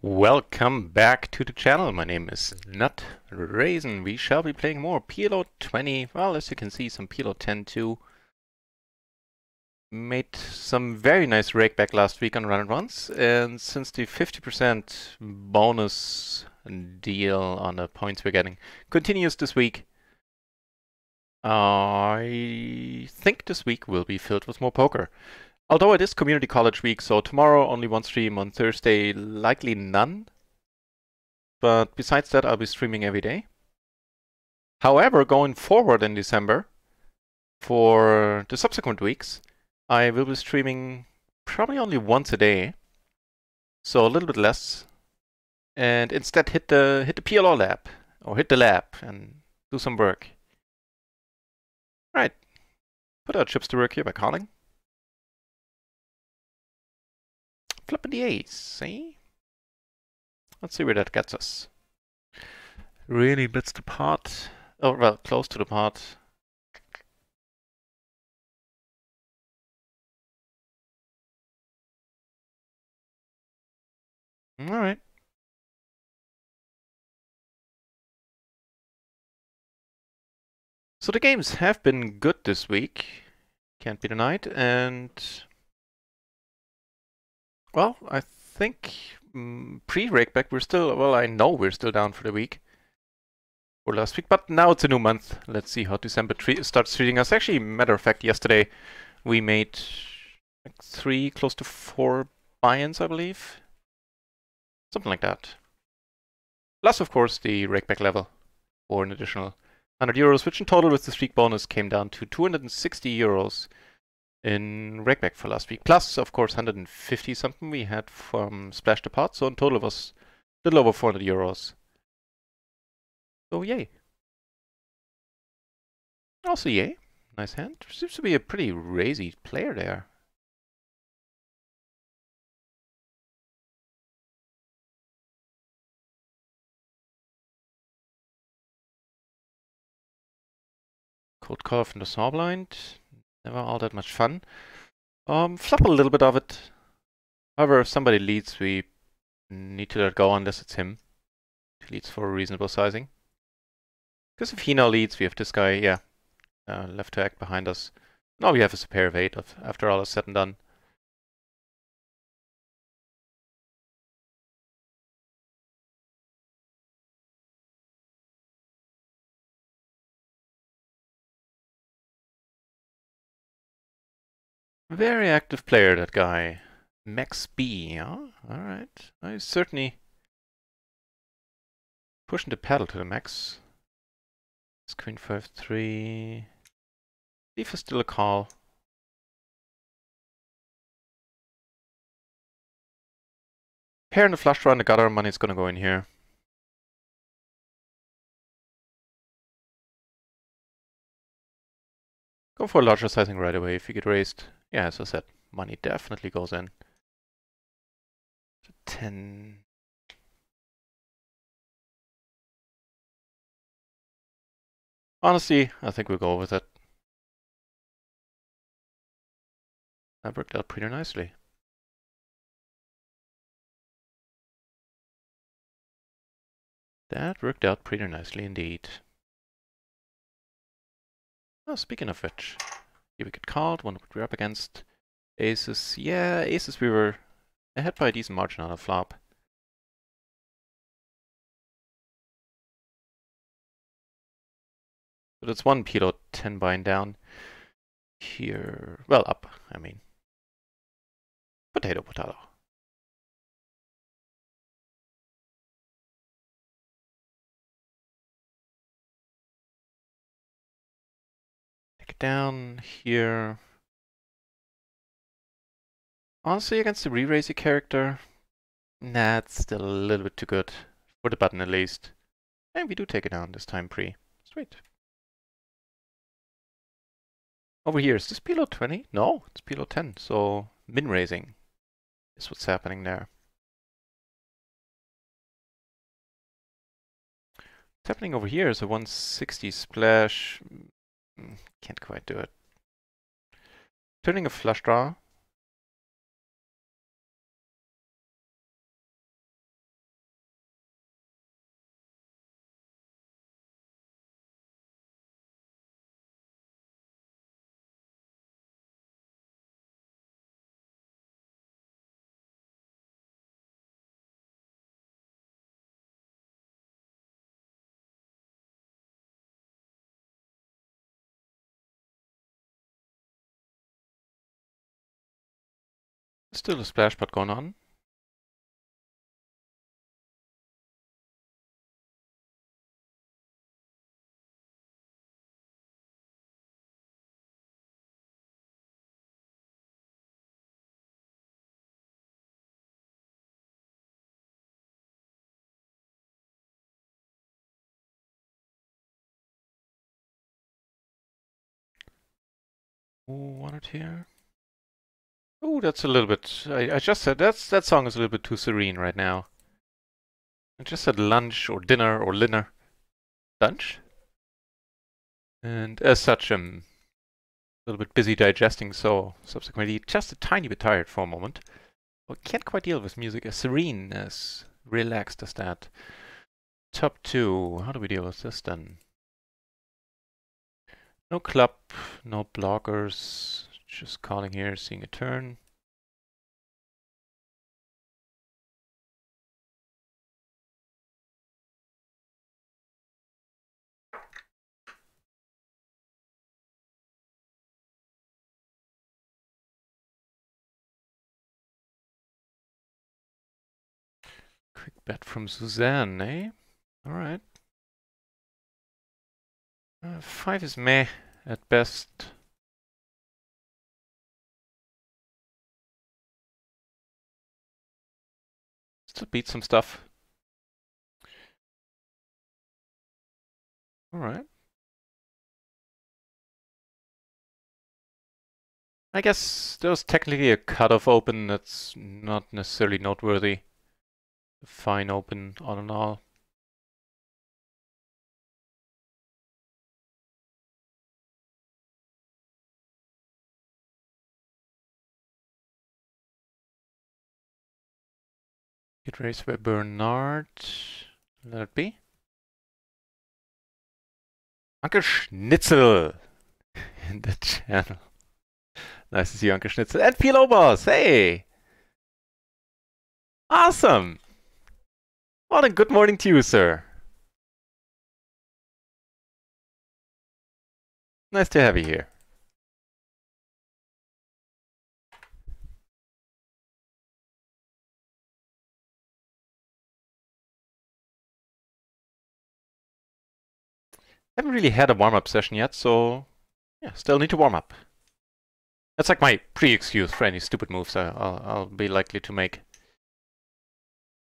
Welcome back to the channel. My name is Nut Raisin. We shall be playing more PLO 20. Well, as you can see, some PLO 10 too. Made some very nice rakeback last week on Run and Runs, and since the 50% bonus deal on the points we're getting continues this week, I think this week will be filled with more poker. Although it is community college week, so tomorrow only one stream, on Thursday likely none. But besides that, I'll be streaming every day. However, going forward in December, for the subsequent weeks, I will be streaming probably only once a day, so a little bit less, and instead hit the PLO lab, or hit the lab and do some work. Right, put our chips to work here by calling. Flipping the ace, see? Let's see where that gets us. Really bits the pot. Oh, well, close to the pot. Alright. So the games have been good this week, can't be denied, and well, I think pre-rakeback we're still, well, I know we're still down for the week, or last week, but now it's a new month. Let's see how December starts treating us. Actually, matter of fact, yesterday we made like 3, close to 4 buy-ins, I believe. Something like that. Plus, of course, the rakeback level for an additional 100 euros, which in total with the streak bonus came down to 260 euros in rakeback for last week. Plus, of course, 150 something we had from Splash the Pot, so in total it was a little over 400 euros. So yay. Also yay. Nice hand. Seems to be a pretty razy player there. Cold call from the small blind. Never all that much fun. Flop a little bit of it. However, if somebody leads, we need to let go unless it's him. He leads for a reasonable sizing. Because if he now leads, we have this guy, yeah, left to act behind us. Now we have a pair of 8 after all is said and done. Very active player, that guy. Max B, yeah? Alright. He's certainly pushing the pedal to the max. It's Queen 5-3. Leaf is still a call. Pair and the flush draw and the gutter money is gonna go in here. Go for a larger sizing right away if you get raised. Yeah, as I said, money definitely goes in. 10. Honestly, I think we'll go with it. That worked out pretty nicely. That worked out pretty nicely indeed. Oh, speaking of which, here we get called, one we're up against. Aces, yeah, aces we were ahead by a decent margin on a flop. But it's one PLO 10 bind down. Here, well, up, I mean. Potato, potato. Take it down here. Honestly, against the re-raise character, nah, it's still a little bit too good. For the button at least. And we do take it down this time pre. Sweet. Over here, is this PLO 20? No, it's PLO 10, so min raising is what's happening there. What's happening over here is a 160 splash. Can't quite do it. Turning a flush draw. Still a splash pad going on. Oh, one or two. Oh, that's a little bit. I just said that song is a little bit too serene right now. I just said lunch or dinner or linner. Lunch? And as such, I'm a little bit busy digesting, so subsequently just a tiny bit tired for a moment. I can't quite deal with music as serene, as relaxed as that. Top 2. How do we deal with this then? No club, no blockers. Just calling here, seeing a turn. Quick bet from Suzanne, eh? Alright. 5 is meh at best. Still beat some stuff. Alright. I guess there was technically a cutoff open that's not necessarily noteworthy. A fine open all in all. Get raised by Bernard. Let it be. Uncle Schnitzel in the channel. Nice to see you, Uncle Schnitzel. And Pilobos, hey! Awesome! Well, then good morning to you, sir. Nice to have you here. Haven't really had a warm-up session yet, so yeah, still need to warm up. That's like my pre-excuse for any stupid moves I'll be likely to make.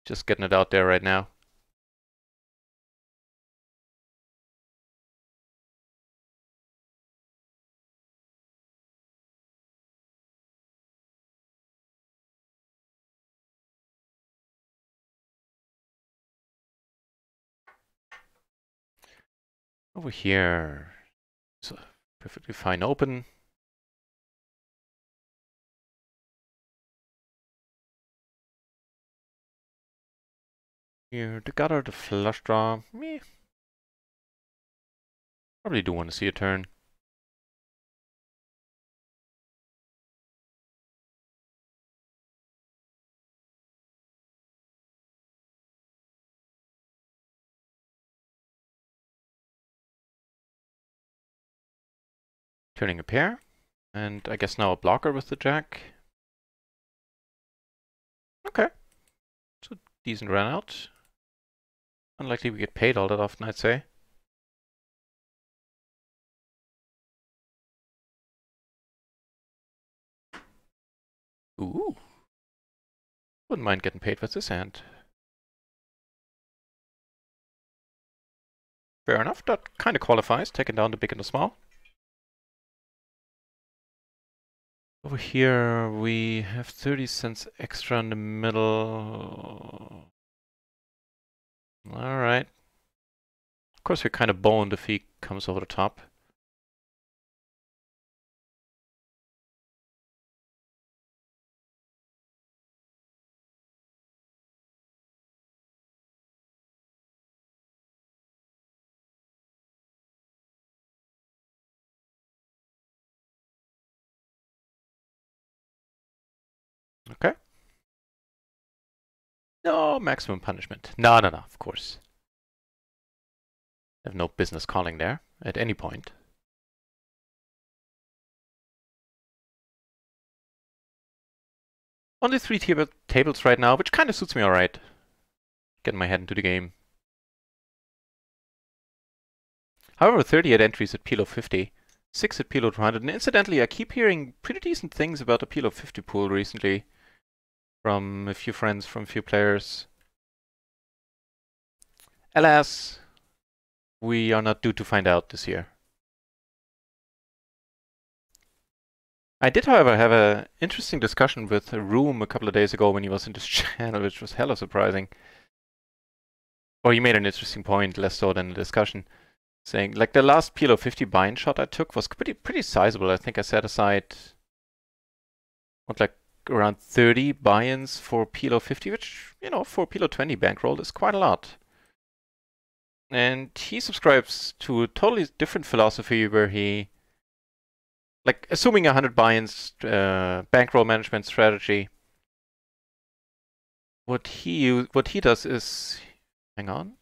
Just getting it out there right now. Over here, so perfectly fine open. Here, the gutter, the flush draw. Meh. Probably do want to see a turn. Turning a pair. And I guess now a blocker with the jack. Okay. So decent run out. Unlikely we get paid all that often, I'd say. Ooh. Wouldn't mind getting paid with this hand. Fair enough, that kind of qualifies, taking down the big and the small. Over here we have 30 cents extra in the middle. Alright. Of course we're kind of boned if he comes over the top. Okay. No, maximum punishment. No, of course. I have no business calling there at any point. Only 3 tables right now, which kind of suits me alright. Getting my head into the game. However, 38 entries at PLO 50, 6 at PLO 200, and incidentally, I keep hearing pretty decent things about the PLO 50 pool recently from a few friends, from a few players. Alas, we are not due to find out this year. I did, however, have an interesting discussion with Room a couple of days ago when he was in this channel, which was hella surprising. Or he made an interesting point, less so than a discussion, saying, like, the last PLO 50 buy-in shot I took was pretty sizable. I think I set aside, around 30 buy-ins for PLO 50, which, you know, for PLO 20 bankroll is quite a lot. And he subscribes to a totally different philosophy where he, like, assuming 100 buy-ins, bankroll management strategy. What he does is, hang on,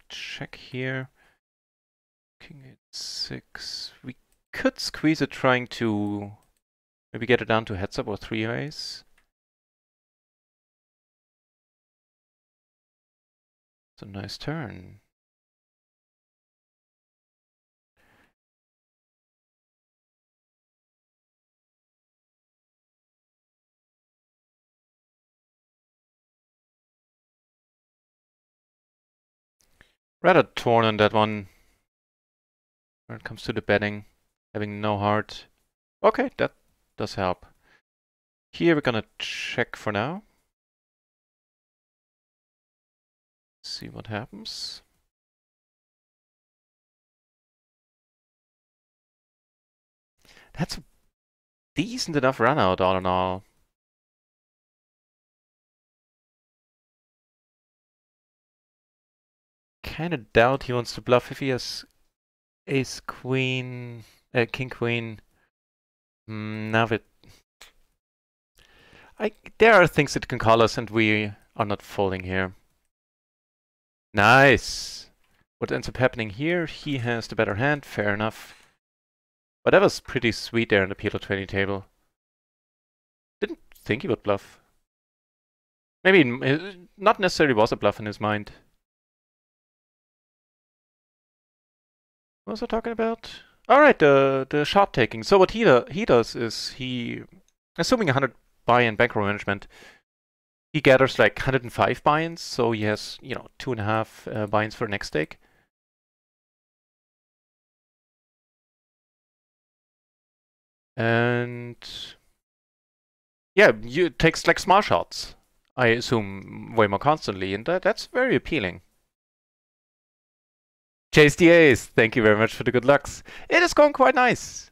check here. King 8-6. We could squeeze it, trying to maybe get it down to heads up or 3-ways. It's a nice turn. Rather torn on that one when it comes to the betting, having no heart. Okay, that does help. Here we're gonna check for now. See what happens. That's a decent enough run out, all in all. Kinda doubt he wants to bluff if he has ace queen, king queen. Now there are things that can call us, and we are not folding here. Nice. What ends up happening here? He has the better hand. Fair enough. But that was pretty sweet there in the PLO 20 table. Didn't think he would bluff. Maybe not necessarily was a bluff in his mind. What was I talking about? All right, the shot taking. So what he does is he, assuming 100 buy-in bankroll management, he gathers like 105 buy-ins, so he has, you know, 2.5 buy-ins for next stake. And yeah, it takes like small shots, I assume, way more constantly, and that's very appealing. Chase the Ace, thank you very much for the good lucks. It is going quite nice.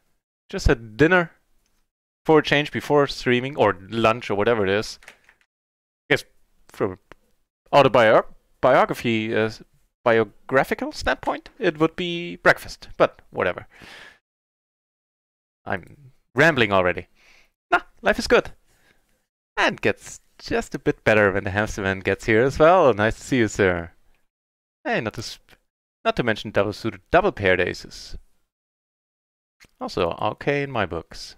Just had dinner for a change before streaming, or lunch, or whatever it is. I guess from autobiography, biographical standpoint, it would be breakfast, but whatever. I'm rambling already. Nah, life is good. And gets just a bit better when the hamster man gets here as well. Nice to see you, sir. Hey, not to mention double-suited, double-paired aces. Also, okay in my books.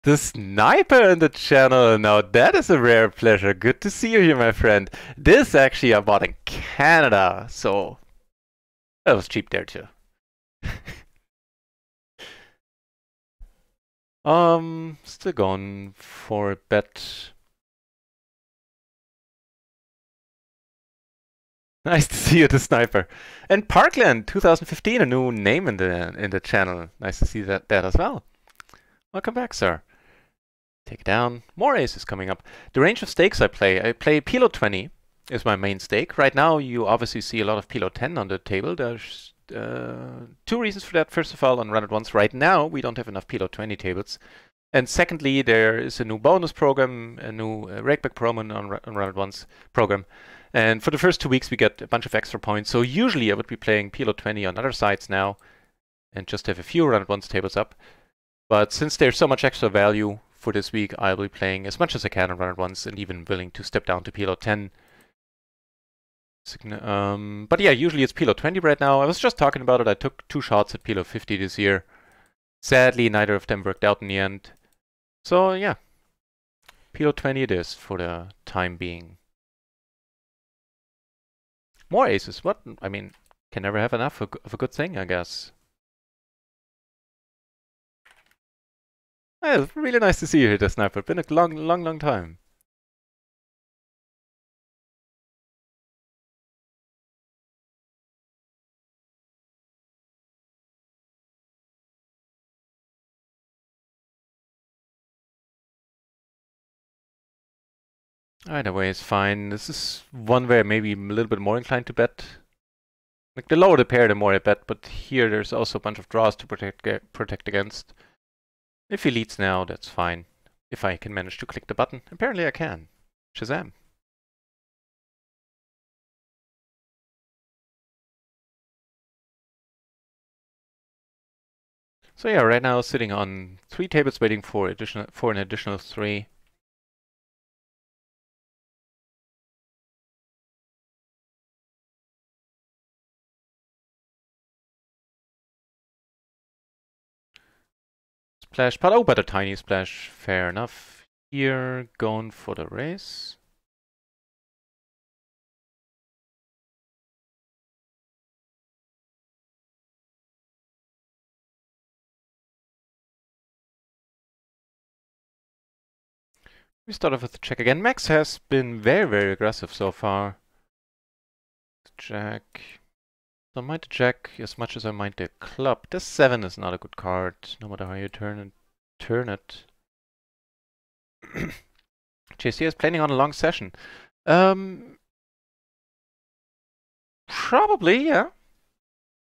The sniper in the channel, now that is a rare pleasure. Good to see you here, my friend. This actually I bought in Canada, so that was cheap there too. Still going for a bet. Nice to see you, the sniper. And Parkland 2015, a new name in the channel. Nice to see that as well. Welcome back, sir. Take it down. More aces coming up. The range of stakes I play PLO 20 is my main stake. Right now, you obviously see a lot of PLO 10 on the table. There's two reasons for that. First of all, on Run It Once right now, we don't have enough PLO 20 tables. And secondly, there is a new bonus program, a new rakeback promo on Run It Once program. And for the first 2 weeks, we get a bunch of extra points. So usually I would be playing PLO 20 on other sites now and just have a few Run It Once tables up. But since there's so much extra value for this week, I'll be playing as much as I can on Run It Once and even willing to step down to PLO 10. But yeah, usually it's Pilo 20 right now. I was just talking about it. I took 2 shots at Pilo 50 this year. Sadly, neither of them worked out in the end. So yeah, Pilo 20 it is for the time being. More aces. What? I mean, can never have enough of a good thing, I guess. It's really nice to see you here, the sniper. It's been a long time. Either way is fine. This is one where maybe I'm a little bit more inclined to bet. Like the lower the pair, the more I bet. But here there's also a bunch of draws to protect against. If he leads now, that's fine. If I can manage to click the button. Apparently I can. Shazam. So yeah, right now sitting on 3 tables waiting for an additional 3. Splash pot. Oh, but a tiny splash. Fair enough. Here, going for the race. We start off with the check again. Max has been very aggressive so far. Jack. I mind the jack as much as I mind the club. This 7 is not a good card, no matter how you turn it. JC is planning on a long session. Probably, yeah.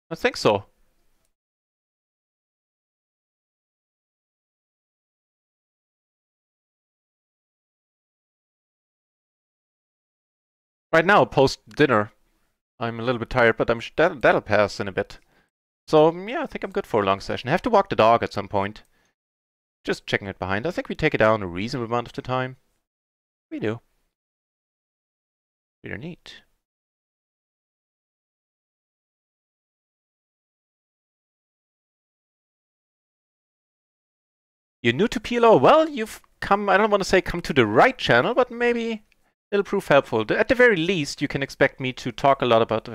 I think so. Right now, post dinner, I'm a little bit tired, but that'll pass in a bit. So yeah, I think I'm good for a long session. I have to walk the dog at some point. Just checking it behind. I think we take it down a reasonable amount of the time. We do. Really neat. You're new to PLO? Well, you've come, I don't want to say come to the right channel, but maybe it'll prove helpful. At the very least, you can expect me to talk a lot about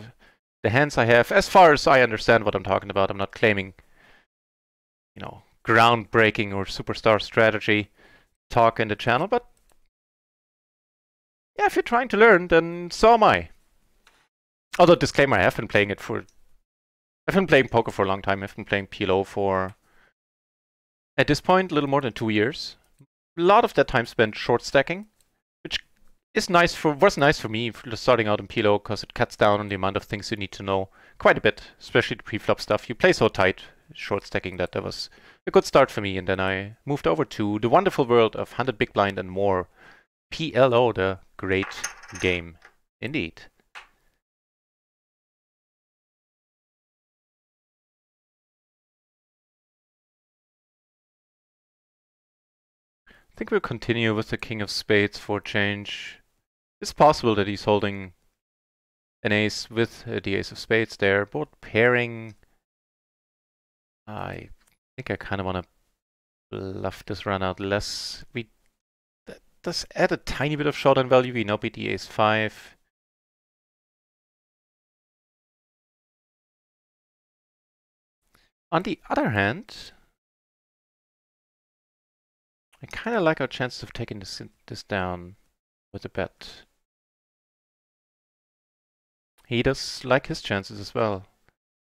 the hands I have. As far as I understand what I'm talking about, I'm not claiming, you know, groundbreaking or superstar strategy talk in the channel, but yeah, if you're trying to learn, then so am I. Although, disclaimer, I've been playing poker for a long time. I've been playing PLO for, at this point, a little more than 2 years. A lot of that time spent short stacking, which was nice for me starting out in PLO because it cuts down on the amount of things you need to know quite a bit, especially the pre-flop stuff. You play so tight short stacking that was a good start for me, and then I moved over to the wonderful world of 100 Big Blind and more. PLO, the great game indeed. I think we'll continue with the King of Spades for change. It's possible that he's holding an ace with the Ace of Spades there. Both pairing. I think I kind of want to bluff this run out less. That does add a tiny bit of showdown value. We now beat the Ace 5. On the other hand, I kind of like our chances of taking this down with a bet. He does like his chances as well.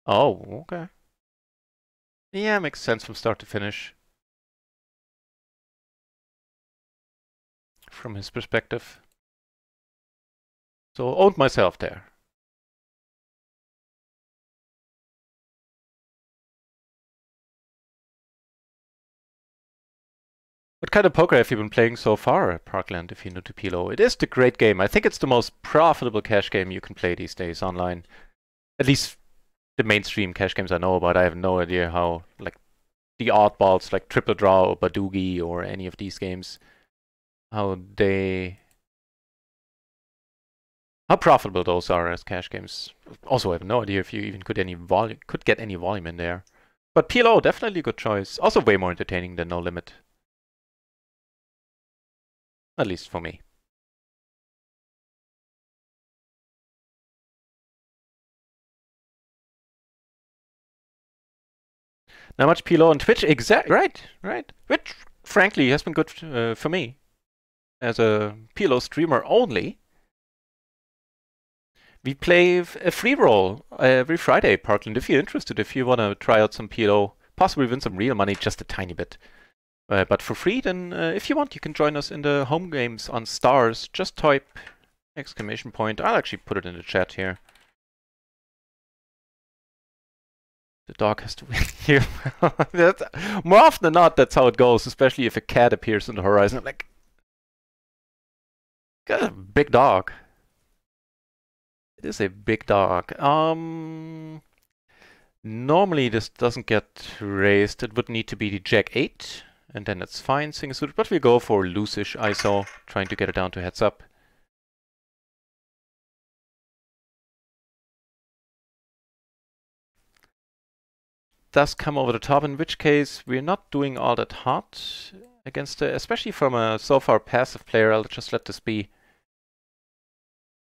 Oh, okay. Yeah, makes sense from start to finish. From his perspective. So, owned myself there. What kind of poker have you been playing so far at Parkland, if you're new to PLO? It is the great game. I think it's the most profitable cash game you can play these days online. At least the mainstream cash games I know about. I have no idea how, like, the oddballs like Triple Draw or Badoogie or any of these games, how they How profitable those are as cash games. Also, I have no idea if you even could get any volume in there. But PLO, definitely a good choice. Also way more entertaining than No Limit. At least for me. Not much PLO on Twitch, right. Which, frankly, has been good for me. As a PLO streamer only. We play a free roll every Friday, Parkland. If you're interested, if you want to try out some PLO, possibly win some real money, just a tiny bit. But for free, then if you want, you can join us in the home games on Stars. Just type exclamation point. I'll actually put it in the chat here. The dog has to win here. More often than not, that's how it goes, especially if a cat appears on the horizon. I'm like, got a big dog. It is a big dog. Normally this doesn't get raised. It would need to be the Jack 8, and then it's fine, single suited. But we go for loose-ish ISO, trying to get it down to heads up. Does come over the top, in which case we're not doing all that hot against it, especially from a so far passive player. I'll just let this be.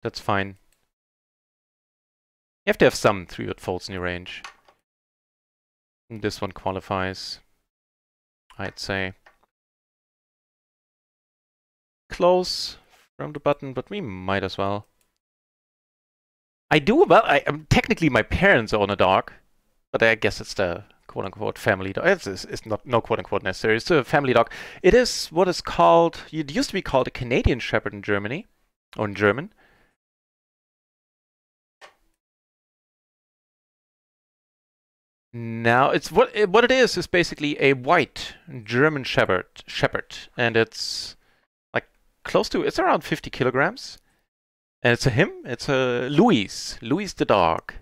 That's fine. You have to have some 3-wood folds in your range. And this one qualifies, I'd say. Close from the button, but we might as well. I do, well, technically my parents own a dog, but I guess it's the quote-unquote family dog. It's not no quote-unquote necessary. It's a family dog. It is what is called, it used to be called a Canadian Shepherd in Germany, or in German. Now, it's what it is basically a white German Shepherd, and it's like close to, it's around 50 kilograms. And it's a Louis the dog.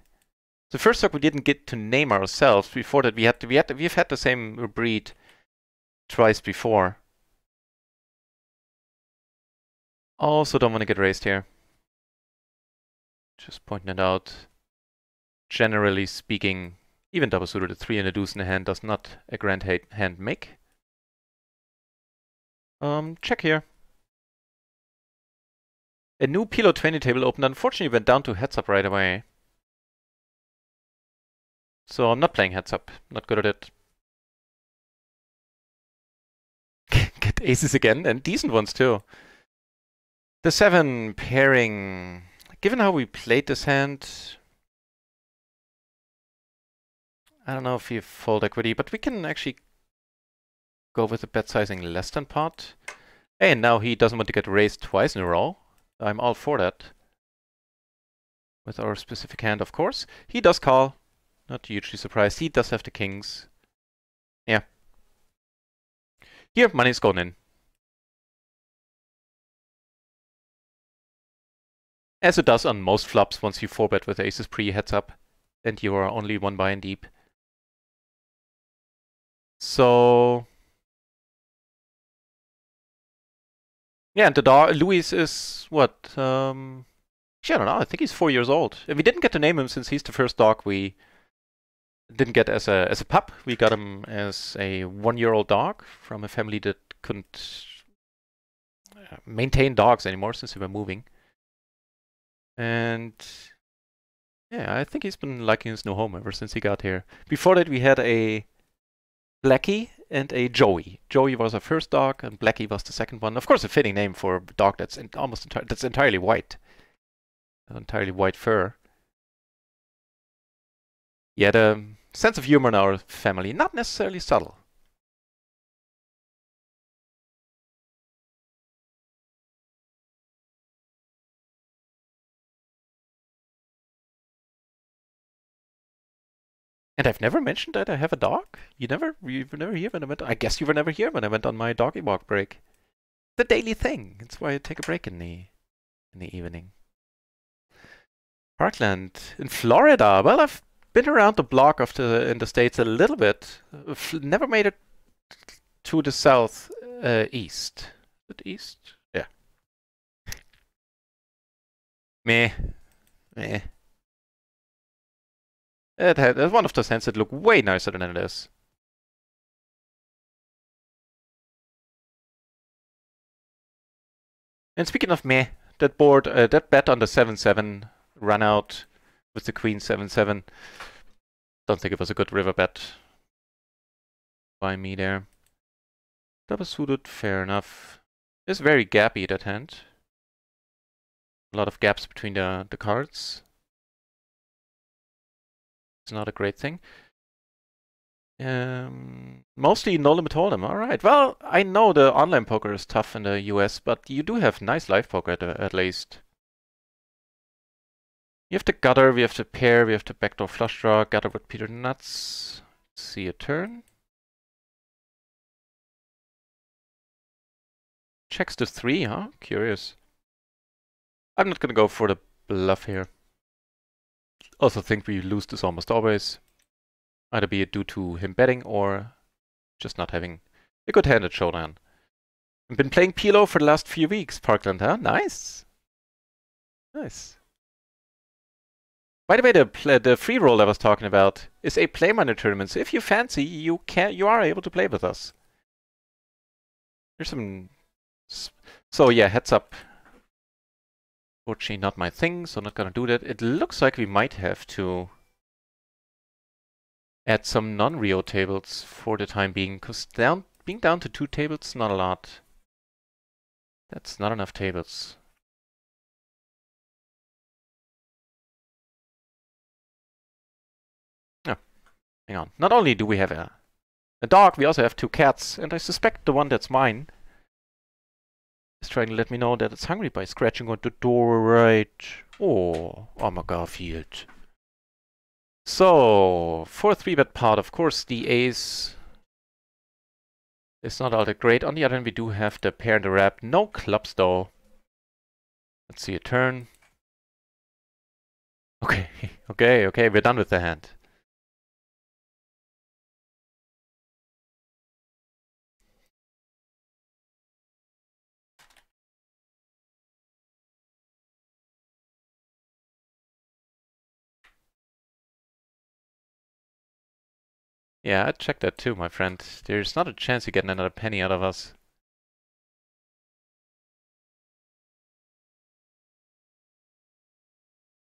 The first dog we didn't get to name ourselves. Before that, we've had the same breed twice before. Also don't want to get raised here. Just pointing it out. Generally speaking, even double suited, a 3 and a deuce in the hand does not a grand hand make. Check here. A new PLO 20 table opened. Unfortunately, went down to heads up right away. So I'm not playing heads up. Not good at it. Get aces again, and decent ones too. The 7 pairing. Given how we played this hand, I don't know if we fold equity, but we can actually go with a bet sizing less than pot. And now he doesn't want to get raised twice in a row. I'm all for that. With our specific hand, of course. He does call. Not hugely surprised. He does have the kings. Yeah. Here, money's going in. As it does on most flops once you 4-bet with aces pre heads up. And you are only 1 buy in deep. So... yeah, and the dog, Louis is, what, I don't know, I think he's 4 years old. And we didn't get to name him since he's the first dog we didn't get as a pup. We got him as a 1-year-old dog from a family that couldn't maintain dogs anymore since we were moving. And yeah, I think he's been liking his new home ever since he got here. Before that, we had a Blackie and a Joey. Joey was our first dog, and Blackie was the second one. Of course, a fitting name for a dog that's that's entirely white, entirely white fur. Yeah, the sense of humor in our family, not necessarily subtle. And I've never mentioned that I have a dog. You were never here when I went. I guess you were never here when I went on my doggy walk break. The daily thing. That's why I take a break in the evening. Parkland in Florida. Well, I've been around the block in the States a little bit. Never made it to the south east. Is it east? Yeah. Meh. Meh. That's one of those hands that look way nicer than it is. And speaking of meh, that board, that bet on the 7-7 run out with the queen 7-7. Don't think it was a good river bet by me there. Double suited, fair enough. It's very gappy, that hand. A lot of gaps between the cards. It's not a great thing. Mostly no limit hold'em. Alright, well, I know the online poker is tough in the US, but you do have nice live poker at least. You have the gutter, we have the pair, we have the backdoor flush draw, gutter with Peter nuts. See a turn. Checks to 3, huh? Curious. I'm not gonna go for the bluff here. Also think we lose this almost always. Either be it due to him betting or just not having a good hand at showdown. I've been playing PLO for the last few weeks, Parkland, huh? Nice. Nice. By the way, the free roll I was talking about is a play minor tournament. So if you fancy, you are able to play with us. There's some. So yeah, heads up. Fortunately, not my thing, so not gonna do that. It looks like we might have to add some non-Rio tables for the time being, because being down to 2 tables, not a lot. That's not enough tables. Oh, hang on. Not only do we have a dog, we also have 2 cats, and I suspect the one that's mine is trying to let me know that it's hungry by scratching on the door, right? Oh, my Garfield. So, for 3-bet pot, of course, the ace is not all that great. On the other hand, we do have the pair and the wrap. No clubs, though. Let's see a turn. Okay, okay, we're done with the hand. Yeah, I checked that too, my friend. There's not a chance you're getting another penny out of us.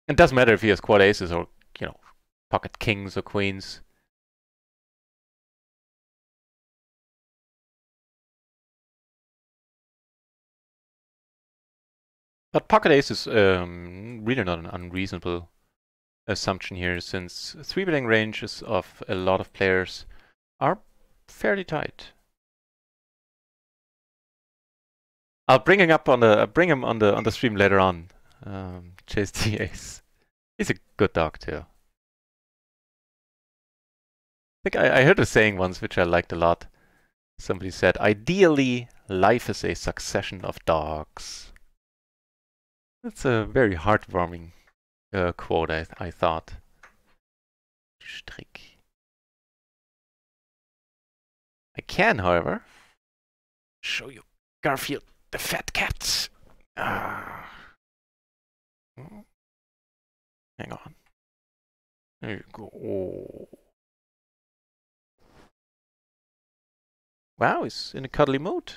It doesn't matter if he has quad aces or, you know, pocket kings or queens. But pocket ace is really not an unreasonable assumption here, since 3-betting ranges of a lot of players are fairly tight. I'll bring him on the stream later on. Chase the ace. He's a good dog too. I think I heard a saying once which I liked a lot. Somebody said, "Ideally, life is a succession of dogs." That's a very heartwarming quote, I thought. Strick. I can, however, show you Garfield, the fat cat. Ah. Hang on. There you go. Oh. Wow, he's in a cuddly mood.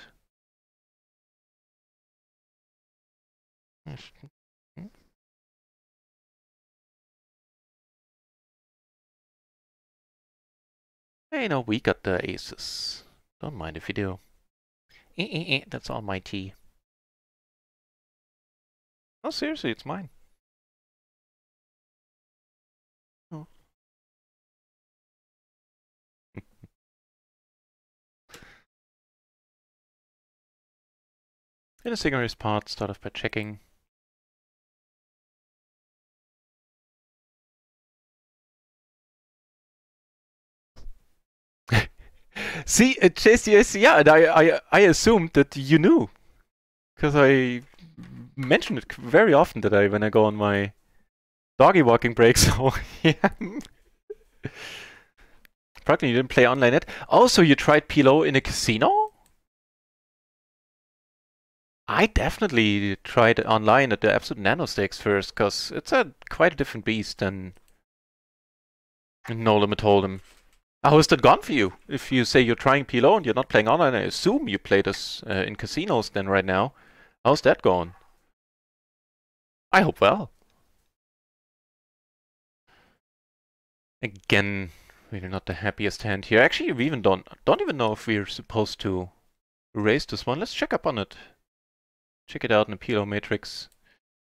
Hey, no, we got the aces. Don't mind if you do. That's all my tea. Oh, seriously, it's mine. Oh. In a single part, start off by checking. See, JCS, yeah, and I assumed that you knew, because I mention it very often that when I go on my doggy walking break. So yeah. Probably you didn't play online yet. Also, you tried PLO in a casino? I definitely tried it online at the Absolute Nano Stakes first, because it's quite a different beast than No Limit Hold'em. How is that gone for you? If you say you're trying PLO and you're not playing online, I assume you play this in casinos then right now. How's that going? I hope well. Again, really not the happiest hand here. Actually, we even don't even know if we're supposed to raise this one. Let's check up on it. Check it out in the PLO matrix.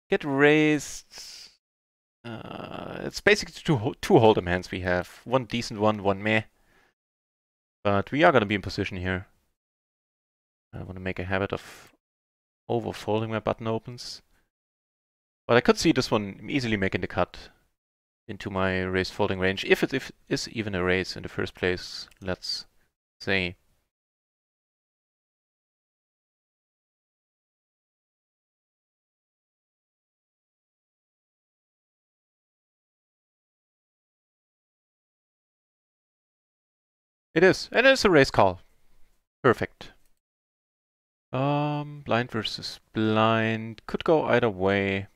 Get raised. It's basically two hold'em hands we have. One decent one meh. But we are gonna be in position here. I want to make a habit of overfolding my button opens. But I could see this one easily making the cut into my raise folding range, if it is even a raise in the first place, let's say. It is, and it's a raise call. Perfect. Blind versus blind. Could go either way.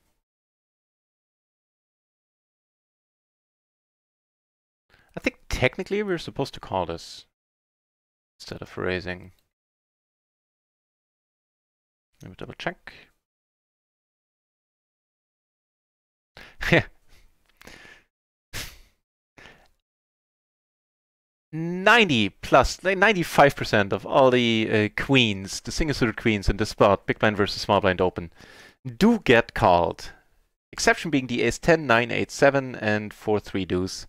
I think technically we're supposed to call this instead of raising. Let me double check. 95% of all the queens, the single-suited queens in this spot, big blind versus small blind open, do get called. Exception being the ace 10, 9, 8, 7, and 4, 3 deuce,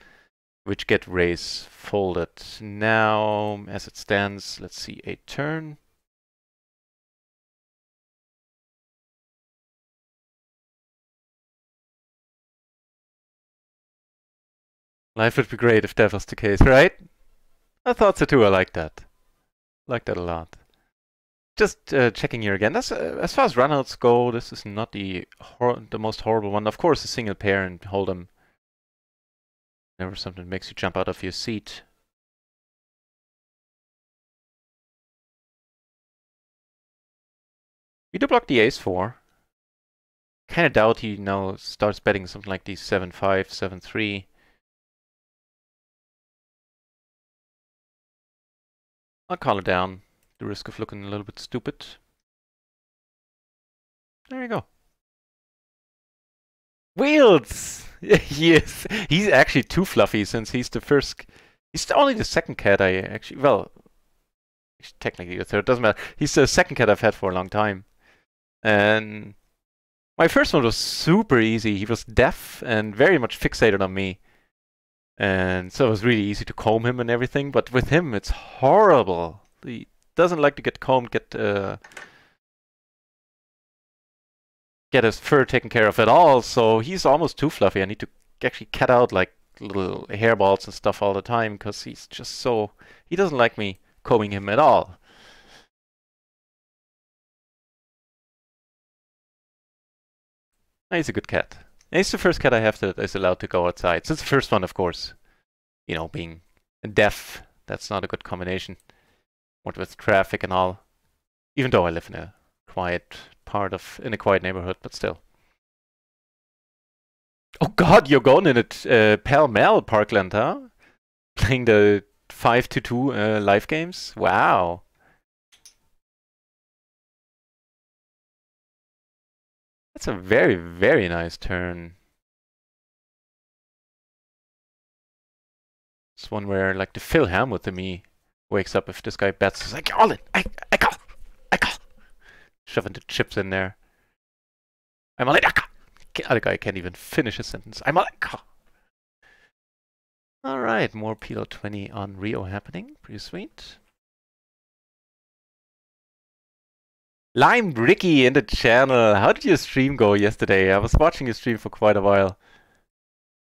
which get raise folded. Now, as it stands, let's see, a turn. Life would be great if that was the case, right? I thought so too. I like that. Like that a lot. Just checking here again. That's as far as runouts go. This is not the most horrible one. Of course, a single pair and hold'em. Never something that makes you jump out of your seat. We do block the ace 4. Kind of doubt he now starts betting something like the 7-5, 7-3. I'll call it down. The risk of looking a little bit stupid. There you go. Wheels! Yes, he's actually too fluffy since he's the first. He's only the second cat I actually. Well, technically the third. Doesn't matter. He's the second cat I've had for a long time. And my first one was super easy. He was deaf and very much fixated on me. And so it was really easy to comb him and everything. But with him, it's horrible. He doesn't like to get combed, get his fur taken care of at all. So he's almost too fluffy. I need to actually cut out like little hairballs and stuff all the time because he's just so... He doesn't like me combing him at all. He's a good cat. He's the first cat I have that is allowed to go outside. So it's the first one, of course. You know, being deaf, that's not a good combination. What with traffic and all. Even though I live in a quiet in a quiet neighborhood, but still. Oh God, you're going in it, Pall Mall Parkland, huh? Playing the 5-2 live games? Wow. That's a very, very nice turn. It's one where, like, the Phil Hellmuth in me wakes up if this guy bets. He's like, all in! I call! Shoving the chips in there. I'm all in! The other guy can't even finish his sentence. I'm all in! Alright, more PLO 20 on Rio happening. Pretty sweet. Lime Ricky in the channel. How did your stream go yesterday? I was watching your stream for quite a while.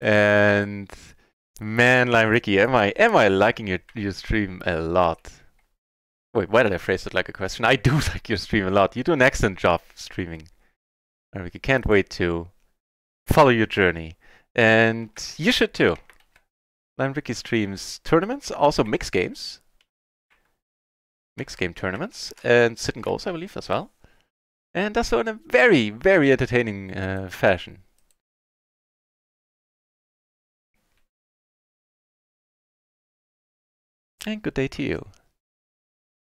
And man, Lime Ricky, am I liking your stream a lot? Wait, why did I phrase it like a question? I do like your stream a lot. You do an excellent job streaming. Lime Ricky, can't wait to follow your journey. And you should too. Lime Ricky streams tournaments, also mixed games. Mixed game tournaments, and sit and goals, I believe, as well. And does so in a very, very entertaining fashion. And good day to you.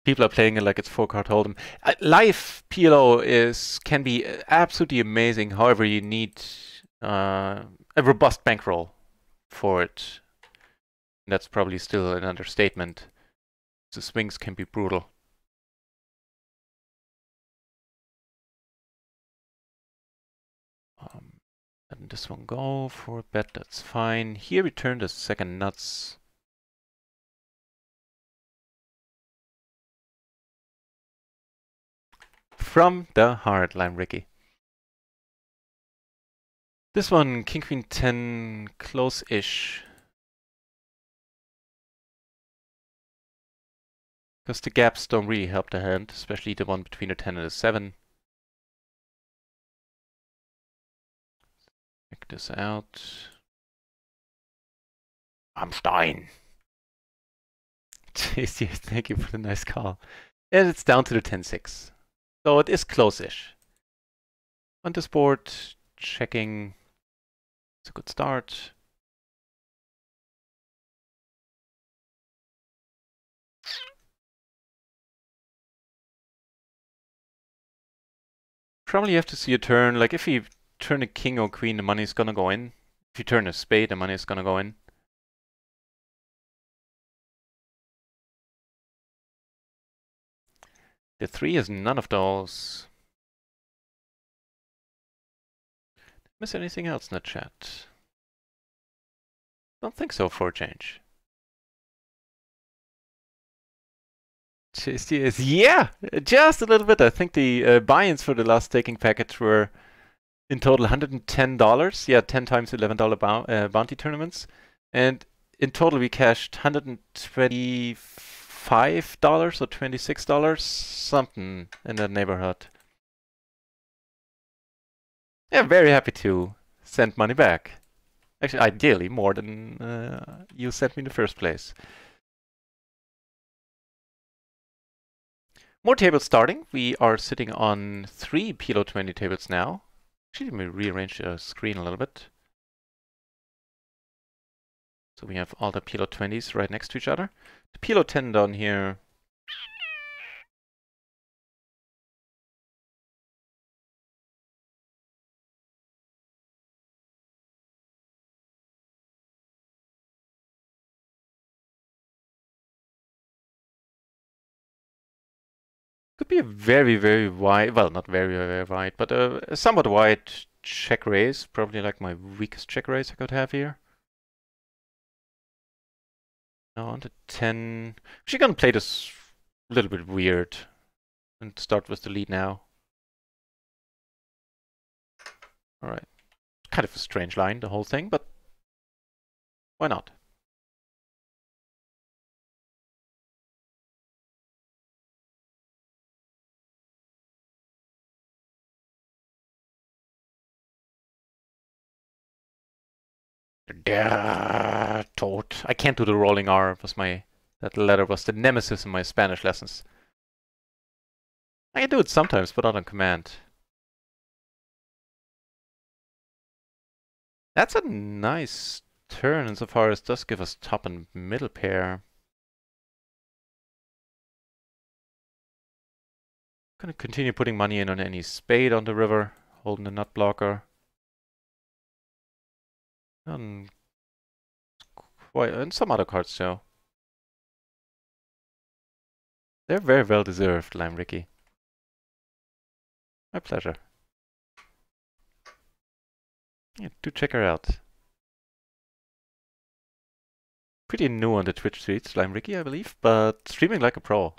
People are playing it like it's 4-card hold'em. Live PLO can be absolutely amazing. However, you need a robust bankroll for it. That's probably still an understatement. The swings can be brutal. Letting this one go for a bet, that's fine. Here we turn the second nuts. From the heart, Lime Ricky. This one, King Queen 10, close-ish. Because the gaps don't really help the hand, especially the one between a 10 and a 7. Check this out. Amstein! JC, thank you for the nice call. And it's down to the 10-6. So it is close-ish. On this board, checking. It's a good start. Probably have to see a turn. Like if you turn a king or queen, the money's gonna go in. If you turn a spade, the money's gonna go in. The 3 is none of those. Miss anything else in the chat? Don't think so for a change. Yeah, just a little bit. I think the buy-ins for the last staking package were in total $110. Yeah, 10 times $11 bounty tournaments. And in total we cashed $125 or $26, something in that neighborhood. Yeah, very happy to send money back. Actually, ideally more than you sent me in the first place. More tables starting. We are sitting on 3 PLO 20 tables now. Actually, let me rearrange the screen a little bit. So we have all the PLO 20s right next to each other. The PLO 10 down here. Could be a very, very wide, well, not very, very wide, but a somewhat wide check raise. Probably like my weakest check raise I could have here. Now on to 10. Actually gonna play this a little bit weird and start with the lead now. Alright. Kind of a strange line, the whole thing, but why not? Toad. I can't do the rolling R. That letter was the nemesis in my Spanish lessons. I can do it sometimes, but not on command. That's a nice turn insofar as does give us top and middle pair. Gonna continue putting money in on any spade on the river, holding the nut blocker. And some other cards too. They're very well deserved, Lime Ricky. My pleasure. Yeah, do check her out. Pretty new on the Twitch streets, Lime Ricky, I believe, but streaming like a pro.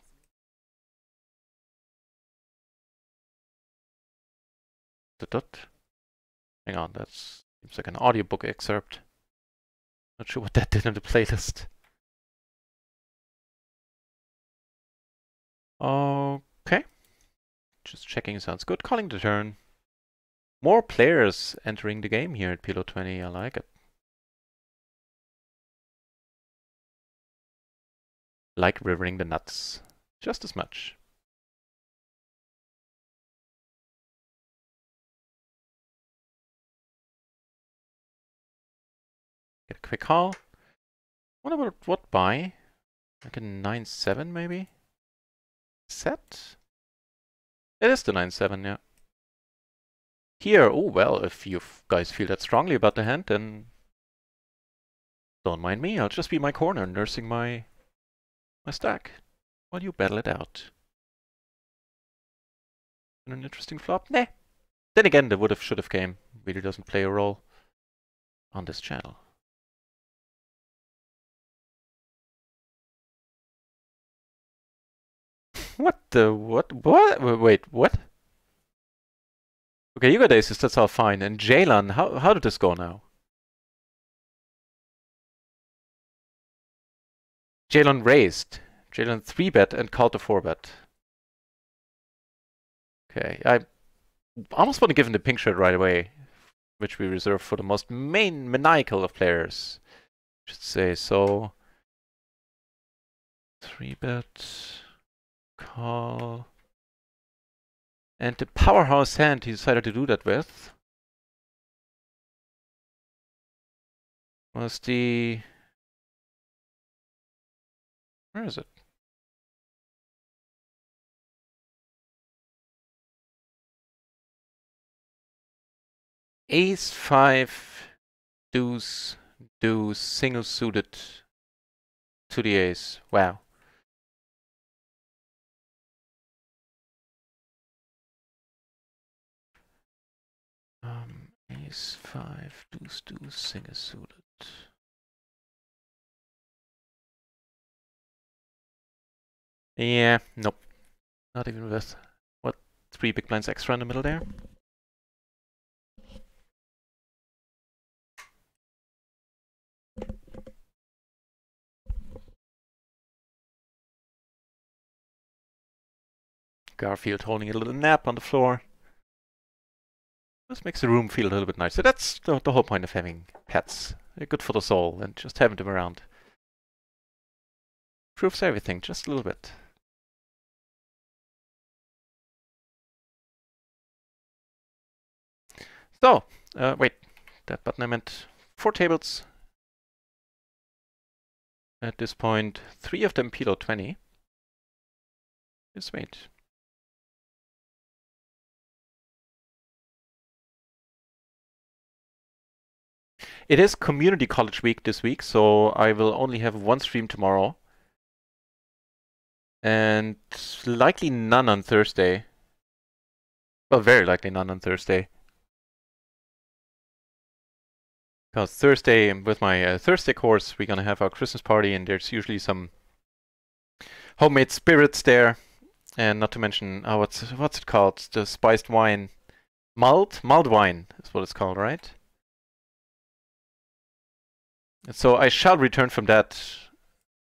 Hang on, that seems like an audiobook excerpt. Not sure what that did in the playlist. Okay. Just checking, sounds good. Calling the turn. More players entering the game here at PLO 20, I like it. Like rivering the nuts. Just as much. Get a quick call. What about what buy? Like a 9-7 maybe? Set? It is the 9-7, yeah. Here, oh well, if you guys feel that strongly about the hand, then don't mind me. I'll just be in my corner nursing my stack while you battle it out. An interesting flop? Nah. Then again, the would've should've game really doesn't play a role on this channel. What the what? Wait, what? Okay, you got aces, that's all fine. And Jalen, how did this go now? Jalen raised. Jalen 3-bet and called the 4-bet. Okay, I almost want to give him the pink shirt right away, which we reserve for the most maniacal of players. I should say so. 3-bet, call. And the powerhouse hand he decided to do that with was the... Where is it? Ace 5, deuce, deuce, single suited to the ace. Wow. Ace 5, deuce, deuce, single suited. Yeah, nope. Not even with, what, 3 big blinds extra in the middle there? Garfield holding a little nap on the floor. This makes the room feel a little bit nicer. That's the whole point of having pets. They're good for the soul, and just having them around proves everything just a little bit. So, wait, that button I meant 4 tables. At this point, 3 of them Pilo 20. Just wait. It is Community College Week this week, so I will only have 1 stream tomorrow. And likely none on Thursday. Well, very likely none on Thursday. Because Thursday, with my Thursday course, we're gonna have our Christmas party, and there's usually some homemade spirits there. And not to mention, what's it called? The spiced wine. Mulled wine is what it's called, right? So I shall return from that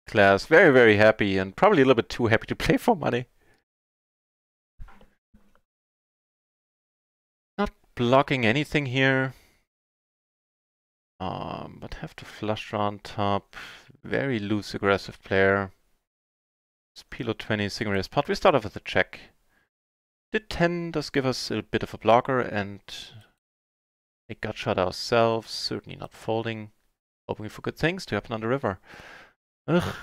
class very, very happy, and probably a little bit too happy to play for money. Not blocking anything here. But have to flush draw on top. Very loose aggressive player. It's Pilo 20, single raise pot. We start off with a check. The 10 does give us a bit of a blocker and a gut shot ourselves. Certainly not folding. Hoping for good things to happen on the river. Ugh.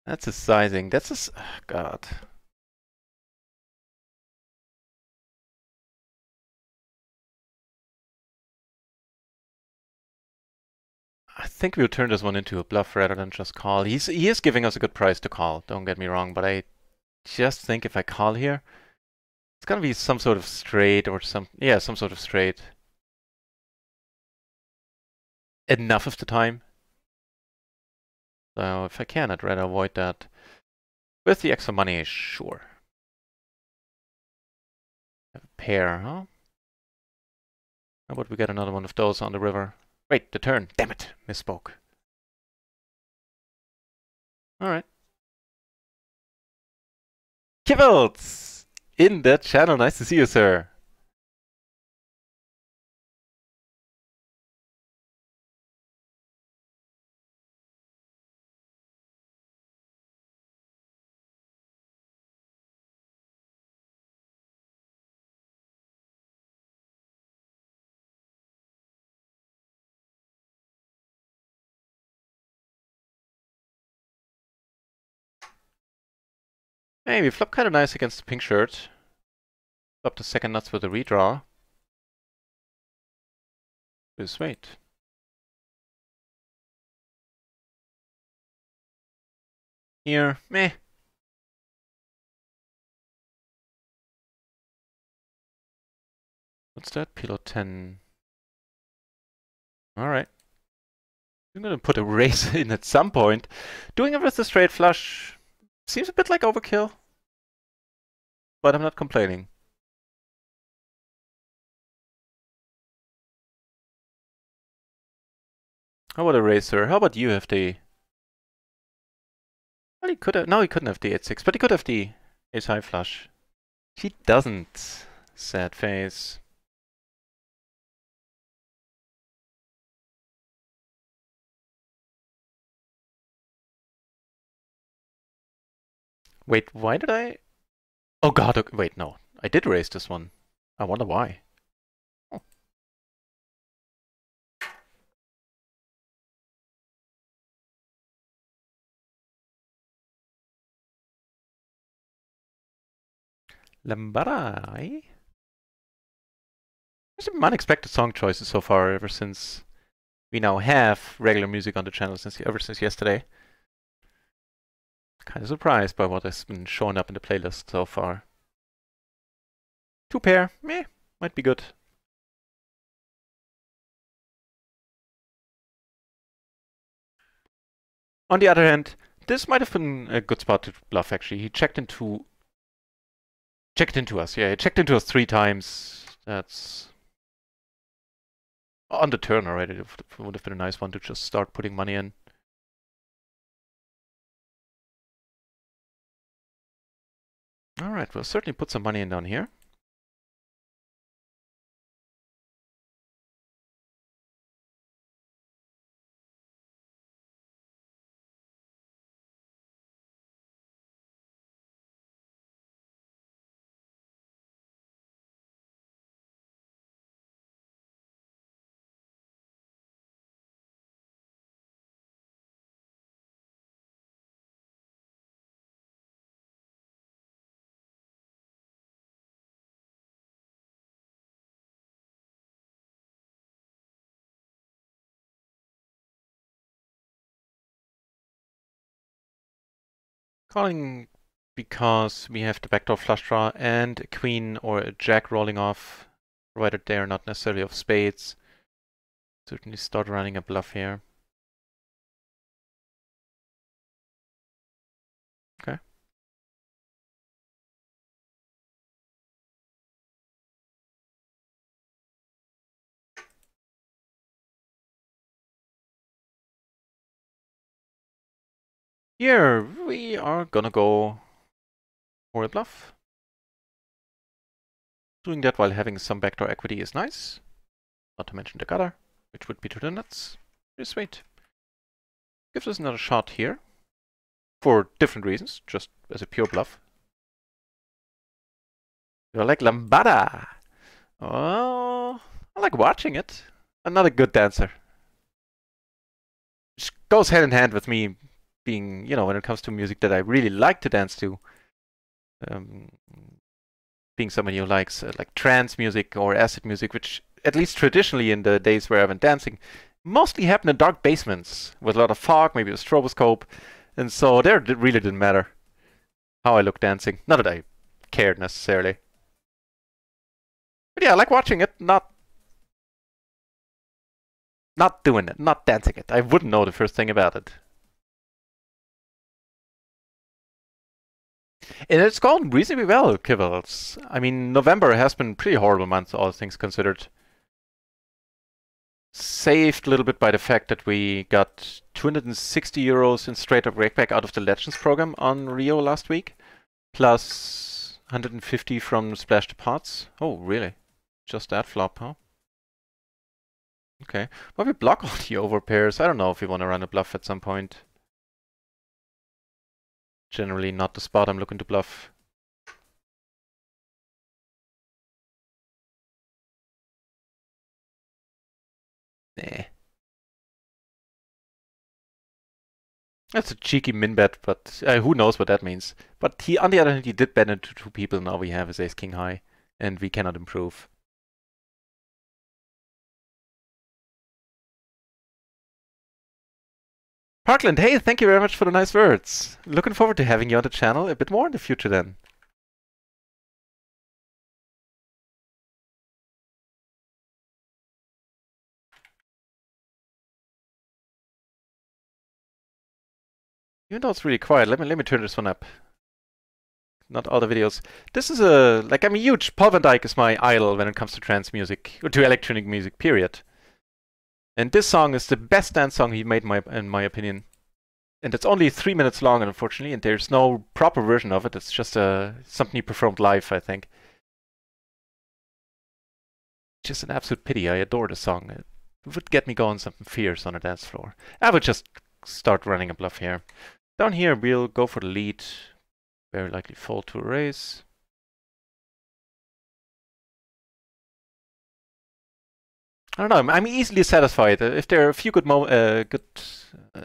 That's a sizing. That's a... Oh, God. I think we'll turn this one into a bluff rather than just call. He is giving us a good price to call, don't get me wrong, but I just think if I call here, it's gonna be some sort of straight or some sort of straight. Enough of the time. So if I can, I'd rather avoid that. With the extra money, sure. Have a pair, huh? How about we get another one of those on the river? Wait, the turn. Damn it, misspoke. Alright. Kibbles! In the channel, nice to see you, sir. Hey, we flop kind of nice against the pink shirt. Flop the second nuts with a redraw. Just wait. Here, meh. What's that? Pilot 10. Alright. I'm gonna put a raise in at some point. Doing it with the straight flush seems a bit like overkill. But I'm not complaining. How about a raise, sir? How about you have the... Well, he could have... No, he couldn't have the 8-6, but he could have the ace-high flush. He doesn't. Sad face. Wait, why did I... Oh god, okay, wait, no. I did raise this one. I wonder why. Oh. Lambada, eh? There's some unexpected song choices so far ever since we now have regular music on the channel ever since yesterday. Kind of surprised by what has been showing up in the playlist so far. 2 pair, meh, might be good. On the other hand, this might have been a good spot to bluff actually. He checked into us, yeah, he checked into us 3 times. That's on the turn already. It would have been a nice one to just start putting money in. Alright, we'll certainly put some money in down here. Calling because we have the backdoor flush draw and a queen or a jack rolling off, provided they are not necessarily of spades. Certainly start running a bluff here. Okay. Here we are gonna go for a bluff. Doing that while having some backdoor equity is nice. Not to mention the gutter, which would be to the nuts. Pretty sweet. Gives us another shot here. For different reasons, just as a pure bluff. You're like lambada! Oh, I like watching it. I'm not a good dancer. Which goes hand in hand with me being, you know, when it comes to music that I really like to dance to. Um, being somebody who likes like trance music or acid music, which at least traditionally in the days where I've been dancing, mostly happened in dark basements with a lot of fog, maybe a stroboscope, and so there it really didn't matter how I looked dancing. Not that I cared necessarily. But yeah, I like watching it, not doing it, not dancing it. I wouldn't know the first thing about it. And it's gone reasonably well, Kibbles. I mean, November has been a pretty horrible month, all things considered. Saved a little bit by the fact that we got 260 euros in straight up rakeback out of the Legends program on Rio last week, plus 150 from Splash the Pots. Oh, really? Just that flop, huh? Okay. Well, we block all the overpairs. I don't know if we want to run a bluff at some point. Generally not the spot I'm looking to bluff. Nah. That's a cheeky min bet, but who knows what that means. But he, on the other hand, he did bet into two people. Now we have his ace king high, and we cannot improve. Parkland, hey, thank you very much for the nice words. Looking forward to having you on the channel a bit more in the future then. Even though it's really quiet, let me turn this one up. Not all the videos. This is I'm a huge, Paul van Dyk is my idol when it comes to trance music, or to electronic music, period. And this song is the best dance song he made, in my opinion. And it's only 3 minutes long, unfortunately, and there's no proper version of it. It's just something he performed live, I think. Just an absolute pity. I adore the song. It would get me going something fierce on a dance floor. I would just start running a bluff here. Down here, we'll go for the lead. Very likely fold to a raise. I don't know. I'm easily satisfied. If there are a few good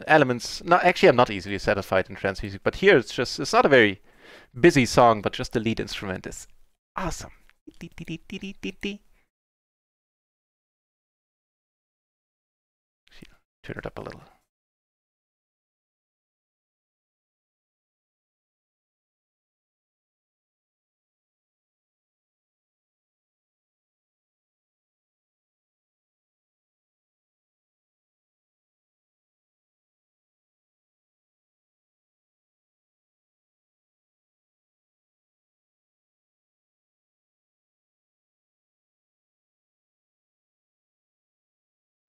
elements. No, actually, I'm not easily satisfied in trance music. But here, it's not a very busy song, but just the lead instrument is awesome. Turn it up a little.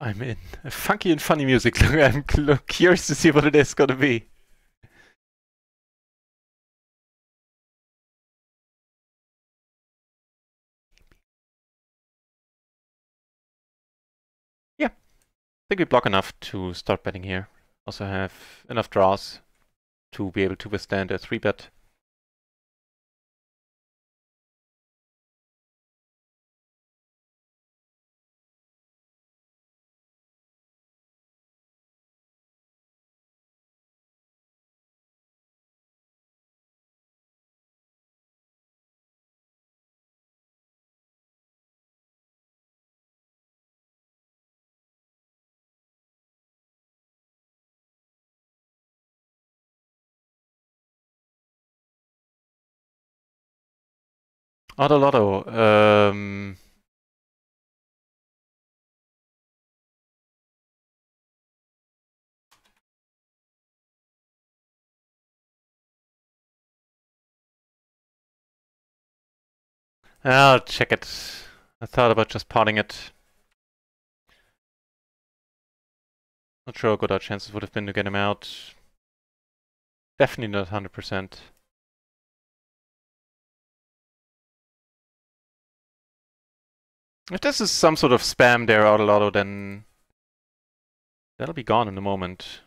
I'm in. Funky and funny music. I'm curious to see what it is gonna be. Yeah. I think we block enough to start betting here. Also have enough draws to be able to withstand a 3-bet. Auto Lotto. I'll check it. I thought about just potting it. Not sure how good our chances would have been to get him out. Definitely not 100%. If this is some sort of spam there, Auto Lotto, then that'll be gone in a moment.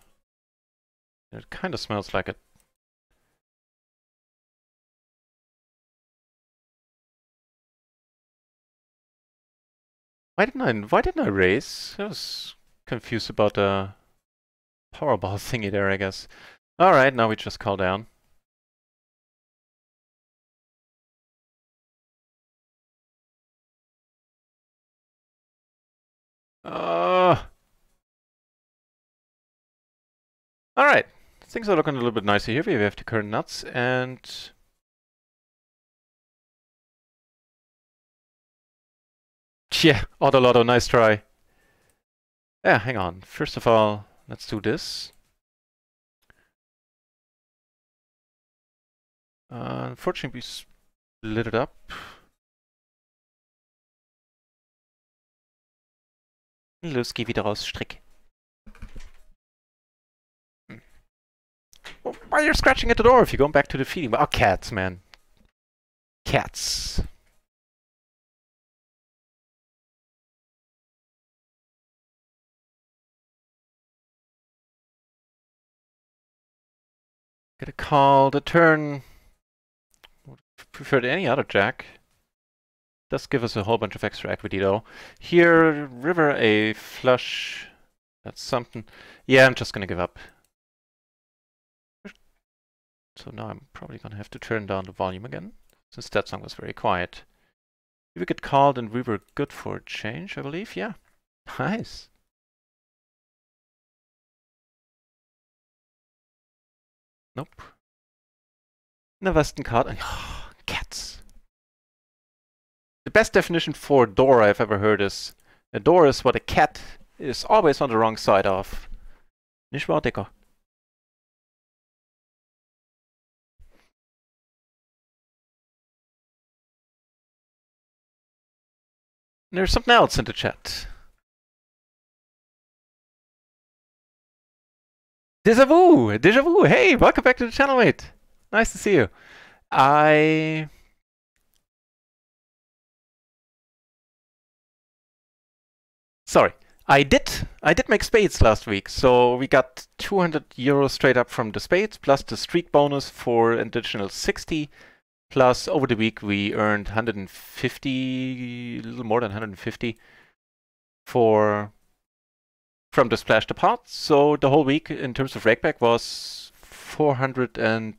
It kind of smells like it. Why didn't I raise? I was confused about the Powerball thingy there, I guess. Alright, now we just call down. Alright, things are looking a little bit nicer here. We have the current nuts and... Yeah, Auto Lotto, nice try. Yeah, hang on. First of all, let's do this. Unfortunately, we split it up. Los, geh wieder raus, Strick. Well, why are you scratching at the door if you're going back to the feeding? Oh, cats, man. Cats. Gonna call the turn. Would have preferred any other jack. Does give us a whole bunch of extra equity though. Here, river a flush. That's something. Yeah, I'm just gonna give up. So now I'm probably gonna have to turn down the volume again, since that song was very quiet. We get called and we were good for a change, I believe. Yeah. Nice. Nope. The Western card. Oh, cats. The best definition for door I've ever heard is a door is what a cat is always on the wrong side of. Nicht wahr, Dicker? There's something else in the chat. Deja vu! Deja vu! Hey, welcome back to the channel, mate. Nice to see you. Sorry. I did make spades last week, so we got 200 euros straight up from the spades, plus the streak bonus for an additional 60, plus over the week we earned 150, a little more than 150 from the splash to pot. So the whole week in terms of rakeback was 410-ish,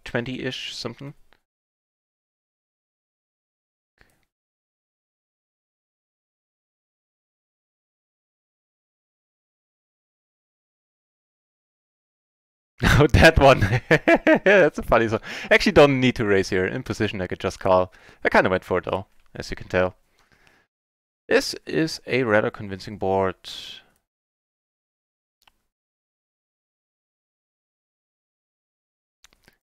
20-ish, something. Oh, that one. That's a funny song. Actually, don't need to raise here. In position, I could just call. I kind of went for it, though, as you can tell. This is a rather convincing board.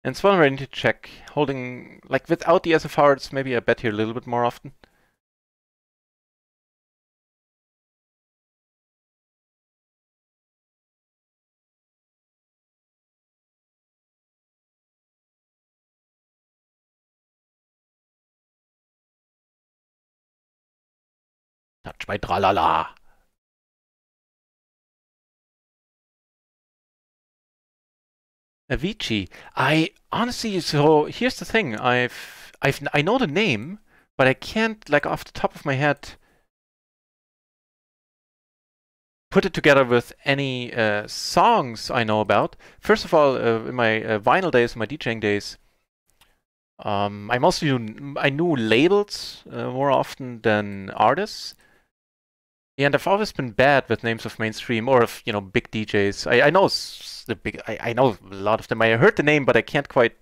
And it's one where I need to check. Holding, like, without the SFR, it's maybe I bet here a little bit more often. Touch my tralala. Avicii. I honestly, so here's the thing. I know the name, but I can't, like, off the top of my head, put it together with any songs I know about. First of all, in my vinyl days, my DJing days, I knew labels more often than artists. Yeah, and I've always been bad with names of mainstream or of big DJs. I know I know a lot of them. I heard the name, but I can't quite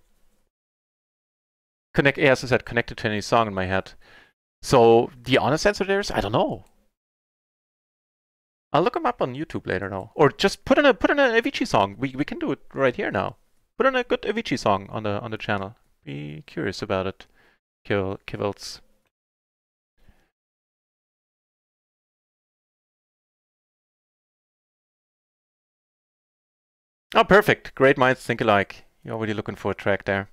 connect. As I said, connect it to any song in my head. So the honest answer there is I don't know. I'll look them up on YouTube later now, or just put in an Avicii song. We can do it right here now. Put in a good Avicii song on the channel. Be curious about it, Kivils. Oh, perfect. Great minds think alike. You're already looking for a track there.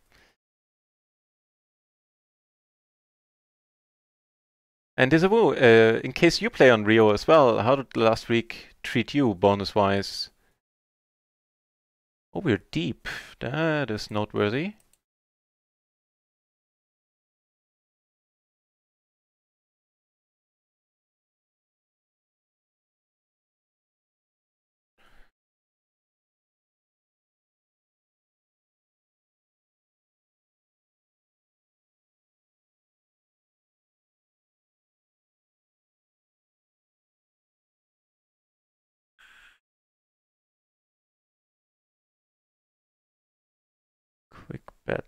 And Desavu, in case you play on Rio as well, how did last week treat you bonus-wise? Oh, we're deep. That is noteworthy. Quick bet.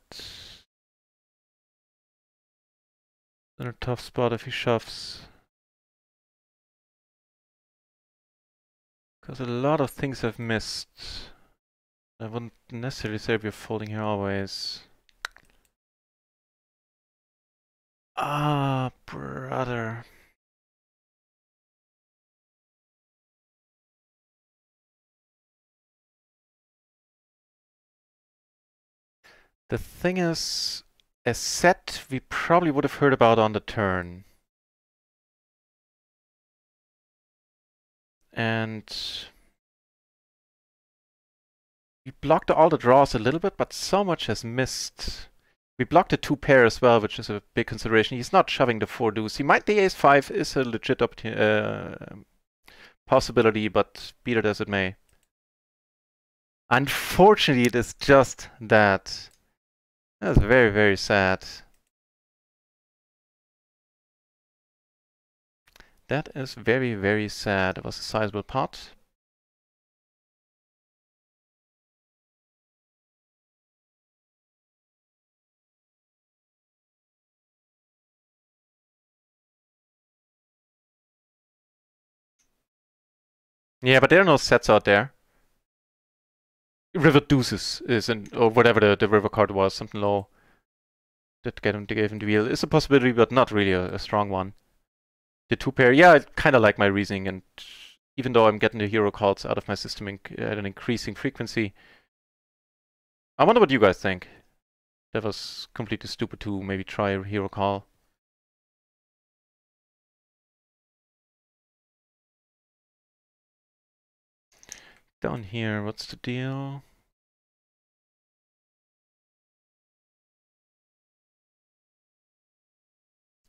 In a tough spot if he shoves. Because a lot of things I've missed. I wouldn't necessarily say we're folding here always. Ah, brother. The thing is, a set we probably would have heard about on the turn. And we blocked all the draws a little bit, but so much has missed. We blocked the 2 pair as well, which is a big consideration. He's not shoving the 4 deuce. He might, the ace-5 is a legit possibility, but be it as it may. Unfortunately, it is just that. That's very, very sad. That is very, very sad. It was a sizable pot. Yeah, but there are no sets out there. River Deuces is in, or whatever the river card was, something low that gave him the wheel. It's a possibility, but not really a strong one. The two pair, yeah, I kind of like my reasoning, and even though I'm getting the hero cards out of my system at an increasing frequency, I wonder what you guys think. That was completely stupid to maybe try a hero call. Down here, what's the deal?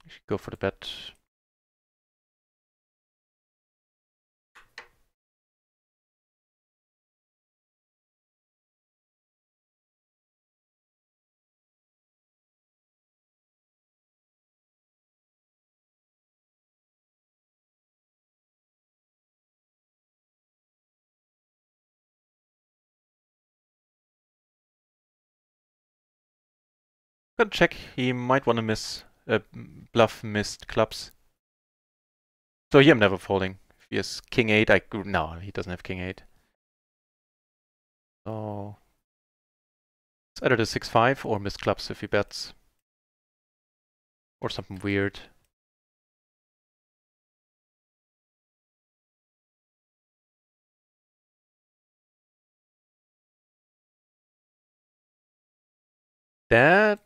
I should go for the bet. Gonna check. He might want to miss bluff missed clubs. So here I'm never folding. If he has king 8, no, he doesn't have king 8. So it's either the 6-5 or missed clubs if he bets. Or something weird. That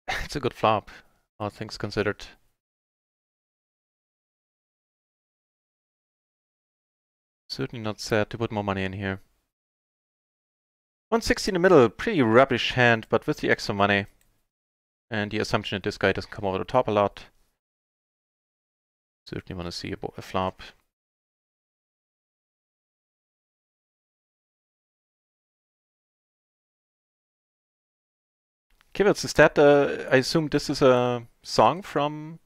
it's a good flop, all things considered. Certainly not sad to put more money in here. 160 in the middle, pretty rubbish hand, but with the extra money and the assumption that this guy doesn't come over the top a lot, certainly want to see a flop. Kivitz, is that, I assume this is a song from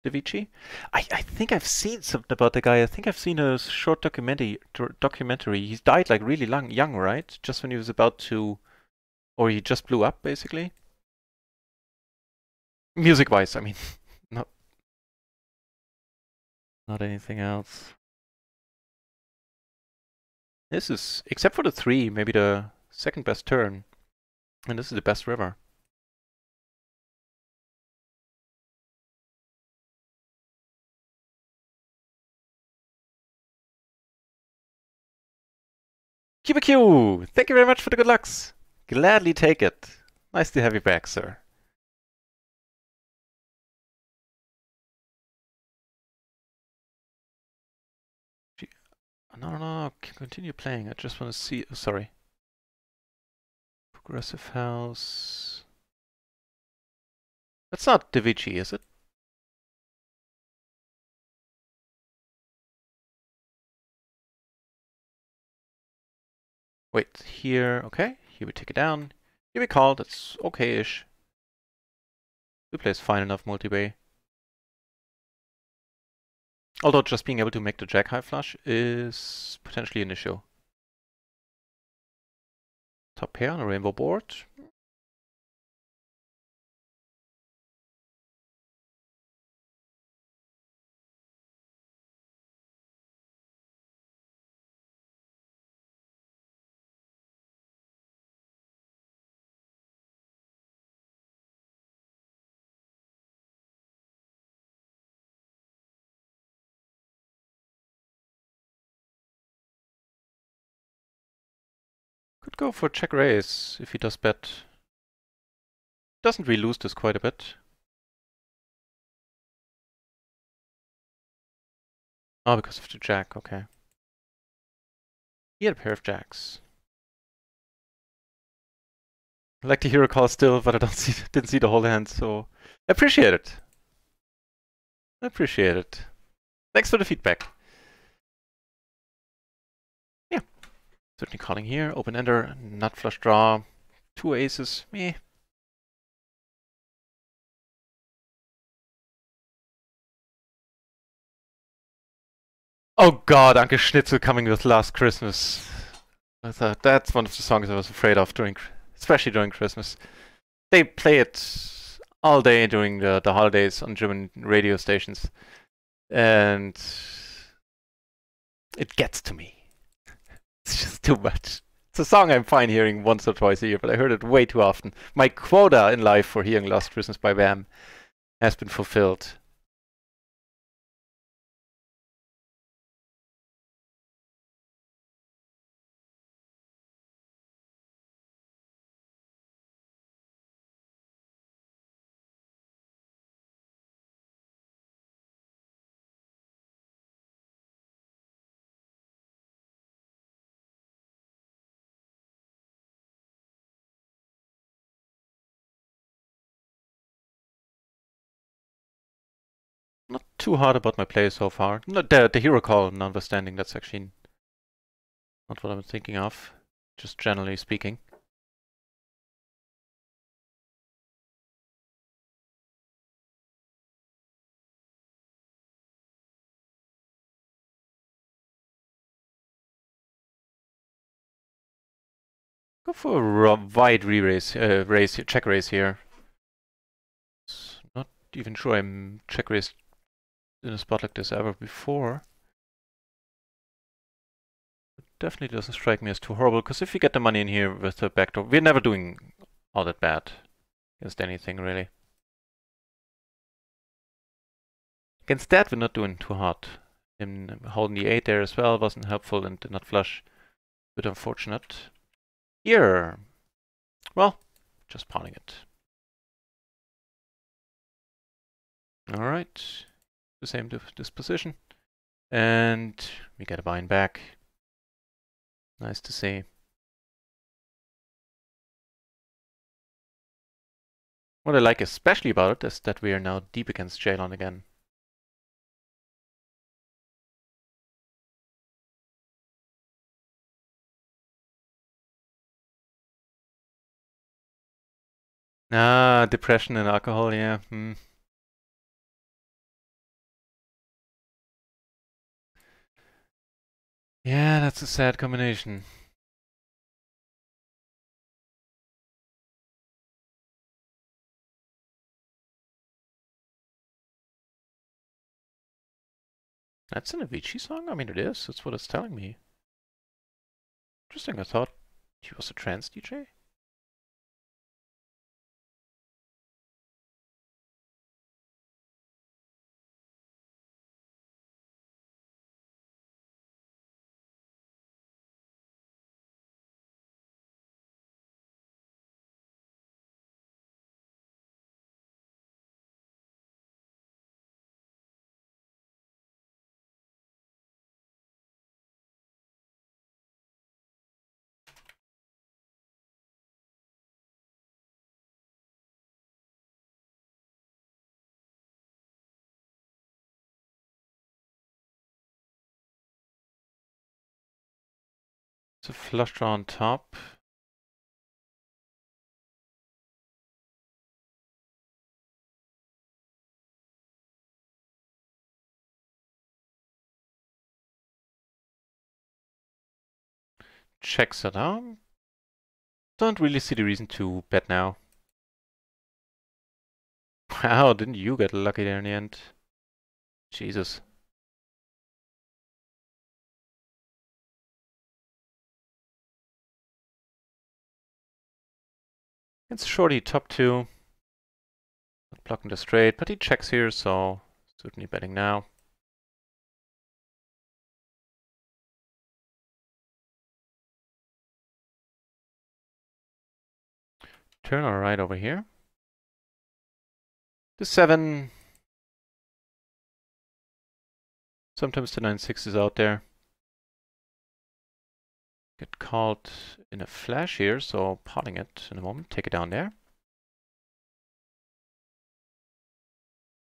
Davichi? I think I've seen something about the guy. I think I've seen a short documentary. He died like really young, right? Just when he was about to, or he just blew up, basically. Music-wise, I mean, not anything else. This is, except for the 3, maybe the second best turn. And this is the best river. QBQ! Thank you very much for the good lucks. Gladly take it. Nice to have you back, sir. No, continue playing. I just want to see. Oh, sorry. Progressive House. That's not Davichi, is it? Wait, here. Okay, here we take it down. Here we call. That's okay-ish. We plays fine enough multi-bay. Although just being able to make the jack high flush is potentially an issue. Top pair on a rainbow board. Could go for check raise if he does bet. Doesn't really lose this quite a bit. Oh, because of the jack, okay. He had a pair of jacks. I like the hero call still, but I didn't see the whole hand, so appreciate it. Appreciate it. Thanks for the feedback. Certainly calling here. Open ender, nut flush draw, 2 aces, meh. Oh god, Anke Schnitzel coming with Last Christmas. That's one of the songs I was afraid of especially during Christmas. They play it all day during the holidays on German radio stations. And it gets to me. It's just too much. It's a song I'm fine hearing once or twice a year, but I heard it way too often. My quota in life for hearing Last Christmas by Wham has been fulfilled. Not too hard about my play so far. No, the hero call, notwithstanding, that's actually not what I'm thinking of, just generally speaking. Go for a wide check raise here. Not even sure I'm check raised in a spot like this ever before. Definitely doesn't strike me as too horrible, because if we get the money in here with the backdoor, we're never doing all that bad against anything, really. Against that, we're not doing too hard. Him holding the 8 there as well wasn't helpful and did not flush. Bit unfortunate. Here! Well, just pawning it. Alright. The same disposition. And we get a bind back. Nice to see. What I like especially about it is that we are now deep against Jalon again. Ah, depression and alcohol, yeah. Yeah, that's a sad combination. That's an Avicii song? I mean, it is. That's what it's telling me. Interesting. I thought he was a trance DJ. It's a flush draw on top. Checks it out. Don't really see the reason to bet now. Wow, didn't you get lucky there in the end? Jesus. It's shorty top 2. Not blocking the straight, but he checks here, so certainly betting now. Turn all right over here. The 7. Sometimes the 9-6 is out there. Get called in a flash here, so potting it in a moment. Take it down there.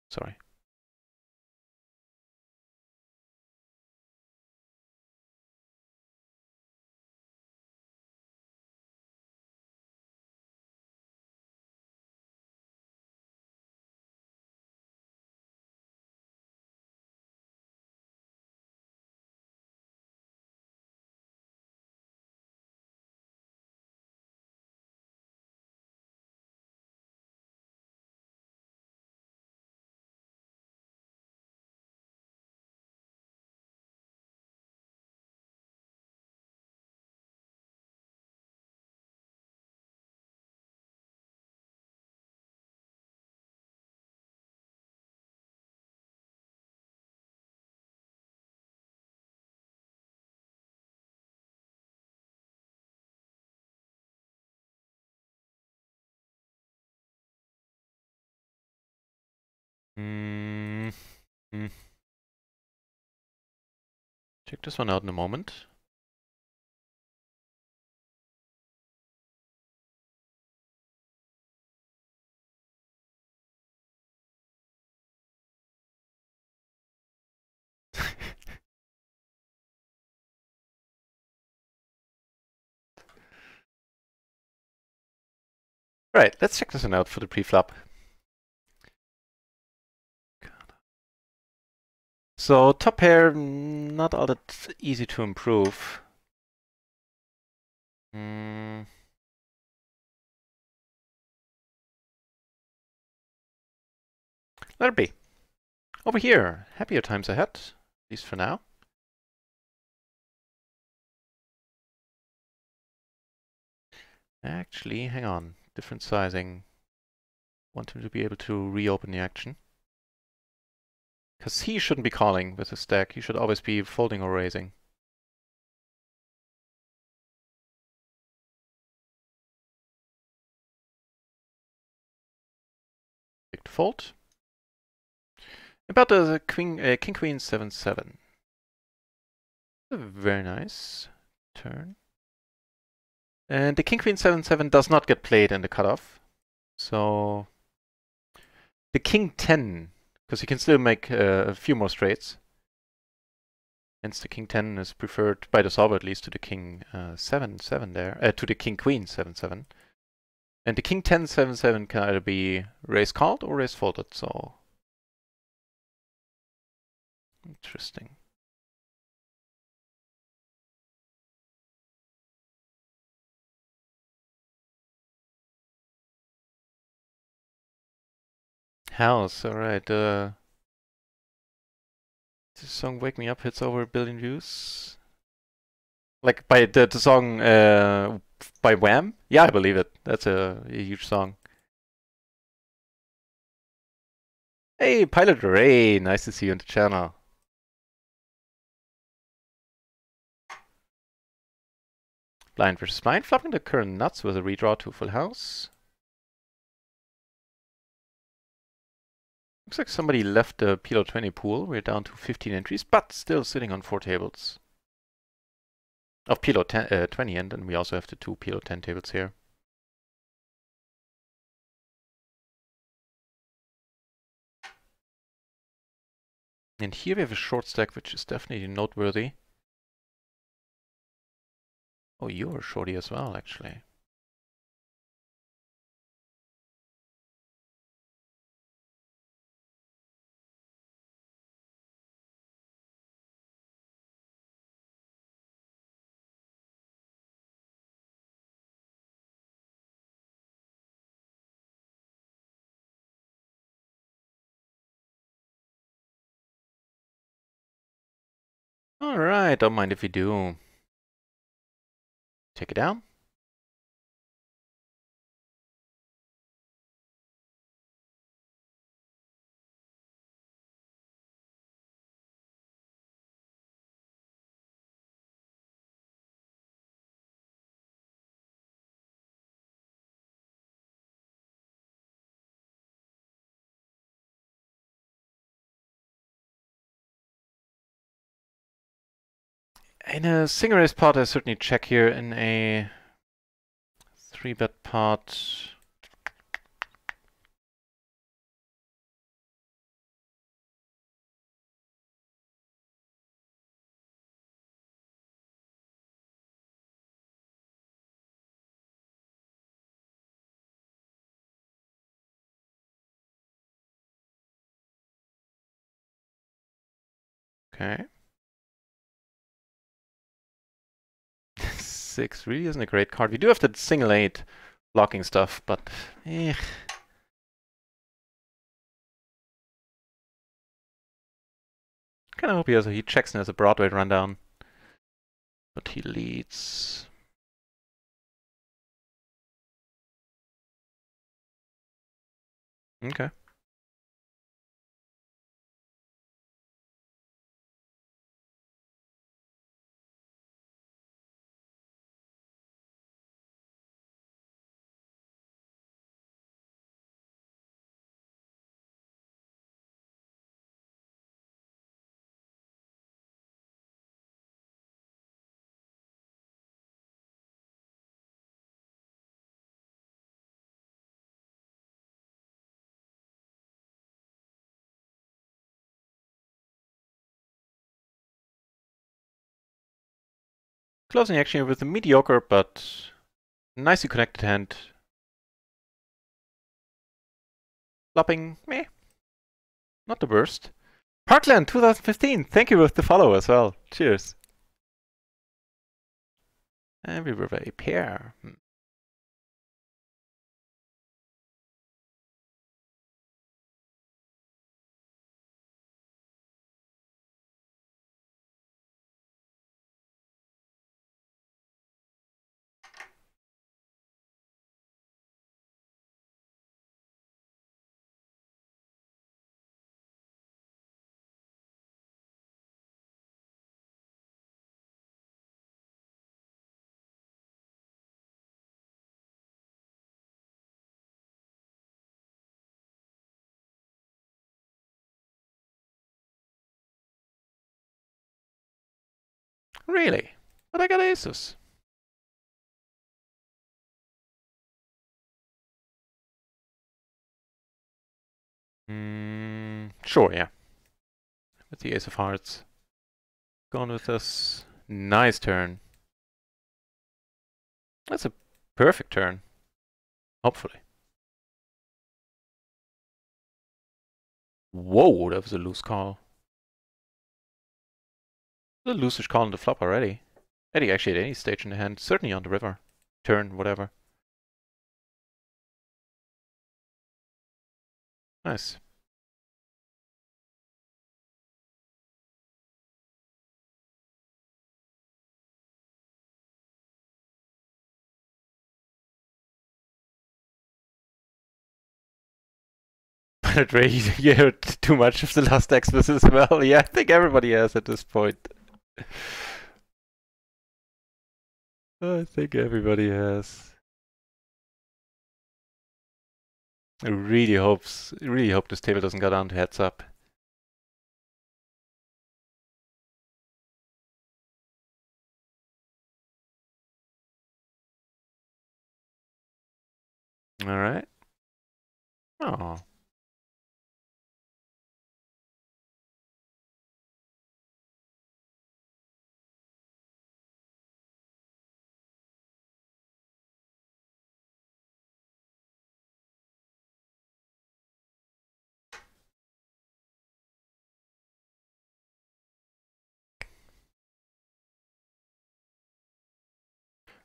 Sorry. Mm, mm. Check this one out in a moment. Right, let's check this one out for the pre-flop. So top pair, not all that easy to improve. Mm. Let it be. Over here, happier times ahead, at least for now. Actually, hang on, different sizing. Want him to be able to reopen the action. Because he shouldn't be calling with his stack, he should always be folding or raising. Big to fold. About the queen, king queen 7-7. Very nice turn. And the king queen 7-7 does not get played in the cutoff. So the king 10, because he can still make a few more straights. Hence the king 10 is preferred by the solver at least to the king 7-7 there, to the king queen 7-7. And the king 10 7-7 can either be raise called or raise folded. So interesting. House, alright. This song Wake Me Up hits over 1 billion views. Like by the song by Wham? Yeah, I believe it. That's a huge song. Hey, Pilot Ray, nice to see you on the channel. Blind versus blind, flopping the current nuts with a redraw to full house. Looks like somebody left the Pilo 20 pool. We're down to 15 entries, but still sitting on 4 tables. Of Pilo 20, and then we also have the 2 Pilo 10 tables here. And here we have a short stack, which is definitely noteworthy. Oh, you're shorty as well, actually. Alright, don't mind if we do. Take it down. In a single race pot, I certainly check here. In a 3-bet pot, okay. 6 really isn't a great card. We do have the single 8 blocking stuff, but eh. Kind of hope he checks and has a Broadway rundown. But he leads. Okay. Closing action with a mediocre but nicely connected hand. Flopping, meh. Not the worst. Parkland 2015, thank you with the follow as well. Cheers. And we were a pair. Really? But I got Asus. Sure, yeah. With the Ace of Hearts. Going with this. Nice turn. That's a perfect turn. Hopefully. Whoa, that was a loose call. The loosest call on the flop already. Actually at any stage in the hand, certainly on the river. Turn, whatever. Nice. But Ray, you heard too much of the last Xmas as well. Yeah, I think everybody has at this point. I think everybody has. I really hope this table doesn't go down to heads up. All right. Oh.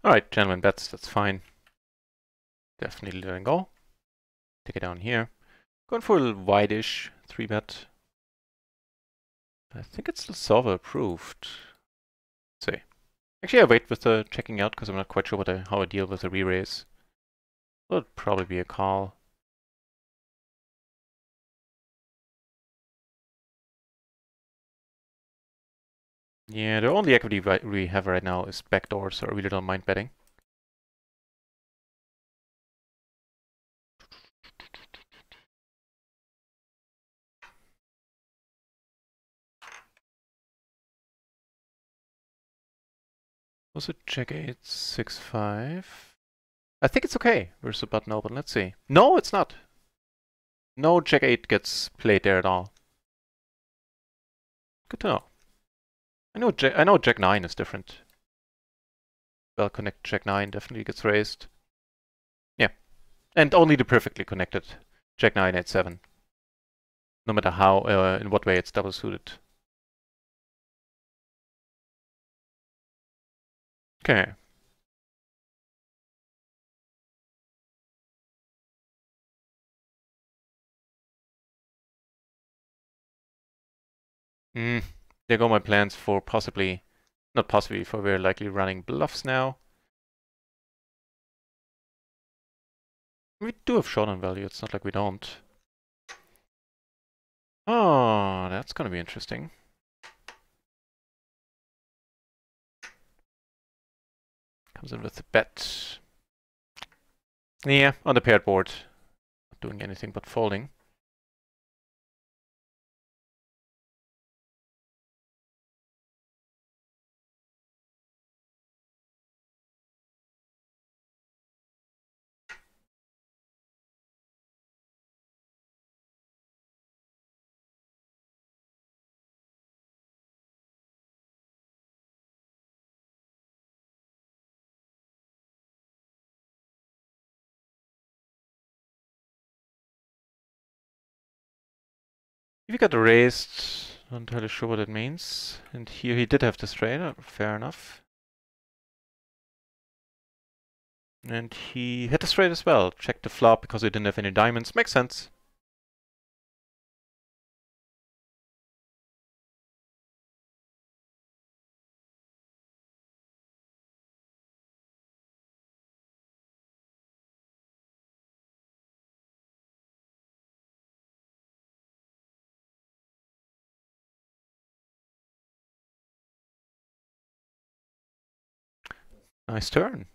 All right, gentlemen, bets. That's fine. Definitely letting go. Take it down here. Going for a wide-ish 3-bet. I think it's still solver approved. Let's see. Actually, I wait with the checking out because I'm not quite sure how I deal with the re-raise. Will probably be a call. Yeah, the only equity we have right now is backdoor, so I really don't mind betting. Was it check 8, 6, 5? I think it's okay. Where's the button open? Let's see. No, it's not. No check 8 gets played there at all. Good to know. I know jack 9 is different. Well connected jack 9 definitely gets raised. Yeah. And only the perfectly connected jack 9, 8, 7. No matter how, in what way it's double suited. Okay. There go my plans for possibly, not possibly, for very likely running bluffs now. We do have showdown value, it's not like we don't. Oh, that's gonna be interesting. Comes in with the bet. Yeah, on the paired board. Not doing anything but folding. We got erased. Not entirely sure what it means. And here he did have the straight. Fair enough. And he hit the straight as well. Checked the flop because he didn't have any diamonds. Makes sense. Nice turn.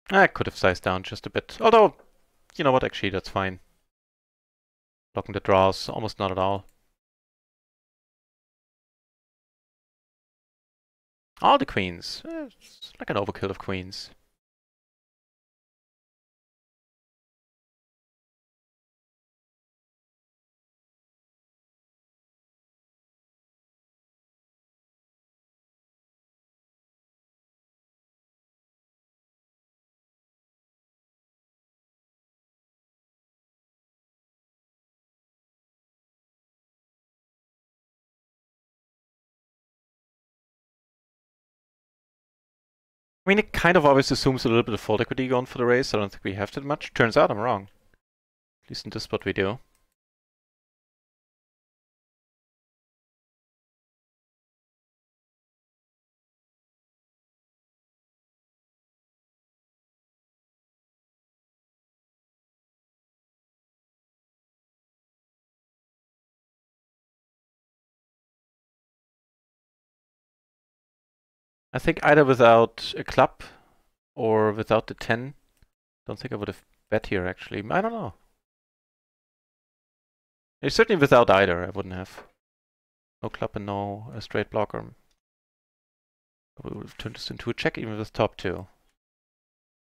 I could have sized down just a bit. Although, you know what, actually that's fine. Blocking the draws, almost not at all. All the queens. It's like an overkill of queens. I mean, it kind of always assumes a little bit of fold equity going for the race. I don't think we have that much. Turns out I'm wrong. At least in this spot we do. I think either without a club or without the 10. Don't think I would have bet here, actually. I don't know. Certainly without either, I wouldn't have. No club and no straight blocker. I would have turned this into a check even with top 2.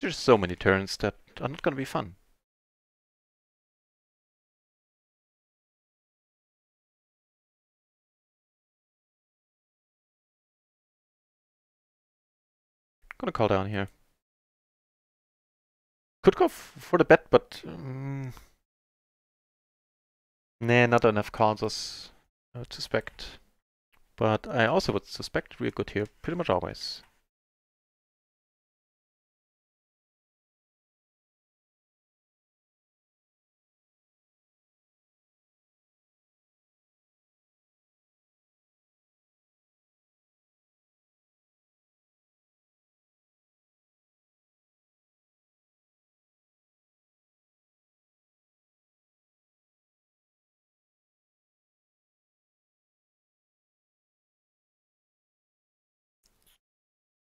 There's so many turns that are not going to be fun. Gonna call down here. Could go for the bet, but nah, not enough calls us, I would suspect. But I also would suspect we're good here, pretty much always.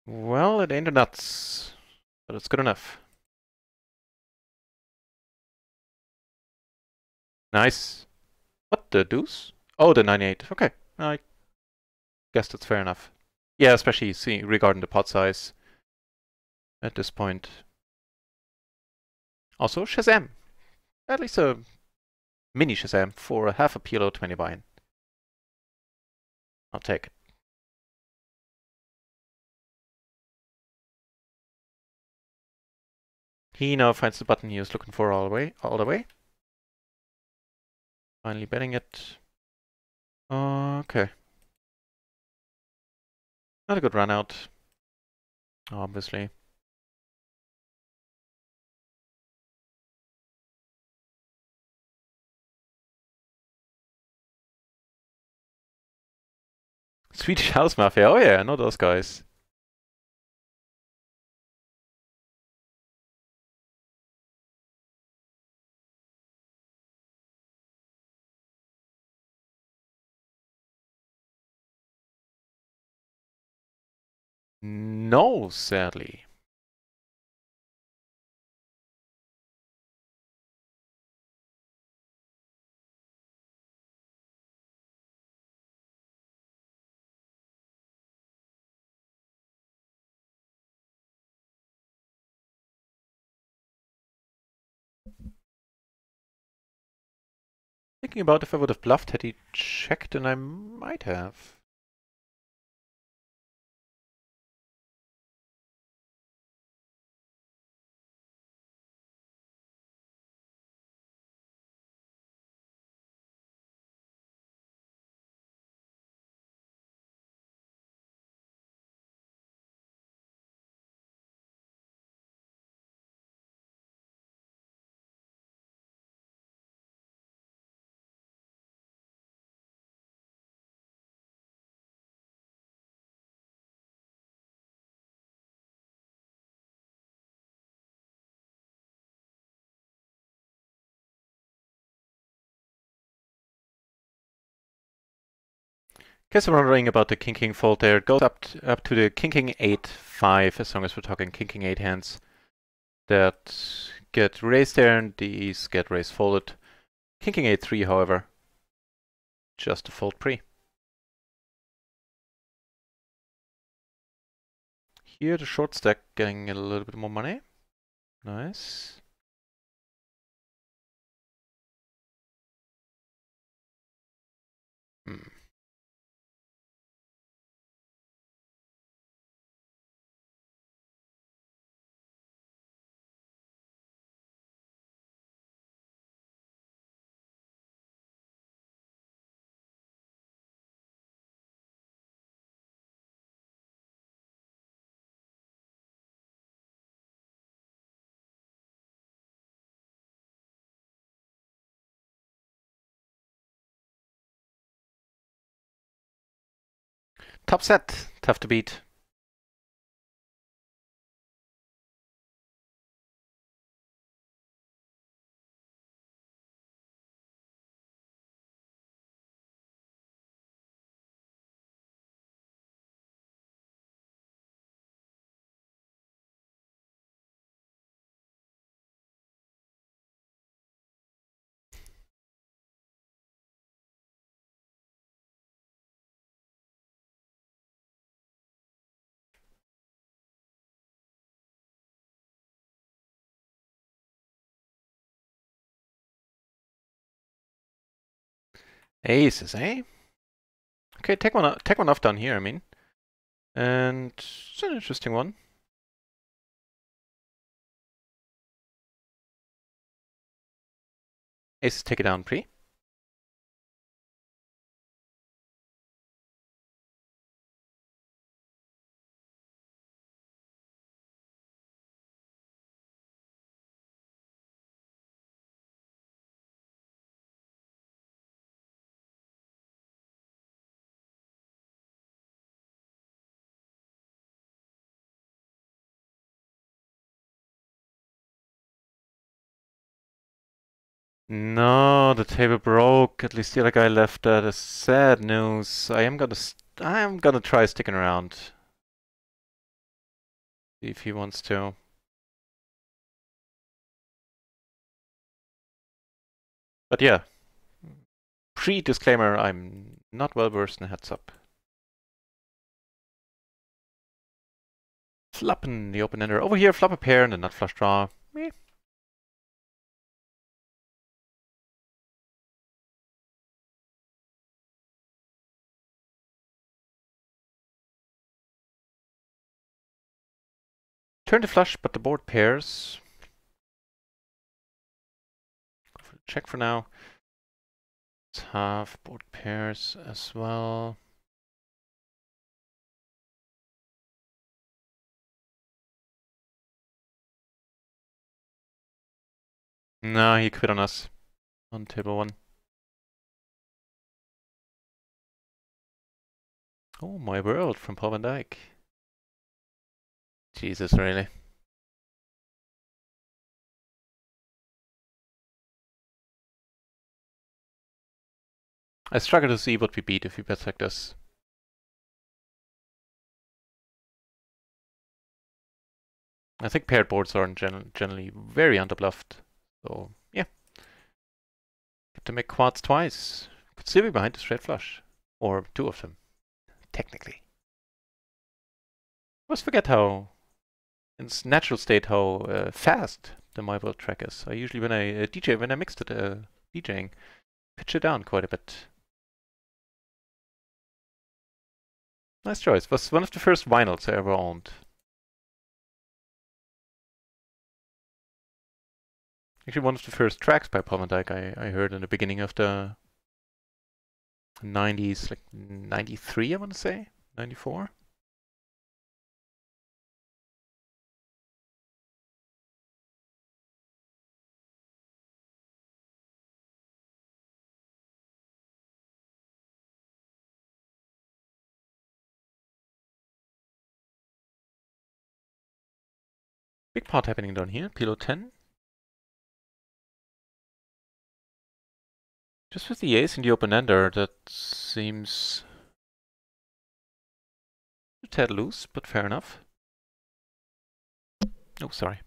Well, it ain't a nuts, but it's good enough. Nice. What, the deuce? Oh, the 9-8. Okay, I guess that's fair enough. Yeah, especially regarding the pot size at this point. Also, Shazam. At least a mini Shazam for a half a PLO 20 buy-in. I'll take it. He now finds the button he was looking for all the way. Finally betting it. Okay. Not a good run out, obviously. Swedish House Mafia. Oh yeah, I know those guys. No, sadly. Thinking about if I would have bluffed had he checked, and I might have. Guess I'm wondering about the king-king fold there. It goes up to the king-king 8-5, as long as we're talking king-king 8 hands that get raised there, and these get raised folded. King-king 8-3, however, just a fold pre. Here the short stack getting a little bit more money. Nice. Top set, tough to beat. Aces, eh? Okay, take one off down here, I mean. And it's an interesting one. Aces take it down pre. No, the table broke. At least the other guy left. That is sad news. I am gonna try sticking around. See if he wants to. But yeah, pre-disclaimer, I'm not well versed in heads up. Flopping the open ender over here. Flop a pair and a nut flush draw. Meh. Turn to flush, but the board pairs. Go for the check for now. Let's have board pairs as well. No, he quit on us on table 1. Oh my world, from Paul van Dyk. Jesus, really? I struggle to see what we beat if we bet like this. I think paired boards are generally very underbluffed. So, yeah. Have to make quads twice. Could still be behind the straight flush. Or 2 of them, technically. I always forget how, in its natural state, how fast the My World track is. I usually, when I mixed it DJing, pitch it down quite a bit. Nice choice. Was one of the first vinyls I ever owned. Actually, one of the first tracks by Paul van Dyk I heard in the beginning of the 90s, like 93, I want to say, 94. Big part happening down here, Pilo 10. Just with the ace in the open ender, that seems tad loose, but fair enough. Oh, sorry.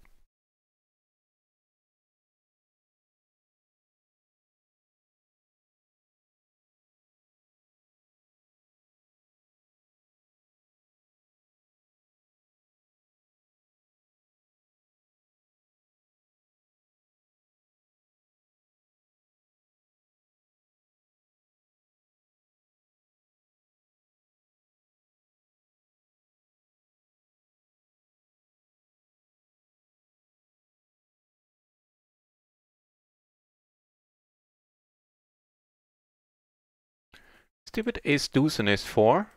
Stupid ace deuce and ace four.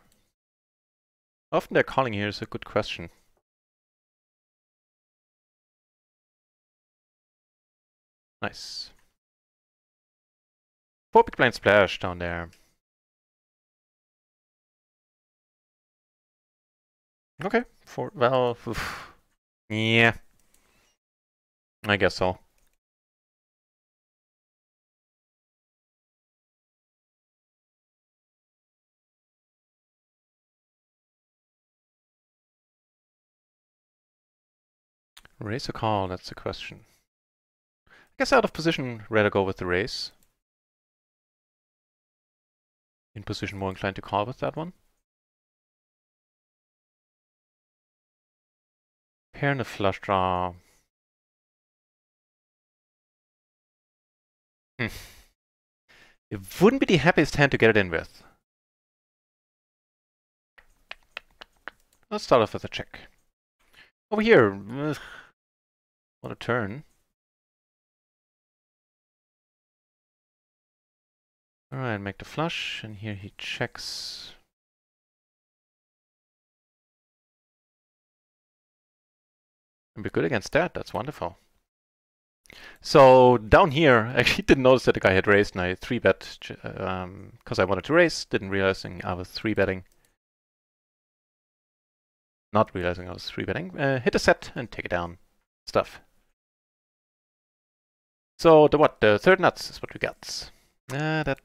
Often they're calling here is a good question. Nice. 4 big blind splash down there. Okay, well, oof. Yeah. I guess so. Raise or call, that's the question. I guess out of position, rather go with the raise. In position, more inclined to call with that one. Pair and a flush draw. It wouldn't be the happiest hand to get it in with. Let's start off with a check. Over here, what a turn. Alright, make the flush, and here he checks. And we're good against that, that's wonderful. So down here, I actually didn't notice that the guy had raised, and I 3-bet because I wanted to raise, didn't realizing I was 3-betting. Not realizing I was 3-betting. Hit a set and take it down. Stuff. So the third nuts is what we got. That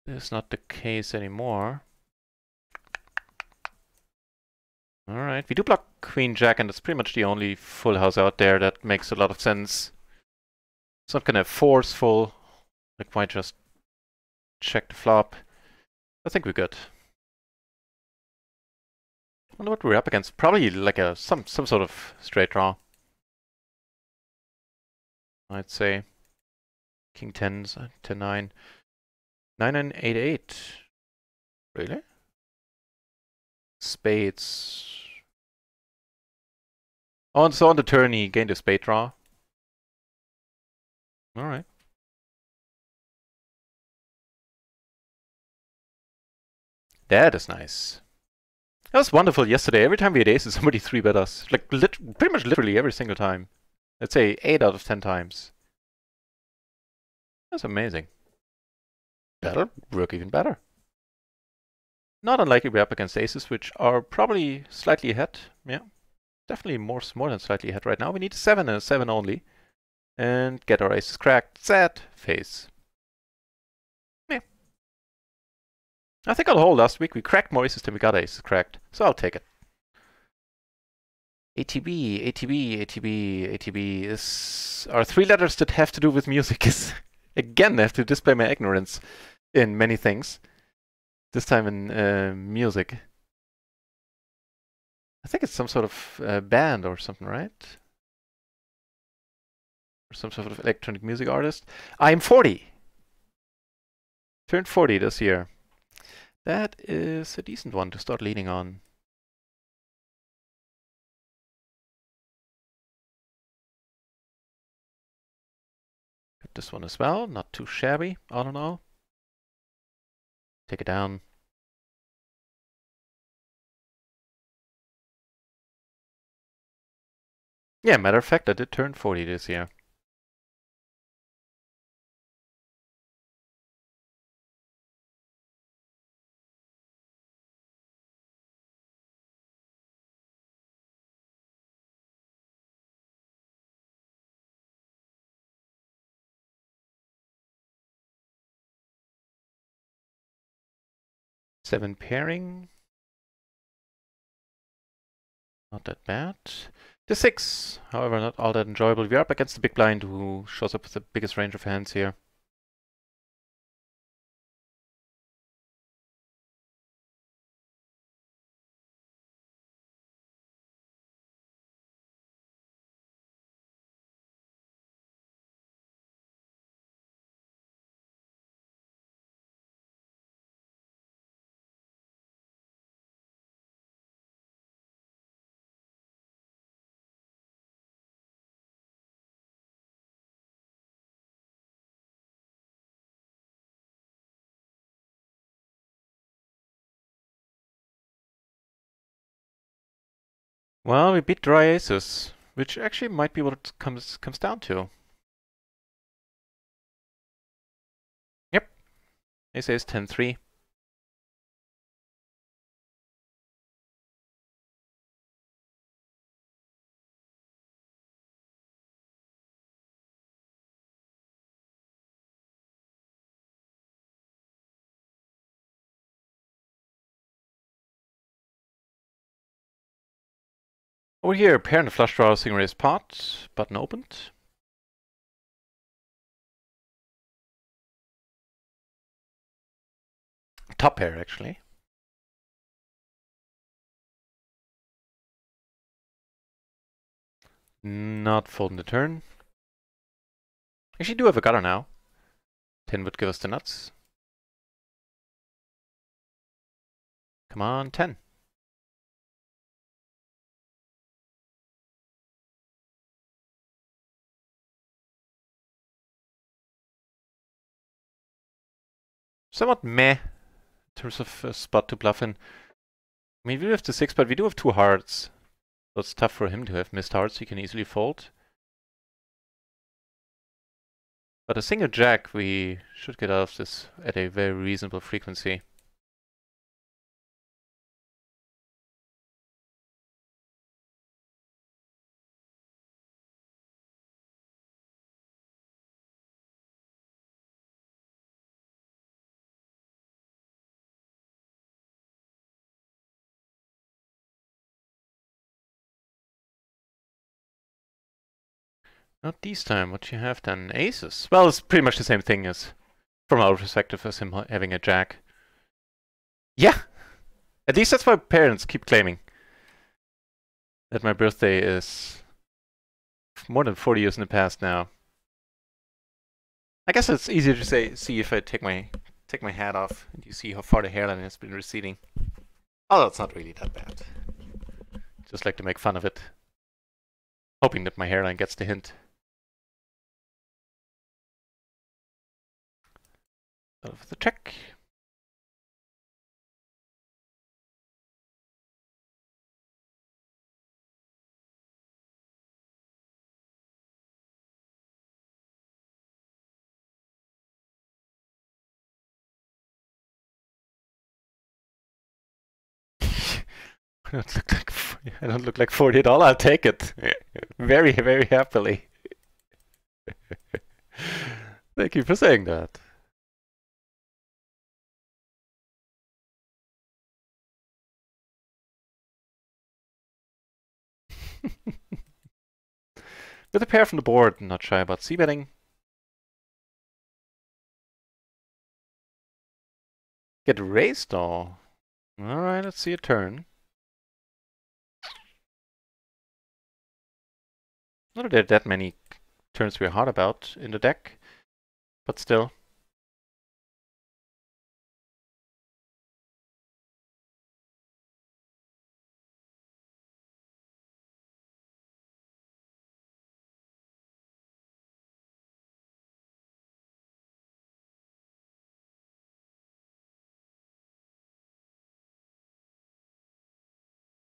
is not the case anymore. Alright, we do block Queen Jack, and that's pretty much the only full house out there that makes a lot of sense. It's not kind of forceful. Like, why just check the flop? I think we're good. I wonder what we're up against. Probably like some sort of straight draw. I'd say. King 10s, 10 9. 9 and 8 8. Really? Spades. Oh, and so on the turn he gained a spade draw. Alright. That is nice. That was wonderful yesterday. Every time we had aces, somebody 3-bet us. Like, pretty much literally every single time. Let's say 8 out of 10 times. That's amazing. That'll work even better. Not unlikely we're up against aces, which are probably slightly ahead. Yeah. Definitely more than slightly ahead right now. We need a 7 and a 7 only. And get our aces cracked. Sad face. Yeah. I think on the whole last week we cracked more aces than we got aces cracked. So I'll take it. ATB, ATB, ATB, ATB are 3 letters that have to do with music. Again, I have to display my ignorance in many things. This time in music. I think it's some sort of band or something, right? Or some sort of electronic music artist. I'm 40! Turned 40 this year. That is a decent one to start leaning on. Got this one as well, not too shabby, all in all. Take it down. Yeah, matter of fact, I did turn 40 this year. 7 pairing. Not that bad. The 6, however, not all that enjoyable. We are up against the big blind who shows up with the biggest range of hands here. Well, we beat dry aces, which actually might be what it comes down to. Yep. Ace ace 10-3. Over here, pair and flush draw, single raise pot, button opened. Top pair, actually. Not folding the turn. Actually, do have a gutter now. 10 would give us the nuts. Come on, 10. Somewhat meh in terms of a spot to bluff in. I mean, we do have the 6, but we do have 2 hearts. So it's tough for him to have missed hearts, he can easily fold. But a single jack, we should get out of this at a very reasonable frequency. Not this time. What you have then? Aces. Well, it's pretty much the same thing as, from our perspective, as him having a jack. Yeah! At least that's what parents keep claiming. That my birthday is more than 40 years in the past now. I guess it's easier to see if I take my hat off and you see how far the hairline has been receding. Although it's not really that bad. Just like to make fun of it. Hoping that my hairline gets the hint. Of the check. I don't look like $40. I'll take it. Very, very happily. Thank you for saying that. With a pair from the board, not shy about c-betting. Get raised though. Alright, let's see a turn. Not that there are that many turns we're hard about in the deck, but still.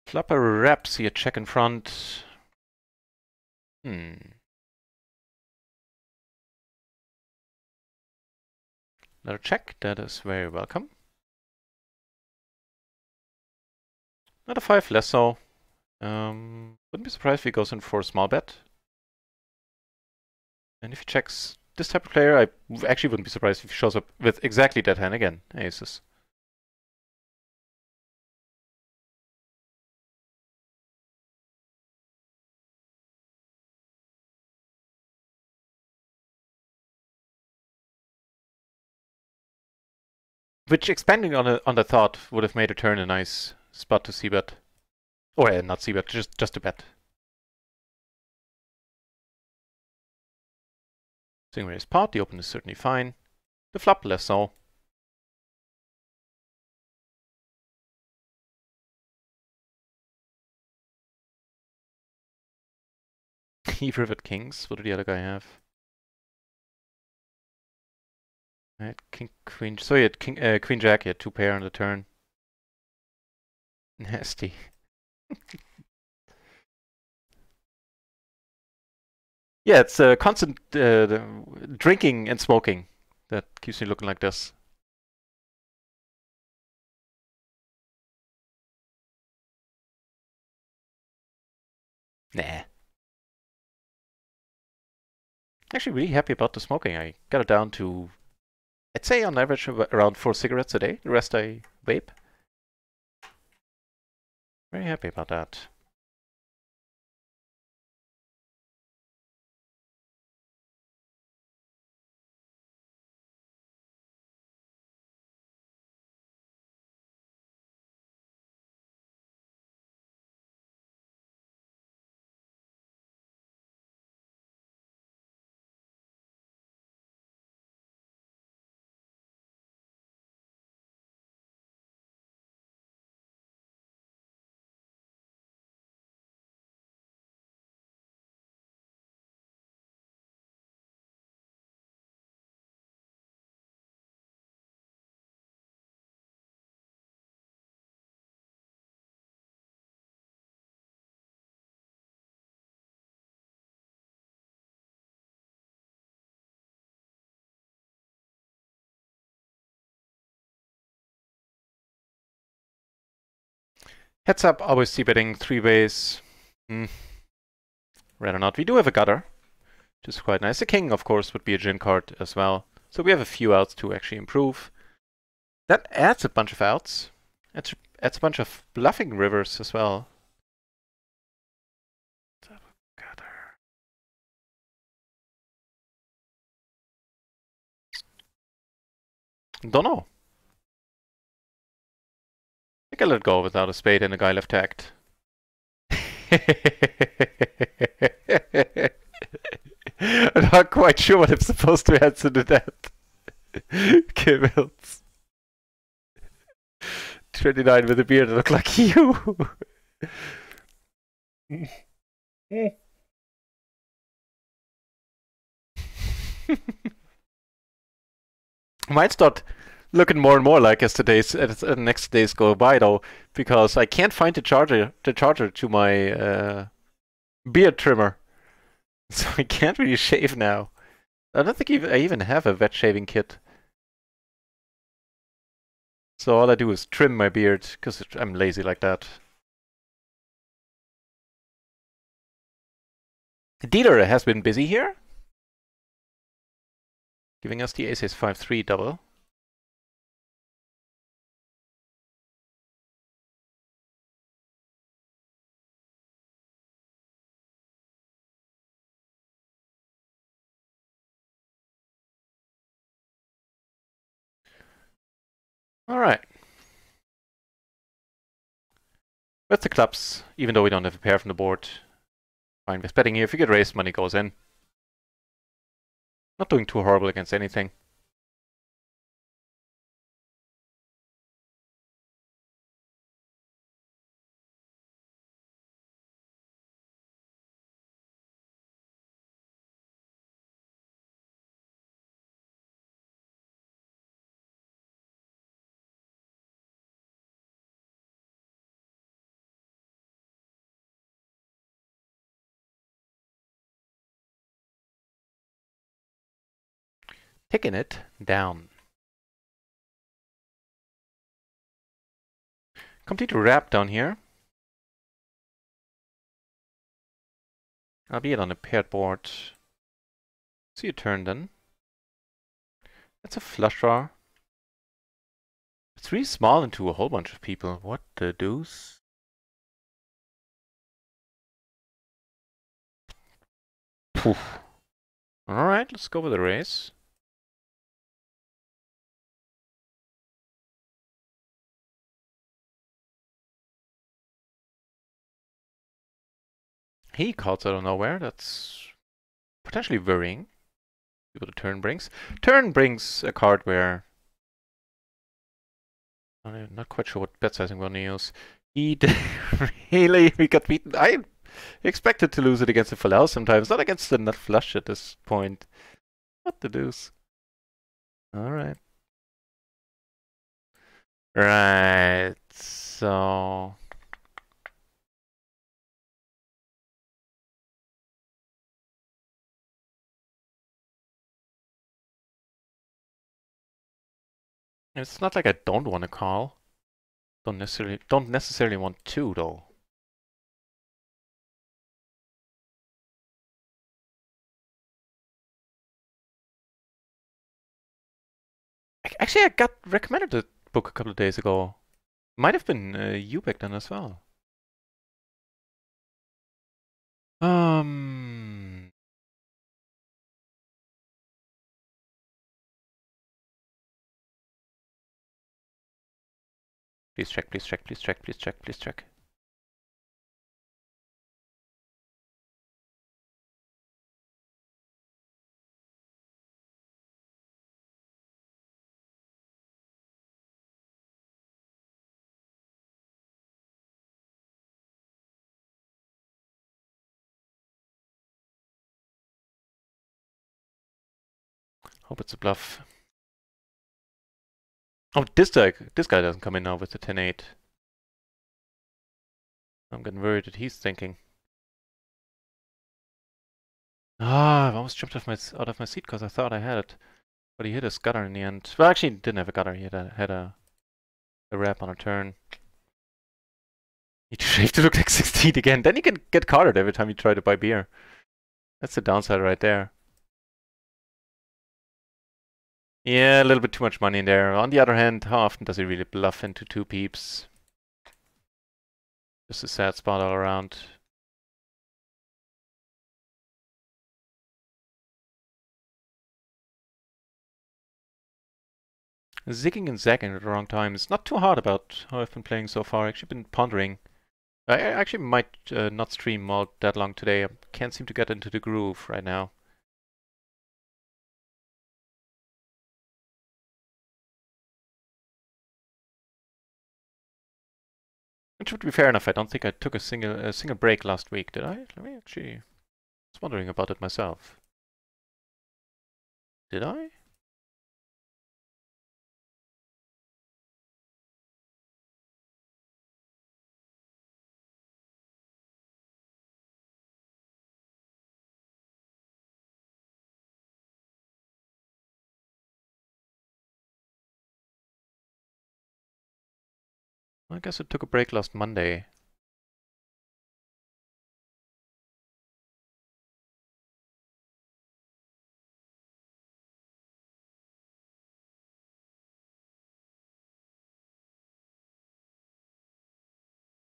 Flopper wrap, see a check in front. Another check, that is very welcome. Another 5, less so. Wouldn't be surprised if he goes in for a small bet. And if he checks this type of player, I actually wouldn't be surprised if he shows up with exactly that hand again, aces. Which, expanding on the thought, would have made a turn a nice spot to c-bet. Or not c-bet, just to bet. Swing raise pot, the open is certainly fine. The flop less so. He rivet kings. What did the other guy have? Right, king, queen. So he had king, queen jack. He had 2 pair on the turn. Nasty. Yeah, it's constant drinking and smoking that keeps me looking like this. Nah. Actually, really happy about the smoking. I got it down to, I'd say on average around 4 cigarettes a day. The rest I vape. Very happy about that. Heads up, always c-betting 3 ways. Rather not. We do have a gutter, which is quite nice. The king, of course, would be a gin card as well. So we have a few outs to actually improve. That adds a bunch of outs. Adds a bunch of bluffing rivers as well. Gutter. Don't know. I think I let go without a spade and a guy left tagged. I'm not quite sure what I'm supposed to answer to that. Kibbles. 29 with a beard that look like you. Might start looking more and more like as the next days go by though, because I can't find the charger to my beard trimmer, so I can't really shave now. I don't think I even have a wet shaving kit. So all I do is trim my beard, because I'm lazy like that. The dealer has been busy here, giving us the ace 5-3 double. Alright. With the clubs, even though we don't have a pair from the board. Fine with betting here. If you get raised, money goes in. Not doing too horrible against anything. Taking it down. Complete wrap down here. I'll be it on a paired board. See a turn then. That's a flush draw. It's really small into a whole bunch of people. What the deuce? Poof. Alright, let's go with the race. He calls out of nowhere. That's potentially worrying. See what the turn brings. Turn brings a card where I'm not quite sure what bet sizing we're gonna use. He really we got beaten. I expected to lose it against the full house sometimes, not against the nut flush at this point. What the deuce? All right. Right. So it's not like I don't want to call. Don't necessarily want to though. Actually, I got recommended the book a couple of days ago. Might have been you back then as well. Um. Please check, please check, please check, please check, please check. Hope it's a bluff. Oh, this guy doesn't come in now with the 10-8. I'm getting worried that he's thinking. Ah, I've almost jumped out of my seat because I thought I had it. But he hit his gutter in the end. Well, actually, he didn't have a gutter. He had a wrap on a turn. You have to look like 16 again. Then you can get carded every time you try to buy beer. That's the downside right there. Yeah, a little bit too much money in there. On the other hand, how often does he really bluff into 2 peeps? Just a sad spot all around. Zigging and zagging at the wrong time. It's not too hard about how I've been playing so far. I've actually been pondering. I actually might not stream all that long today. I can't seem to get into the groove right now. Which would be fair enough. I don't think I took a single break last week, did I? Let me actually. I was wondering about it myself. Did I? I guess I took a break last Monday.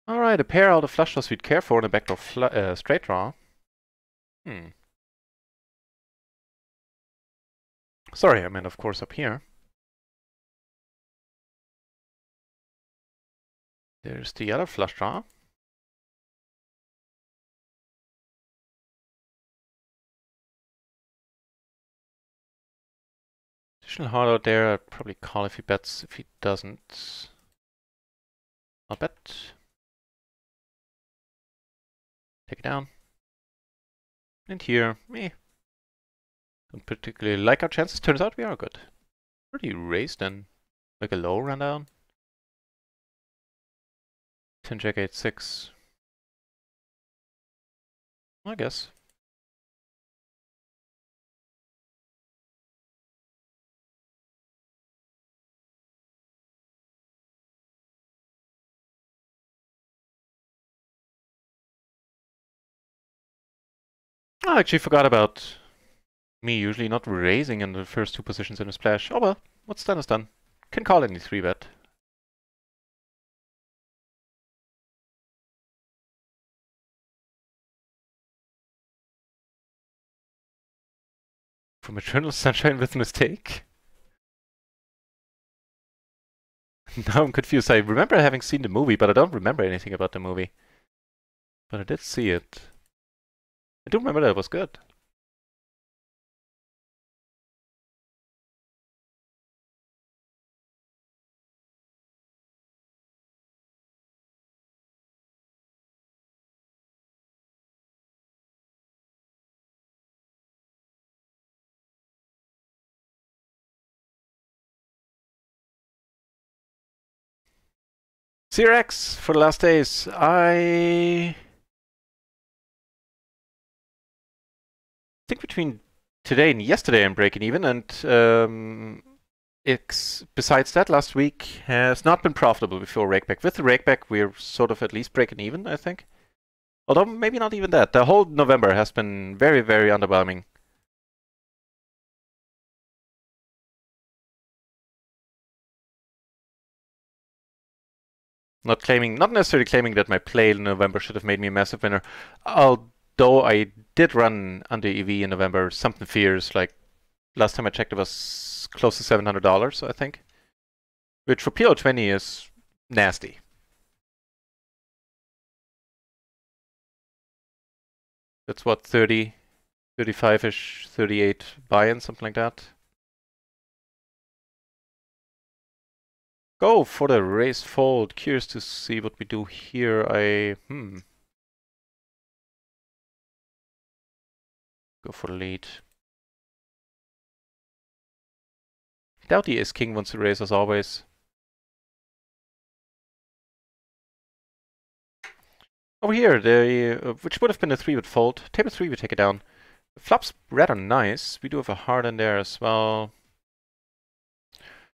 Alright, a pair out of flush draws we'd care for and a backdoor straight draw. Sorry, I meant of course up here. There's the other flush draw. Additional hard out there, I'd probably call if he bets. If he doesn't, I'll bet. Take it down. And here, don't particularly like our chances. Turns out we are good. Pretty raised then. Like a low rundown. 10 jack 8 6. I guess. I actually forgot about me usually not raising in the first 2 positions in a splash. Oh well, what's done is done. Can call any 3-bet. From Eternal Sunshine with Mistake? Now I'm confused. I remember having seen the movie, but I don't remember anything about the movie. But I did see it. I do remember that it was good. CRX for the last days. I think between today and yesterday I'm breaking even, and besides that, last week has not been profitable before rakeback. With the rakeback, we're sort of at least breaking even, I think. Although maybe not even that. The whole November has been very, very underwhelming. Not necessarily claiming that my play in November should have made me a massive winner. Although I did run under EV in November, something fierce. Like last time I checked, it was close to $700, I think, which for PL20 is nasty. That's what 30, 35-ish, 38 buy-in, something like that. Go for the raise fold. Curious to see what we do here. Go for the lead. Doubt the ace-king wants to raise as always. Over here, which would have been a 3 would fold. Table 3 would take it down. The flop's rather nice. We do have a heart in there as well.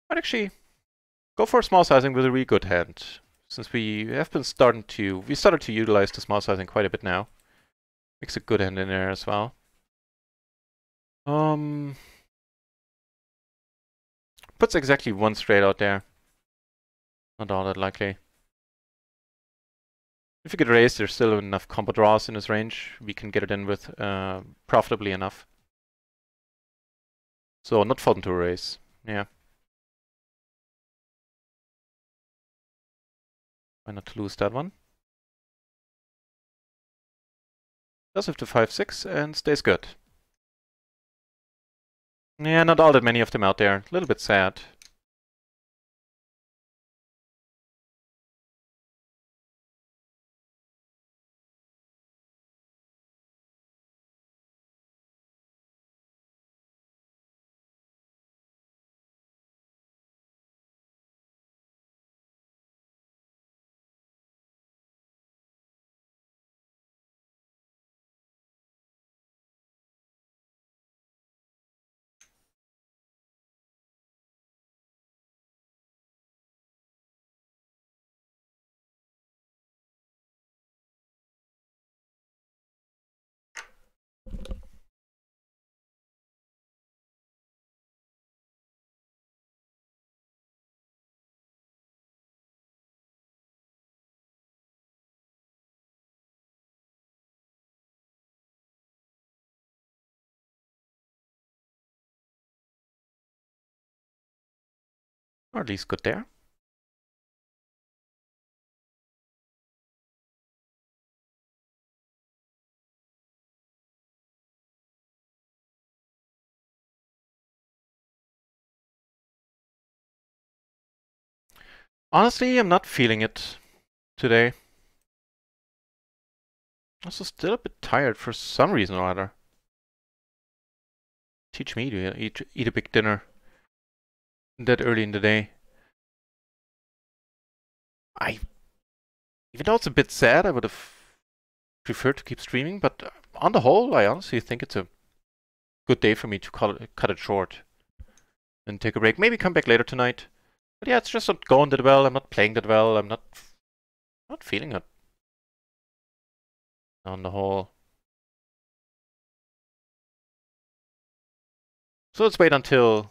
I'd actually go for a small sizing with a really good hand. Since we have been started to utilize the small sizing quite a bit now. Makes a good hand in there as well. Puts exactly one straight out there. Not all that likely. If we could raise, there's still enough combo draws in his range. We can get it in with profitably enough. So not folding to a raise. Yeah. Why not to lose that one? Does have to 5-6 and stays good. Yeah, not all that many of them out there. A little bit sad. Or at least good there. Honestly, I'm not feeling it today. Also still a bit tired for some reason or other. Teach me to eat a big dinner that early in the day. Even though it's a bit sad, I would have preferred to keep streaming, but on the whole, I honestly think it's a good day for me to cut it short and take a break. Maybe come back later tonight. But yeah, it's just not going that well. I'm not playing that well. I'm not feeling it on the whole. So let's wait until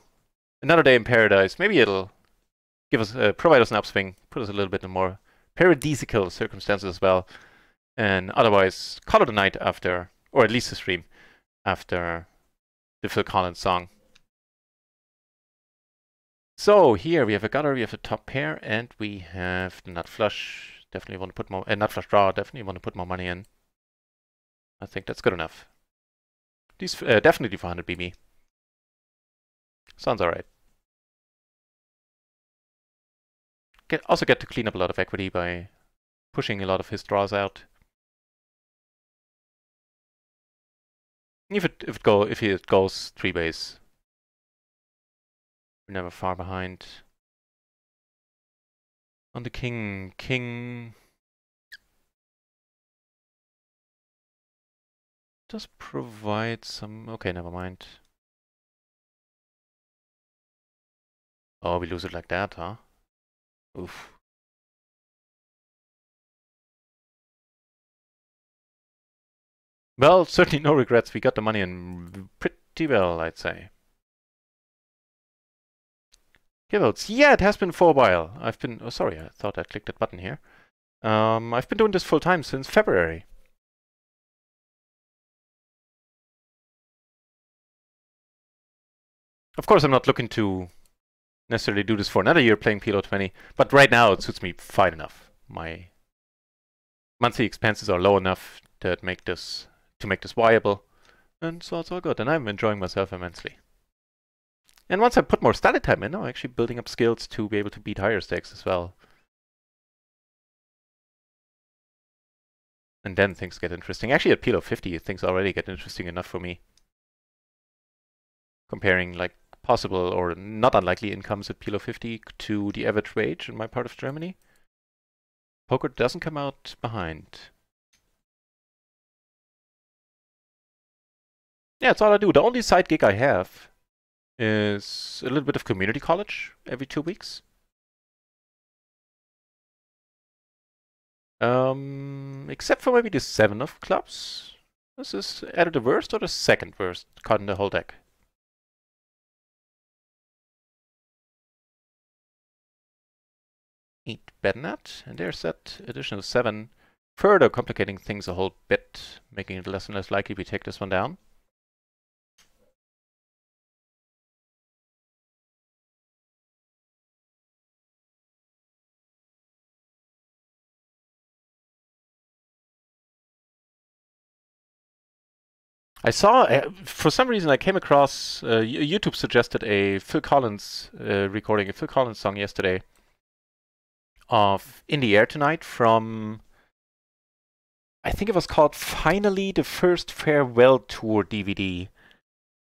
another day in paradise. Maybe it'll give us, provide us an upswing, put us a little bit in more paradisical circumstances as well. And otherwise, call it a night after, or at least a stream after the Phil Collins song. So here we have a gutter, we have a top pair, and we have the nut flush. Definitely want to put more, nut flush draw. Definitely want to put more money in. I think that's good enough. These definitely 400 BB. Sounds alright. Also get to clean up a lot of equity by pushing a lot of his draws out. If it goes 3 base, we're never far behind. On the king does provide some. Okay, never mind. Oh, we lose it like that, huh? Oof. Well, certainly no regrets. We got the money in pretty well, I'd say. Votes. Yeah, it has been for a while. I've been. Oh, sorry, I thought I clicked that button here. I've been doing this full time since February. Of course, I'm not looking to necessarily do this for another year playing PLO 20, but right now it suits me fine enough. My monthly expenses are low enough to make this viable, and so it's all good. And I'm enjoying myself immensely. And once I put more study time in, I'm actually building up skills to be able to beat higher stakes as well. And then things get interesting. Actually, at PLO 50, things already get interesting enough for me. Comparing like possible or not unlikely incomes at PLO 50 to the average wage in my part of Germany. Poker doesn't come out behind. Yeah, it's all I do. The only side gig I have is a little bit of community college every 2 weeks. Except for maybe the 7 of clubs. This is either the worst or the second worst card in the whole deck. Eight Bednet, and there's that additional 7, further complicating things a whole bit, making it less and less likely we take this one down. I saw, for some reason, I came across, YouTube suggested a Phil Collins recording, a Phil Collins song yesterday of In the Air Tonight from, I think it was called Finally the First Farewell Tour DVD.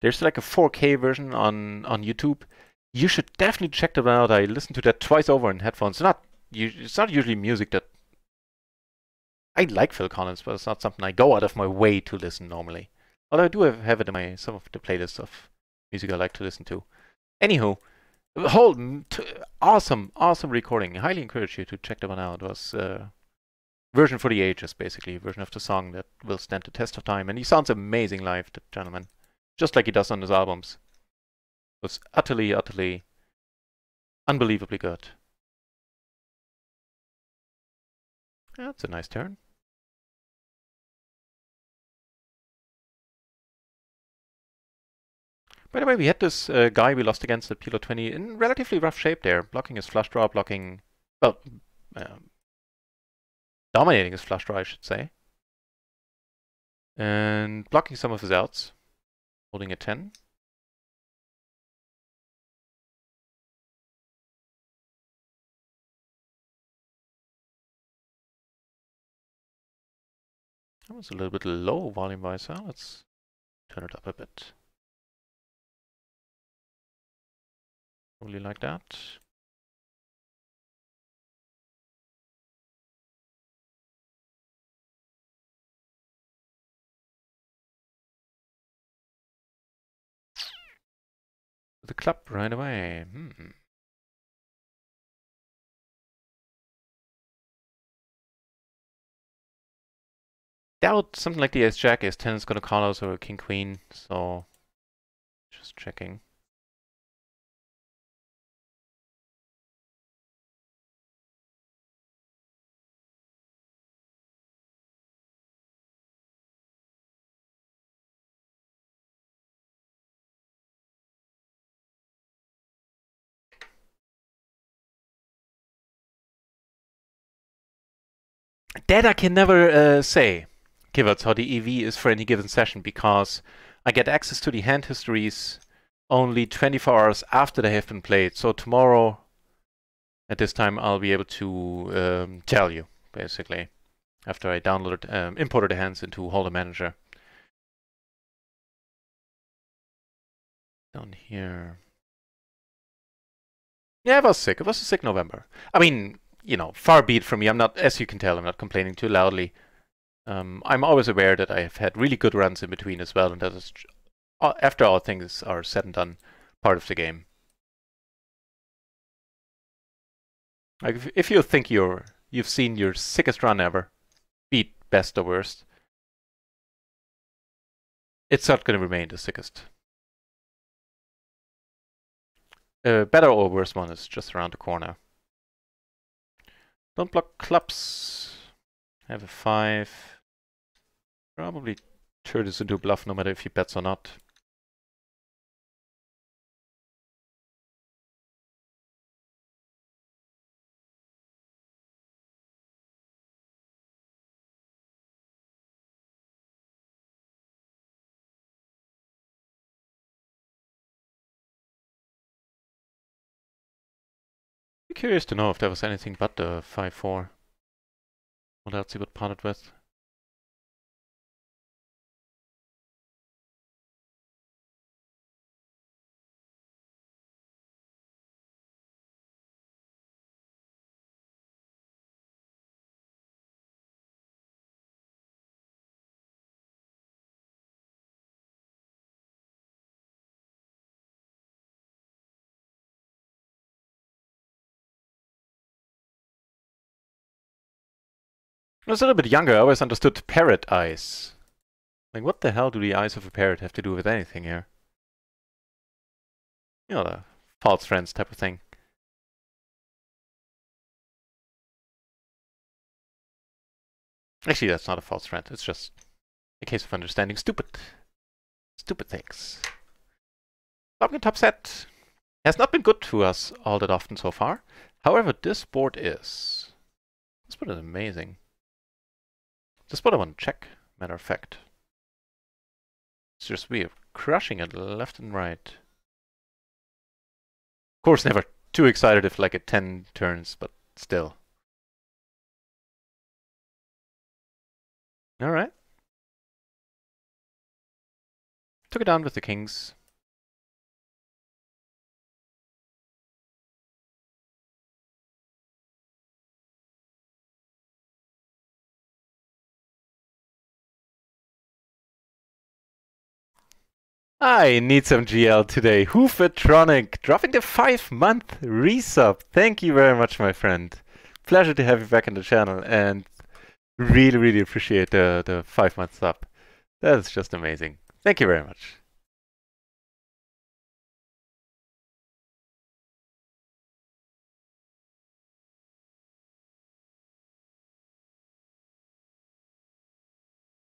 There's like a 4K version on YouTube. You should definitely check that one out. I listened to that twice over in headphones. It's not usually music that I like Phil Collins, but it's not something I go out of my way to listen normally. Although I do have it in some of the playlists of music I like to listen to. Anywho, awesome recording. I highly encourage you to check that one out. It was version for the ages, basically. A version of the song that will stand the test of time. And he sounds amazing live, the gentleman. Just like he does on his albums. It was utterly, unbelievably good. Yeah, that's a nice turn. By the way, we had this guy we lost against at PLO 20 in relatively rough shape there, blocking his flush draw, dominating his flush draw, I should say. And blocking some of his outs, holding a 10. That was a little bit low volume-wise, huh? Let's turn it up a bit. Probably like that. The club right away. Doubt something like the Ace-Jack, Ace-10 is going to call us or King-Queen, so just checking. That I can never say. keywords, how the EV is for any given session, because I get access to the hand histories only 24 hours after they have been played. So tomorrow, at this time, I'll be able to tell you, basically, after I downloaded, imported the hands into Holder Manager. Down here. Yeah, it was sick. It was a sick November. I mean, you know, far be it from me. I'm not, as you can tell, I'm not complaining too loudly. I'm always aware that I have had really good runs in between as well, and that is, after all things are said and done, part of the game. Like, if you think you've seen your sickest run ever, be it best or worst, it's not going to remain the sickest. Better or worse one is just around the corner. Don't block clubs. Have a 5. Probably turn this into a bluff no matter if he bets or not. I'm curious to know if there was anything but the 5-4. What else he would pawn it with. When I was a little bit younger, I always understood parrot eyes. Like, what the hell do the eyes of a parrot have to do with anything here? You know, the false friends type of thing. Actually, that's not a false friend. It's just a case of understanding stupid things. Logging top set has not been good to us all that often so far. However, this board is. This board is amazing. This board I want to check, matter of fact. It's just we are crushing it left and right. Of course, never too excited if like at 10 turns, but still. Alright. Took it down with the kings. I need some GL today. Hoofatronic dropping the 5-month resub. Thank you very much, my friend. Pleasure to have you back on the channel, and really appreciate the 5-month sub. That is just amazing. Thank you very much.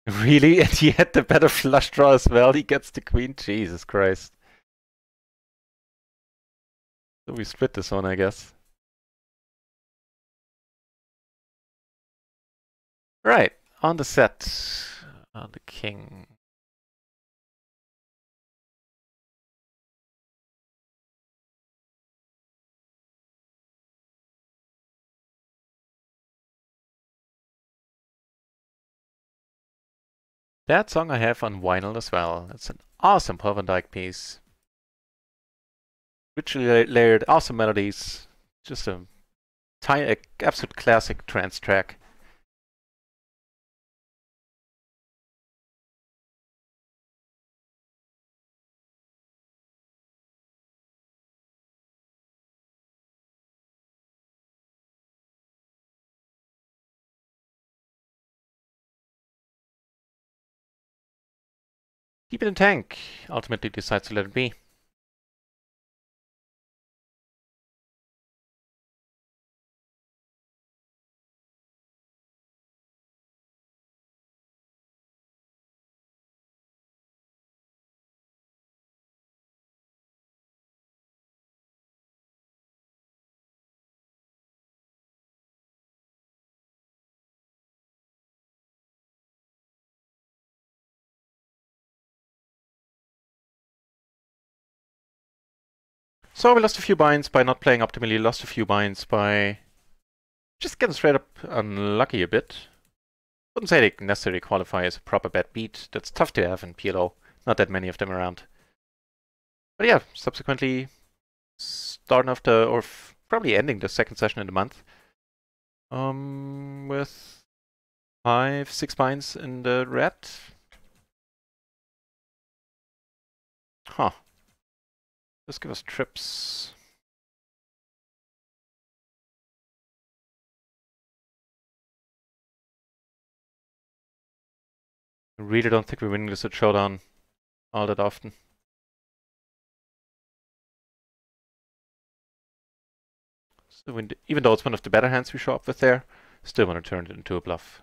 Really? And he had the better flush draw as well. He gets the queen. Jesus Christ. So we split this one, I guess. Right, on the set. On the king. That song I have on vinyl as well. It's an awesome Paul van Dyk piece. Richly layered, awesome melodies. Just a tiny, absolute classic trance track. Deep in the Tank ultimately decides to let it be. So we lost a few binds by not playing optimally, lost a few binds by just getting straight up unlucky a bit. Wouldn't say they necessarily qualify as a proper bad beat. That's tough to have in PLO. Not that many of them around. But yeah, subsequently starting off the, or probably ending the second session in the month. With 5-6 binds in the red. Huh. Let's give us trips. I really don't think we're winning this at Showdown all that often. So even though it's one of the better hands we show up with there, still want to turn it into a bluff.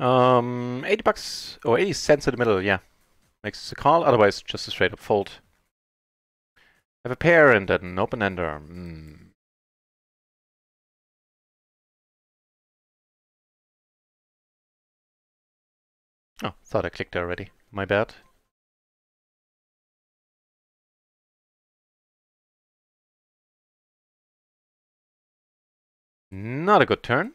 $80 or 80 cents in the middle, yeah. Makes a call, otherwise just a straight up fold. Have a pair and an open ender. Oh, thought I clicked already. My bad. Not a good turn.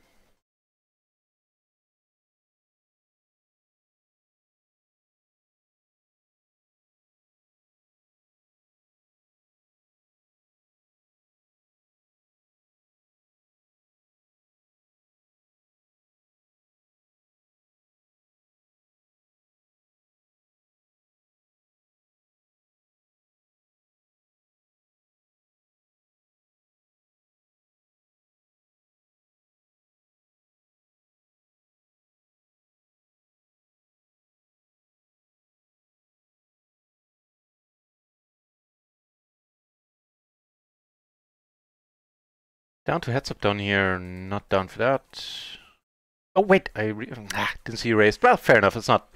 Down to heads up down here, not down for that. Oh wait, I didn't see you raised. Well, fair enough, it's not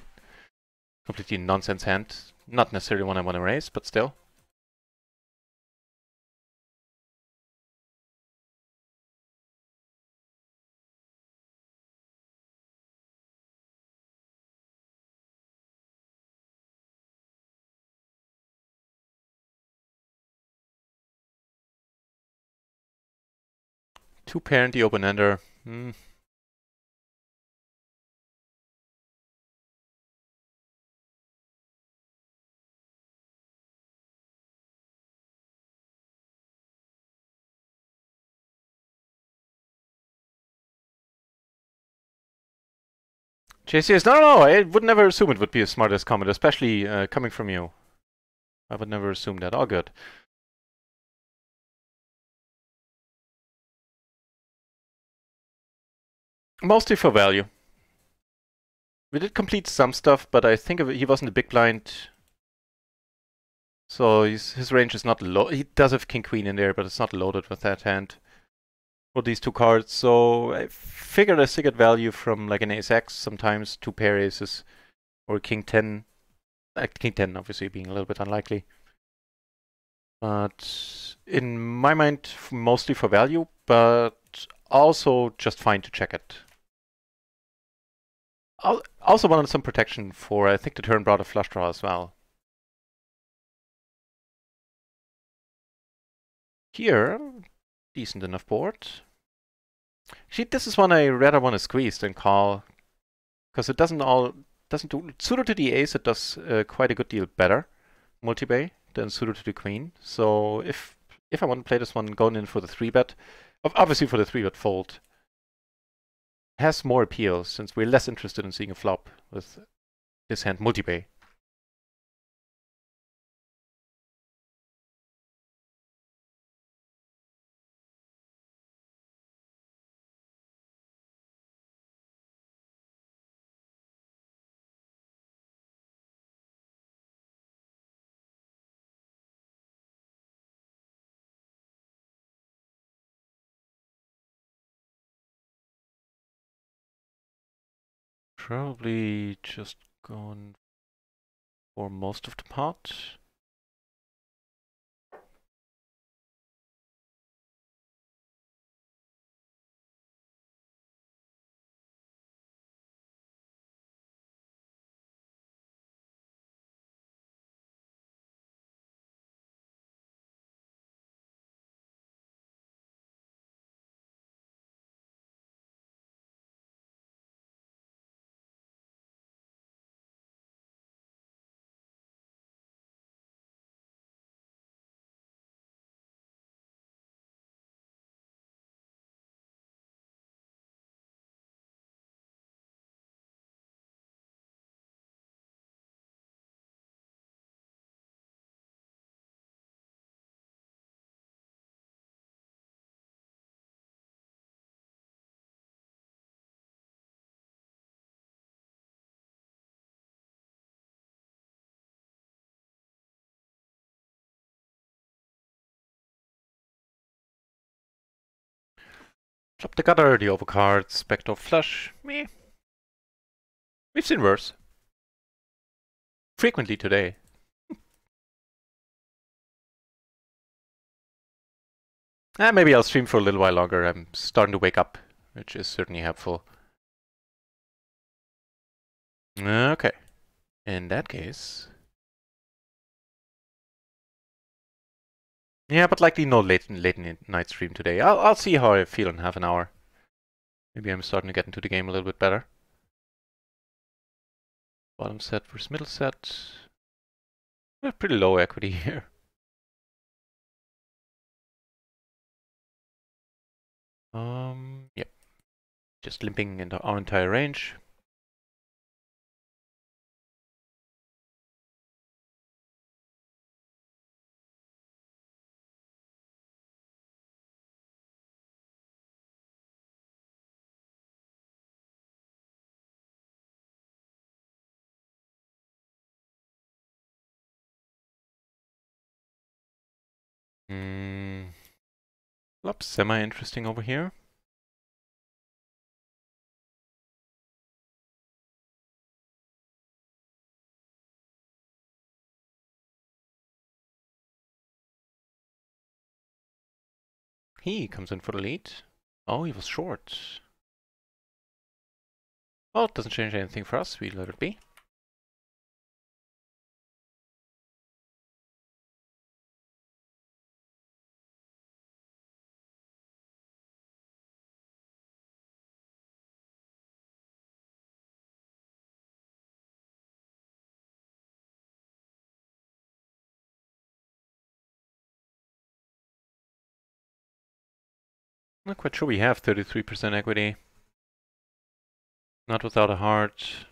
completely nonsense hand. Not necessarily one I want to raise, but still. Two pair in the open ender. JCS, no, I would never assume it would be a smartest comment, especially coming from you. I would never assume that. All good. Mostly for value. We did complete some stuff, but I think he wasn't a big blind. So his range is not low. He does have King Queen in there, but it's not loaded with that hand. For these two cards, so I figured I still get value from like an Ace X, sometimes two pair aces, or King 10. King 10 obviously being a little bit unlikely. But in my mind, mostly for value, but also just fine to check it. Also wanted some protection for, I think the turn brought a flush draw as well. Here, decent enough board. Actually, this is one I rather want to squeeze than call, because it doesn't do suited to the ace. It does quite a good deal better multi-bay than suited to the queen. So if I want to play this one, going in for the 3-bet, obviously for the 3-bet fold, has more appeal since we're less interested in seeing a flop with this hand multi-bay. Probably just going for most of the pot. Flop the gutter, the overcards, backdoor flush. Meh. We've seen worse. Frequently today. Maybe I'll stream for a little while longer. I'm starting to wake up, which is certainly helpful. Okay. In that case... Yeah, but likely no late night stream today. I'll see how I feel in half an hour. Maybe I'm starting to get into the game a little bit better. Bottom set versus middle set. We're pretty low equity here. Yep. Just limping into our entire range. Flop semi-interesting over here. He comes in for the lead. Oh, he was short. Well, it doesn't change anything for us. We let it be. Not quite sure we have 33% equity. Not without a heart.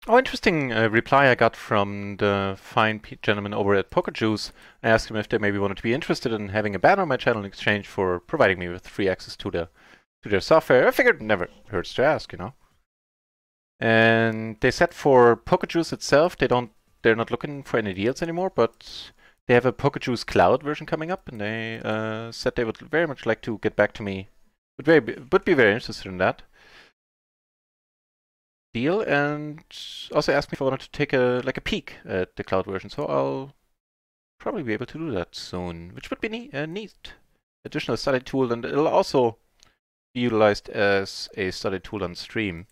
Oh, interesting reply I got from the fine gentleman over at Poker Juice. I asked him if they maybe wanted to be interested in having a banner on my channel in exchange for providing me with free access to their software. I figured it never hurts to ask, you know. And they said for Poker Juice itself, they're not looking for any deals anymore, but they have a Poker Juice Cloud version coming up, and they said they would very much like to get back to me. Would be very interested in that deal, and also asked me if I wanted to take a peek at the cloud version. So I'll probably be able to do that soon, which would be neat additional study tool, and it'll also be utilized as a study tool on stream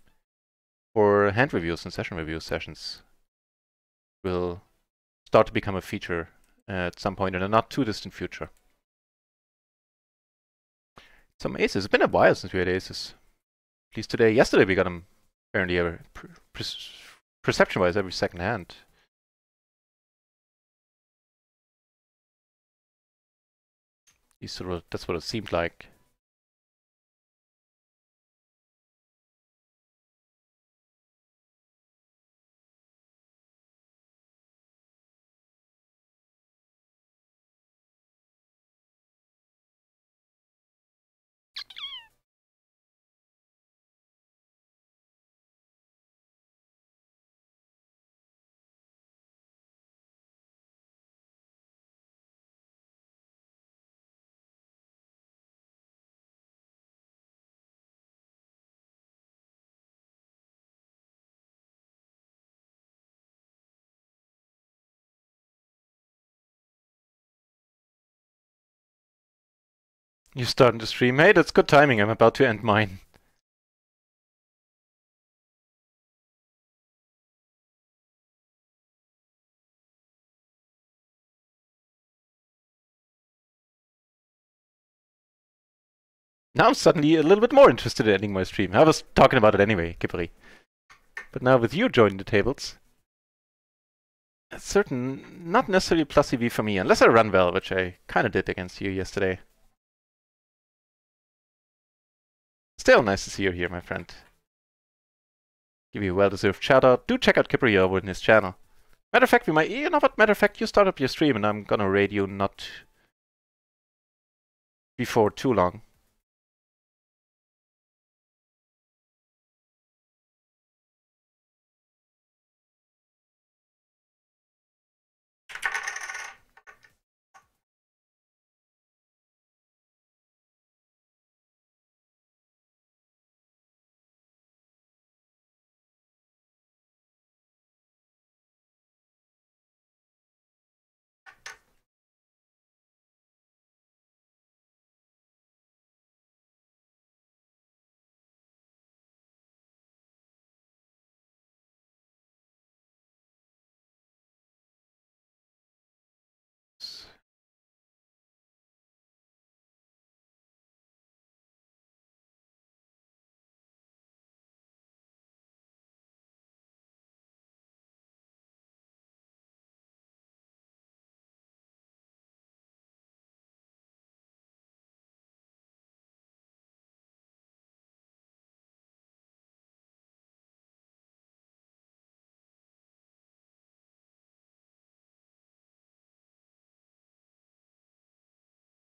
for hand reviews and session review sessions. Will start to become a feature at some point in a not too distant future. Some aces. It's been a while since we had aces. At least today. Yesterday we got them apparently perception-wise every second hand. That's what it seemed like. You're starting to stream. Hey, that's good timing. I'm about to end mine. Now I'm suddenly a little bit more interested in ending my stream. I was talking about it anyway, Kippery. But now with you joining the tables, it's certain not necessarily plus EV for me, unless I run well, which I kind of did against you yesterday. Still nice to see you here, my friend. Give you a well-deserved shout-out. Do check out Kippery over in his channel. Matter of fact, we might... You know what? Matter of fact, you start up your stream and I'm gonna raid you not before too long.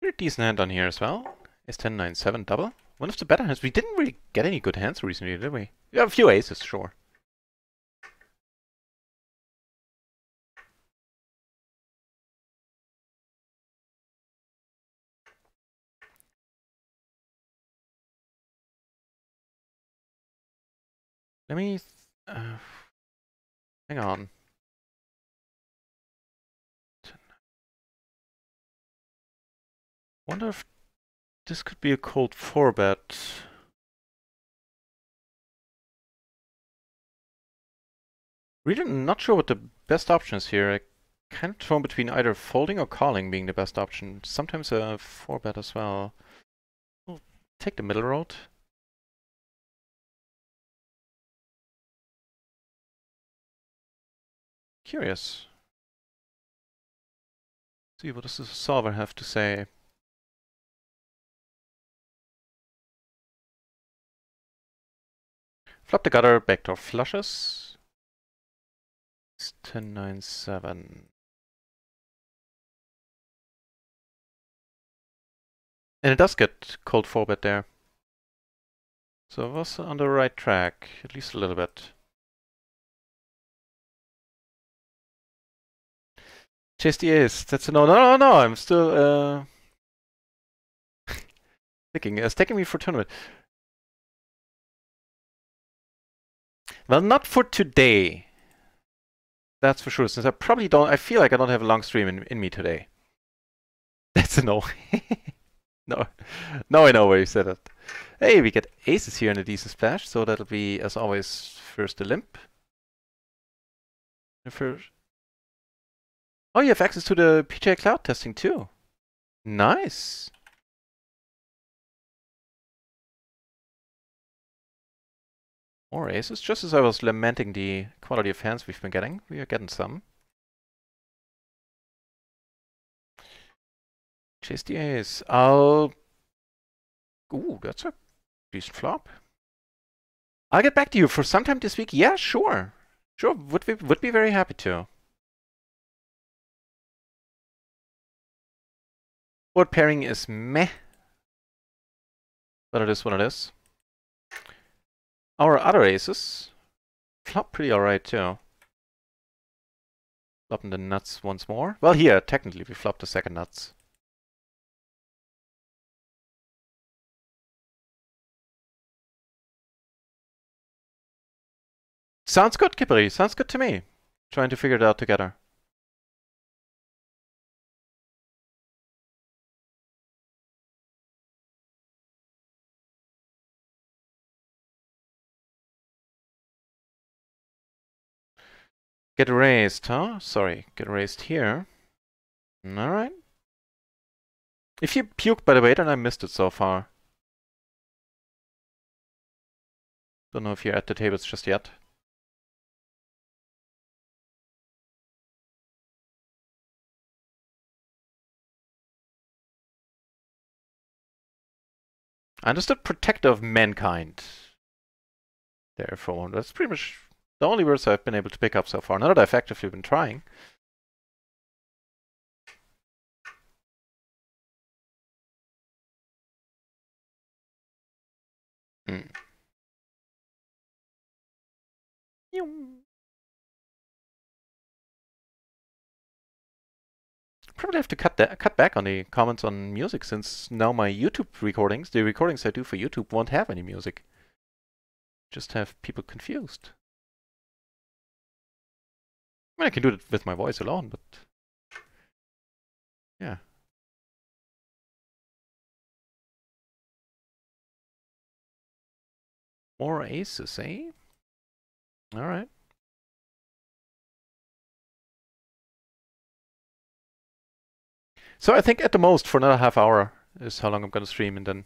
Pretty decent hand on here as well. Ace 10, 9, 7 double. One of the better hands. We didn't really get any good hands recently, did we? We have a few aces, sure. Let me... hang on. Wonder if this could be a cold 4-bet. Really not sure what the best option is here. I kind of torn between either folding or calling being the best option. Sometimes a 4-bet as well. We'll take the middle road. Curious. See, what does the solver have to say? Flop the gutter, backdoor flushes. 10, 9, 7. And it does get cold 4-bet there. So it was on the right track, at least a little bit. Chase the ace. That's a no. No. I'm still thinking. It's taking me for a tournament. Well, not for today. That's for sure. Since I probably don't. I feel like I don't have a long stream in me today. That's a no. No. No, I know where you said it. Hey, we get aces here in a decent splash, so that'll be, as always, first the limp. First. Oh, you have access to the PGA Cloud testing too. Nice. More aces. Just as I was lamenting the quality of hands we've been getting, we are getting some. Chase the ace. I'll... Ooh, that's a decent flop. I'll get back to you for sometime this week. Yeah, sure. Sure, would be very happy to. Board pairing is meh. But it is what it is. Our other aces flop pretty alright too. Flopping the nuts once more. Well, here, technically, we flopped the second nuts. Sounds good, Kippery. Sounds good to me. Trying to figure it out together. Get raised, huh? Sorry, get raised here. Alright. If you puked, by the way, then I missed it so far. Don't know if you're at the tables just yet. I understood protector of mankind. Therefore, that's pretty much the only words I've been able to pick up so far. Not that I've actively been trying. Probably have to cut back on the comments on music, since now my YouTube recordings, the recordings I do for YouTube, won't have any music. Just have people confused. I mean, I can do it with my voice alone, but yeah. More aces, eh? All right. So I think at the most for another half hour is how long I'm gonna stream, and then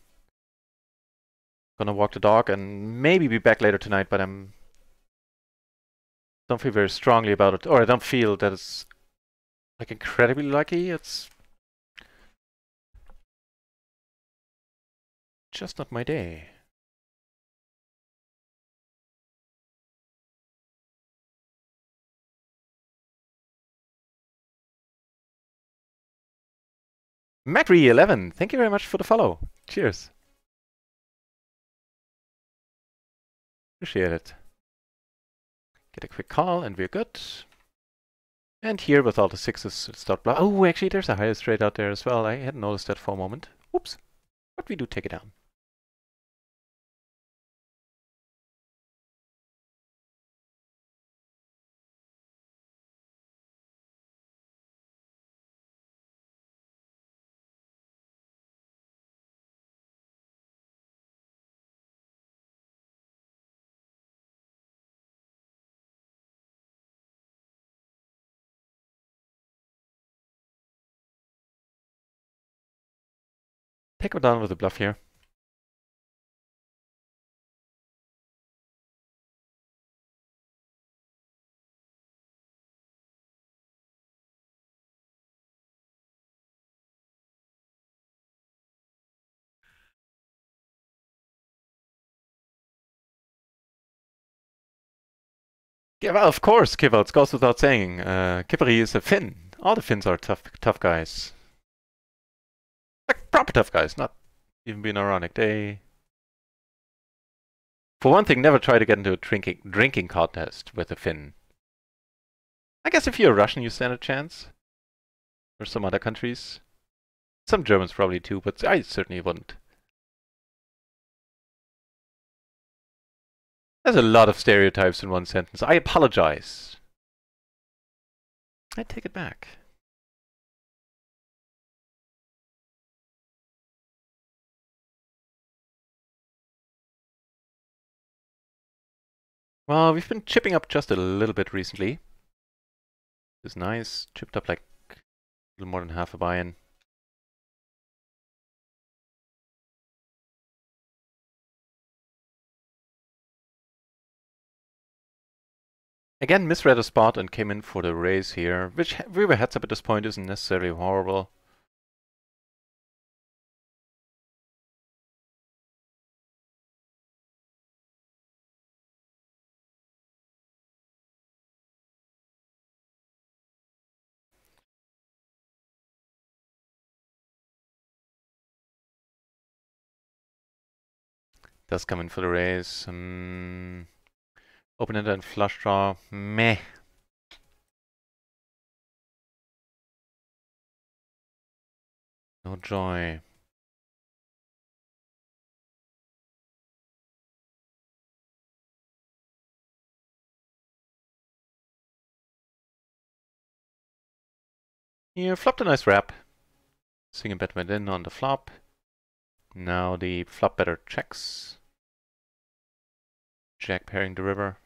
gonna walk the dog and maybe be back later tonight. But don't feel very strongly about it, or I don't feel that it's like incredibly lucky. It's just not my day. Macri11, thank you very much for the follow. Cheers. Appreciate it. Get a quick call and we're good. And here with all the sixes, start block. Oh, actually there's a higher straight out there as well. I hadn't noticed that for a moment. Oops. But we do take it down. Take him down with a bluff here. Yeah, well, of course, Kivalt. It goes without saying. Kippery is a Finn. All the Finns are tough guys. Like proper tough guys, not even being ironic. They, for one thing, never try to get into a drinking contest with a Finn. I guess if you're Russian, you stand a chance. Or some other countries. Some Germans probably too, but I certainly wouldn't. There's a lot of stereotypes in one sentence. I apologize. I take it back. Well, we've been chipping up just a little bit recently. It's nice. Chipped up like a little more than half a buy-in. Again, misread a spot and came in for the raise here, which we were heads up at this point isn't necessarily horrible. Does come in for the raise. Open-ended and flush draw. Meh. No joy. You flopped a nice wrap. Seeing a bet went in on the flop. Now the flop better checks. Jack pairing the river.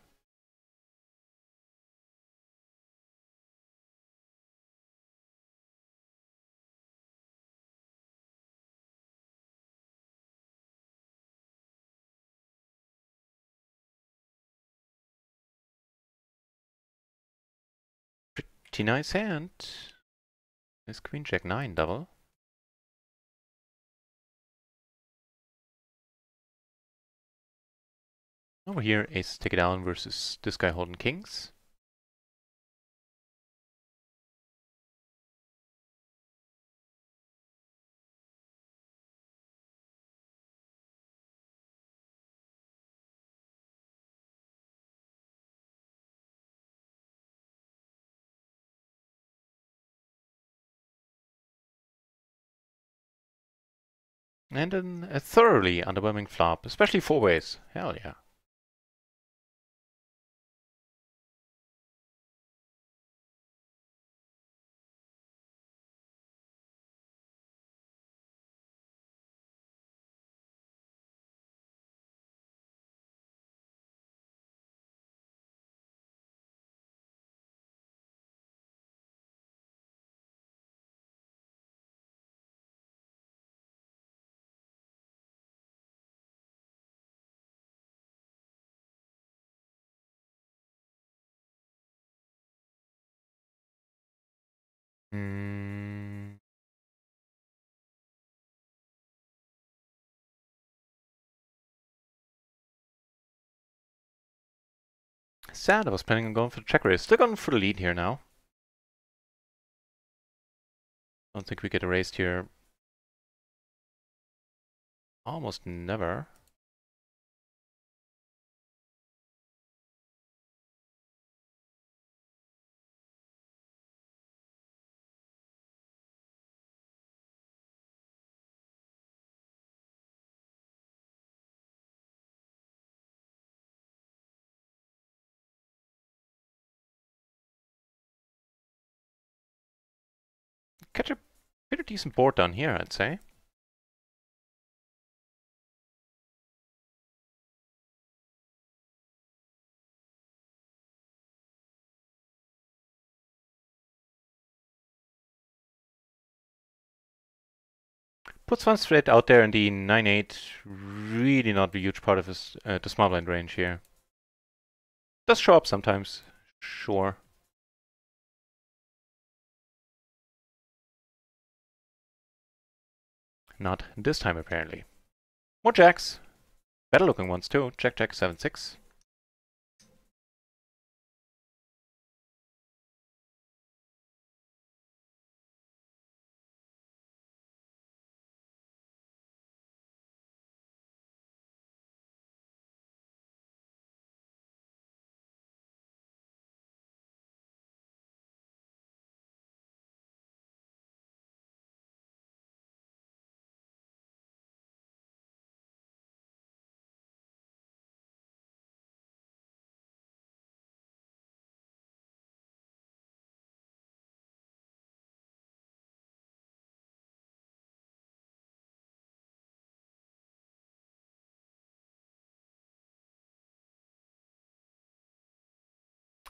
Pretty nice hand. Is Queen Jack 9 double? Over here, ace take it down versus this guy holding kings. And then a thoroughly underwhelming flop, especially four ways. Hell yeah. Sad, I was planning on going for the check raise. Still going for the lead here now. Don't think we get erased here. Almost never. Catch a pretty decent board down here, I'd say. Puts one straight out there in the 9-8. Really not a huge part of his the small blind range here. Does show up sometimes, sure. Not this time apparently. More jacks. Better looking ones too. Jack, jack, 7-6.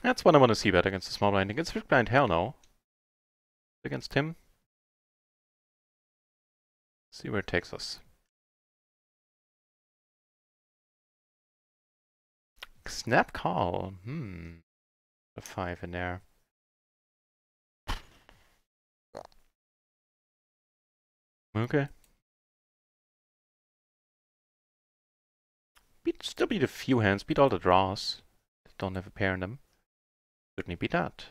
That's what I want to see bet against the small blind. Against big blind, hell no. Against him. See where it takes us. Snap call. a 5 in there. Okay. Still beat a few hands, beat all the draws that don't have a pair in them. Certainly beat that.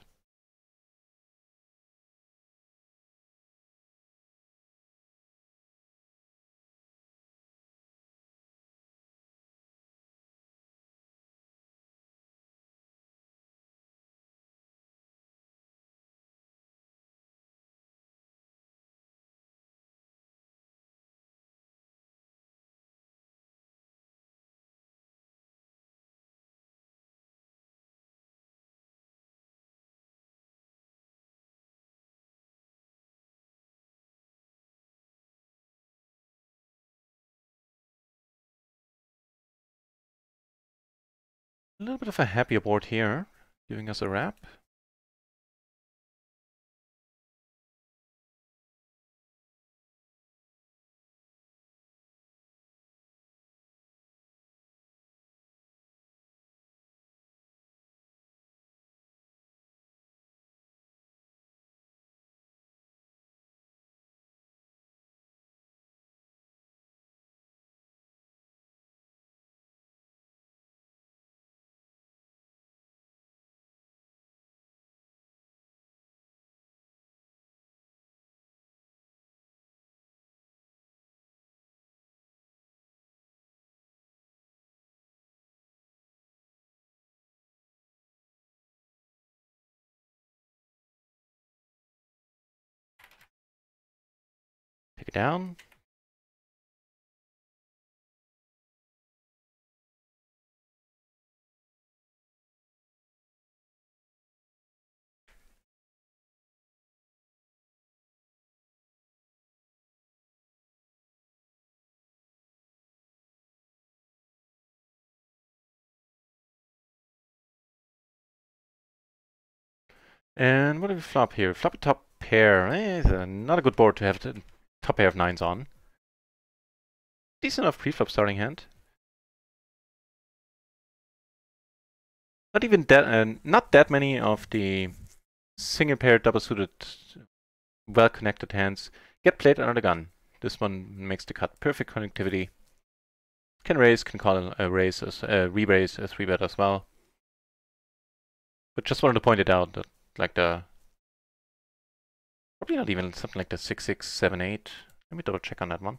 A little bit of a happier board here, giving us a wrap. Take it down. And what do we flop here? Flop a top pair. It's not a good board to have the top pair of 9s on. Decent enough pre-flop starting hand. Not even that, not that many of the single pair, double suited, well connected hands get played under the gun. This one makes the cut. Perfect connectivity. Can raise, can call a raise, re-raise, a 3-bet as well. But just wanted to point it out that, like probably not even something like the 6-6, 7-8. Let me double check on that one.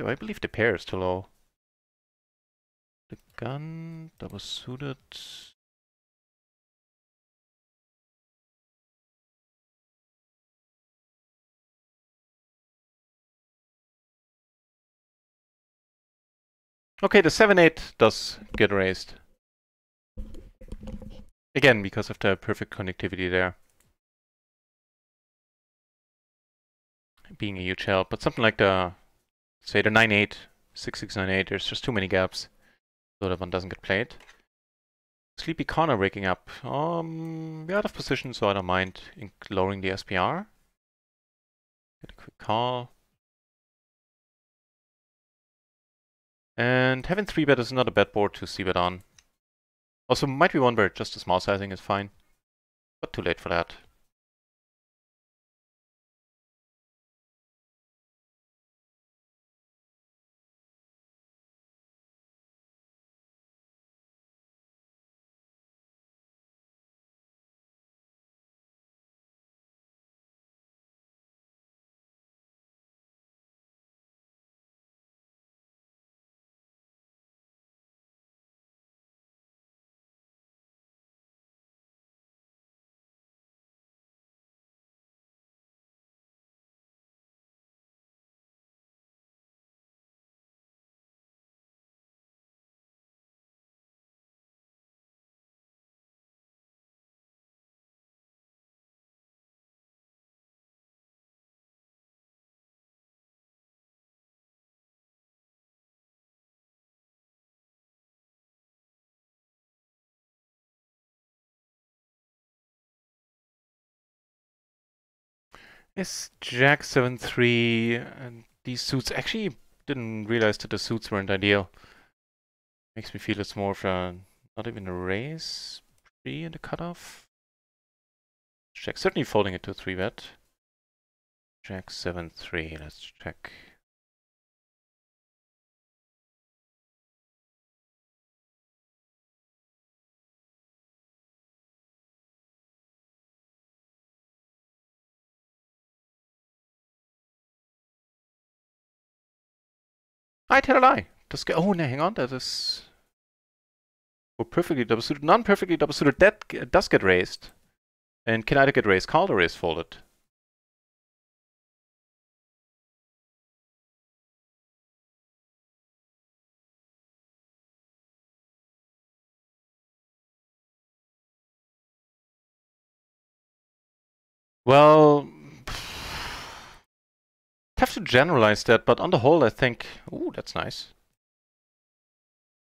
I believe the pair is too low. The gun, double suited. Okay, the 7-8 does get raised. Again, because of the perfect connectivity there. Being a huge help, but something like the, say the 9-8, 6-6, 9-8, there's just too many gaps, so that one doesn't get played. Sleepy Connor waking up. We're out of position, so I don't mind lowering the SPR. Get a quick call. And having 3-bet is not a bad board to c-bet on. Also, might be one where just a small sizing is fine, but too late for that. Is Jack 7-3 and these suits actually didn't realize that the suits weren't ideal. Makes me feel it's more of a, not even a raise, pre in the cutoff. Check, certainly folding it to 3-bet. Jack 7-3, let's check. I tell a lie. Oh, no, hang on, that is... Oh, perfectly double suited, non-perfectly double suited, that does get raised. And can either get raised, called, or raised folded. Well, have to generalize that, but on the whole, I think... Ooh, that's nice.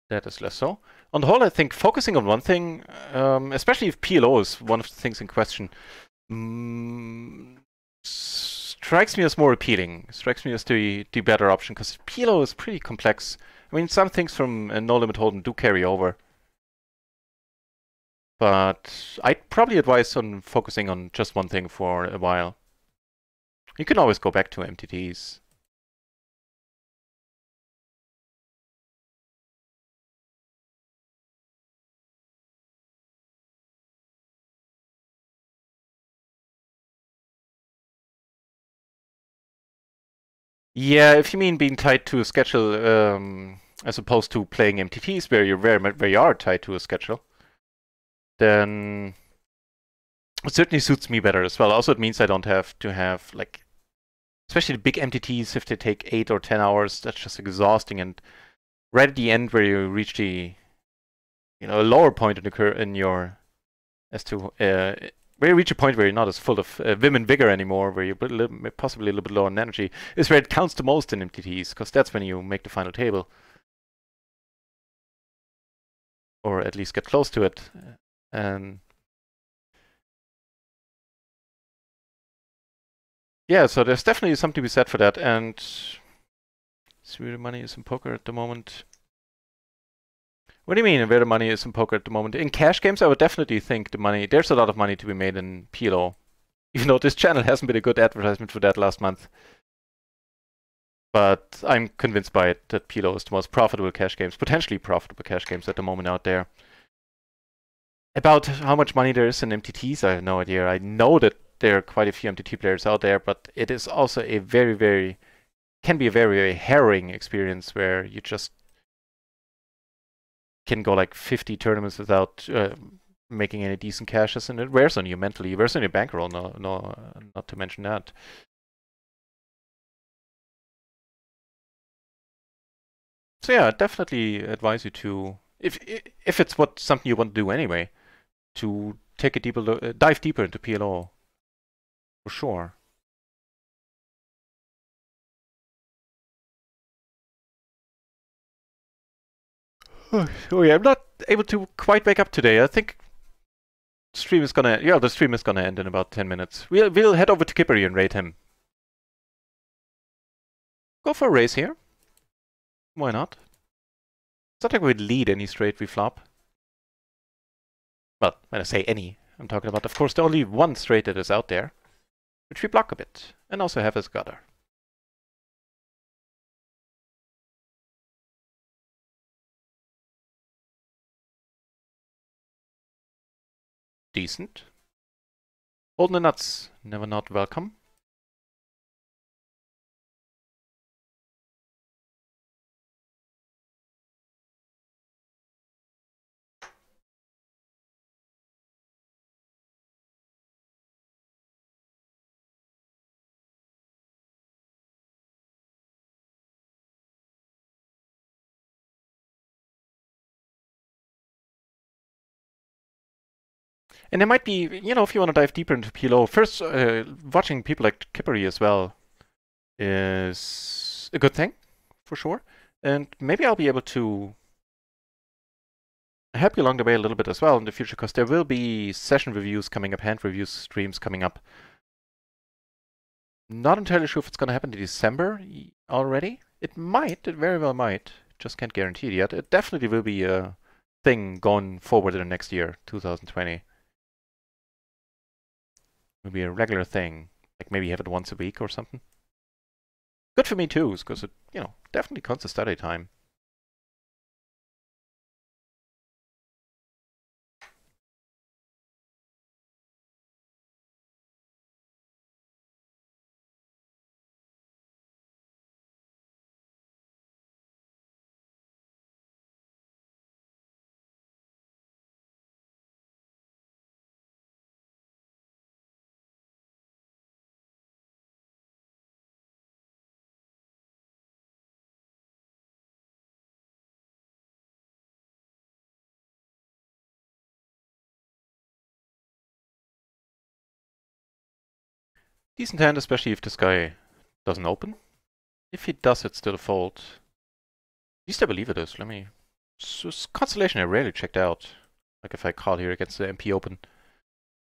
That is less so. On the whole, I think focusing on one thing, especially if PLO is one of the things in question, strikes me as more appealing. Strikes me as the better option, because PLO is pretty complex. I mean, some things from No Limit Hold'em do carry over. But I'd probably advise on focusing on just one thing for a while. You can always go back to MTTs. Yeah, if you mean being tied to a schedule, as opposed to playing MTTs where you are tied to a schedule, then it certainly suits me better as well. Also, it means I don't have to have, like, especially the big MTTs, if they take 8 or 10 hours, that's just exhausting. And right at the end, where you reach the, a lower point in the curve in your, as to where you reach a point where you're not as full of vim and vigor anymore, where you're possibly a little bit low on energy, is where it counts the most in MTTs, because that's when you make the final table. Or at least get close to it. And yeah, so there's definitely something to be said for that. And where the money is in poker at the moment. What do you mean where the money is in poker at the moment? In cash games, I would definitely think there's a lot of money to be made in PLO. Even though this channel hasn't been a good advertisement for that last month. But I'm convinced by it that PLO is the most profitable cash games, potentially profitable cash games at the moment out there. About how much money there is in MTTs, I have no idea. I know that there are quite a few MTT players out there, but it is also a can be a very, very harrowing experience where you just can go like 50 tournaments without making any decent cashes, and it wears on you mentally. It wears on your bankroll, not to mention that. So yeah, I'd definitely advise you to, if it's something you want to do anyway, to take a deeper look, dive deeper into PLO, for sure. Oh yeah, I'm not able to quite wake up today. I think the stream is gonna end in about 10 minutes. We'll head over to Kippery and raid him. Go for a raise here. Why not? It's not like we'd lead any straight we flop. Well, when I say any, I'm talking about, of course, the only one straight that is out there, which we block a bit, and also have as gutter. Decent. Holding the nuts, never not welcome. And there might be, if you want to dive deeper into PLO, first, watching people like Kippery as well is a good thing, for sure. And maybe I'll be able to help you along the way a little bit as well in the future, because there will be session reviews coming up, hand reviews, streams coming up. Not entirely sure if it's going to happen in December already. It very well might. just can't guarantee it yet. It definitely will be a thing going forward in the next year, 2020. Will be a regular thing. Like maybe have it once a week or something. Good for me too, because it, definitely cuts the study time. Decent hand, especially if this guy doesn't open. If he does, it's still a fold. At least I believe it is. Let me... Constellation I rarely checked out. Like if I call here against the MP open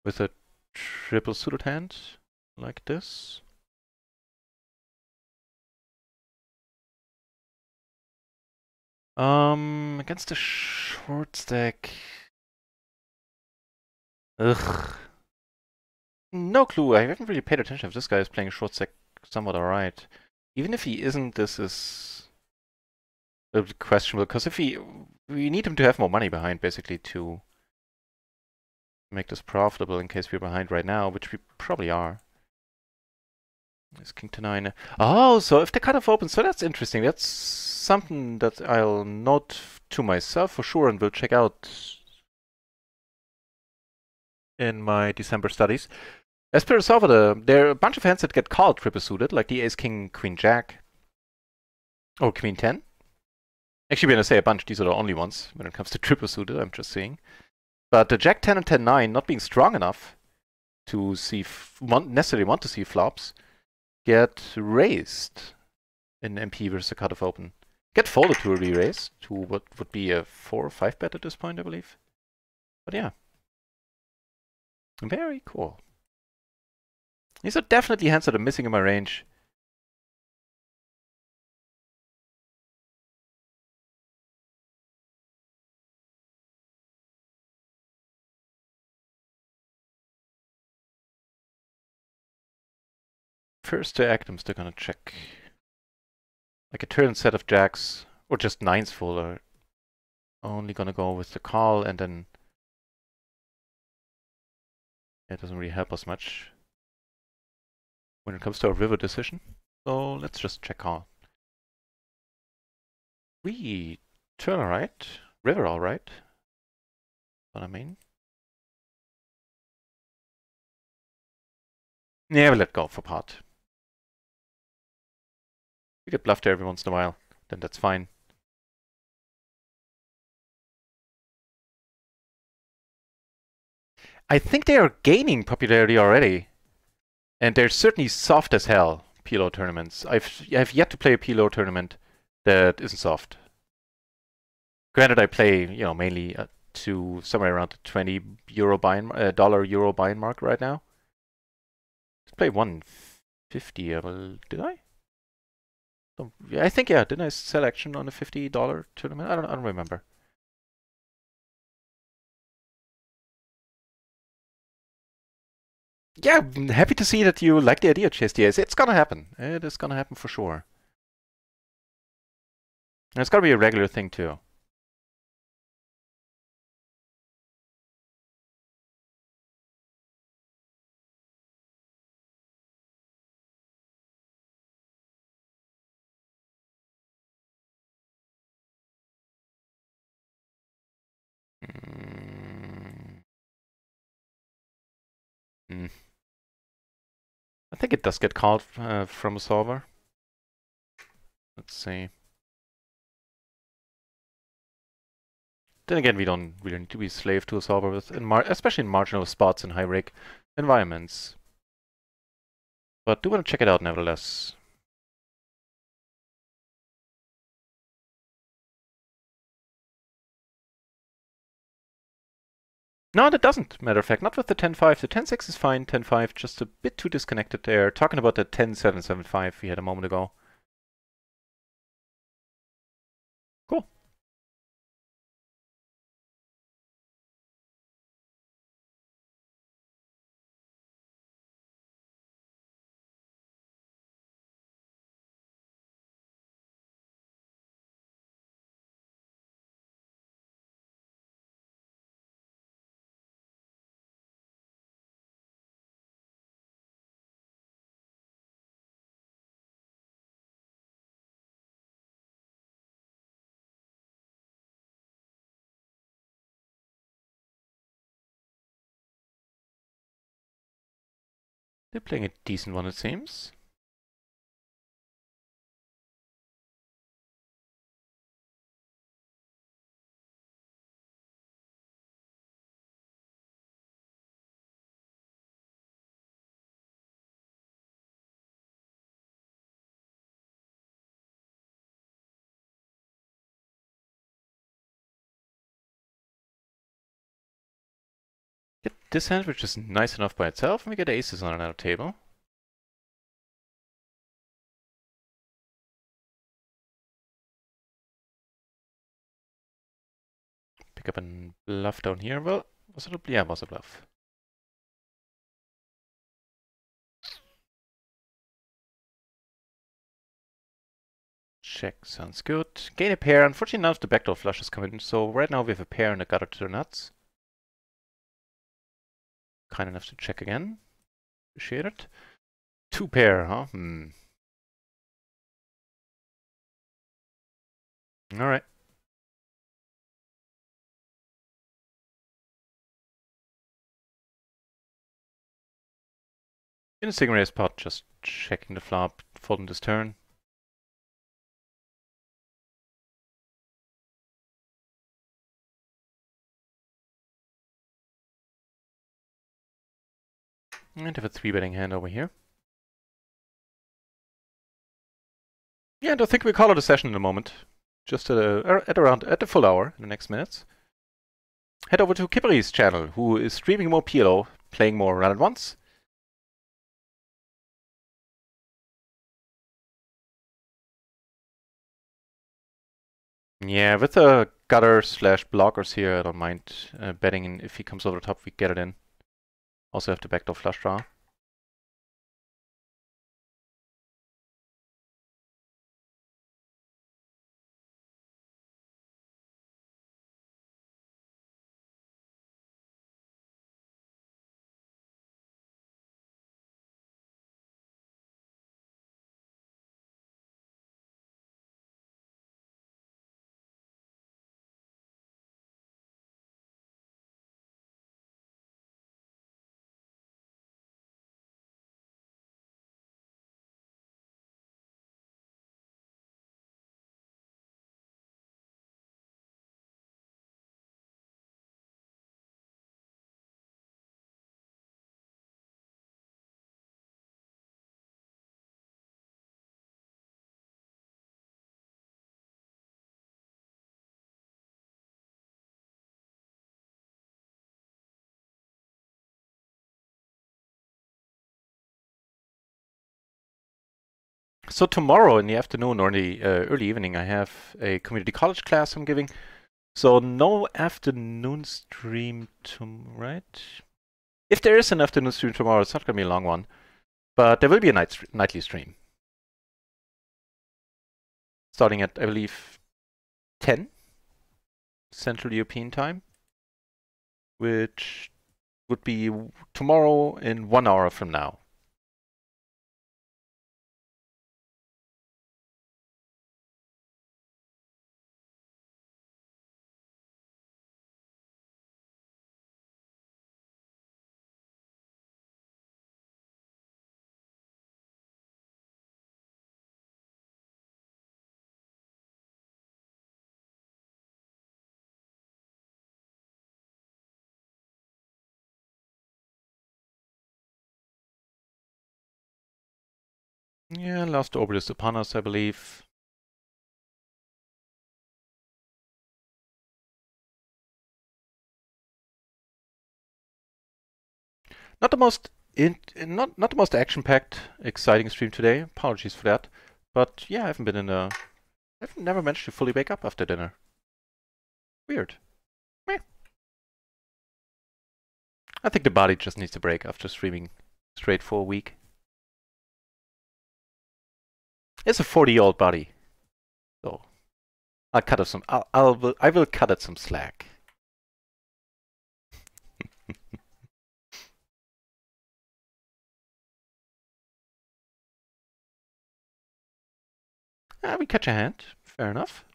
with a triple suited hand, like this. Against the short stack... Ugh. No clue. I haven't really paid attention if this guy is playing short stack somewhat alright. Even if he isn't, this is a bit questionable, because if we need him to have more money behind, basically, to make this profitable in case we're behind right now, which we probably are. It's king to 9. Oh, so if the cutoff opens, so that's interesting. That's something that I'll note to myself for sure and will check out in my December studies. As per Salvador, there are a bunch of hands that get called triple suited, like the ace, king, queen, jack, or queen 10. Actually, when I say a bunch, these are the only ones when it comes to triple suited, I'm just saying. But the jack 10 and 10 9 not being strong enough to see necessarily want to see flops get raised in MP versus a cutoff open. Get folded to a re-raise to what would be a 4 or 5 bet at this point, I believe. But yeah. Very cool. These are definitely hands that are missing in my range. First to act, I'm still gonna check. Like a turn set of jacks, or just 9s full, are only gonna go with the call, and then it doesn't really help us much when it comes to a river decision. So let's just check call. We turn alright, river alright. What I mean. Yeah, we let go for pot. We get bluffed there every once in a while, then that's fine. I think they are gaining popularity already. And they're certainly soft as hell, PLO tournaments. I've yet to play a PLO tournament that isn't soft. Granted, I play, mainly to somewhere around the $20 euro buy-in mark right now. Let's play 150. Did I? Yeah, I think, yeah. Didn't I sell action on a $50 tournament? I don't remember. Yeah, I'm happy to see that you like the idea of Chase DS. It's gonna happen. It is gonna happen for sure. And it's gotta be a regular thing too. I think it does get called from a solver. Let's see. Then again, we don't really need to be slave to a solver, especially in marginal spots in high-rake environments. But do want to check it out nevertheless. No, that doesn't, matter of fact. Not with the 10-5. The 10-6 is fine. 10-5, just a bit too disconnected there. Talking about the 10-7-7-5 we had a moment ago. Cool. They're playing a decent one, it seems. Get this hand, which is nice enough by itself, and we get aces on another table. Pick up a bluff down here. Well, was it a, yeah, it was a bluff. Check, sounds good. Gain a pair. Unfortunately, none of the backdoor flushes come in, so right now we have a pair and a gutter to the nuts. Kind enough to check again. Appreciate it. Two pair, huh? Alright. In a Sigma spot, just checking the flop, folding this turn. And have a 3-betting hand over here. Yeah, and I think we call it a session in a moment. Just at the full hour in the next minutes. Head over to Kippery's channel, who is streaming more PLO, playing more Run It Once. Yeah, with the gutter / blockers here, I don't mind betting in. If he comes over the top, we get it in. Also have the backdoor flush draw. So tomorrow in the afternoon or in the early evening, I have a community college class I'm giving. So no afternoon stream right? If there is an afternoon stream tomorrow, it's not going to be a long one. But there will be a nightly stream. Starting at, I believe, 10 Central European time. Which would be tomorrow in 1 hour from now. Yeah, last orbit is upon us, I believe. Not the most not the most action-packed, exciting stream today. Apologies for that. But yeah, I haven't I've never managed to fully wake up after dinner. Weird. Meh. I think the body just needs a break after streaming straight for a week. It's a 40-year-old body, so I'll cut it some. I will cut it some slack. We catch a hand. Fair enough.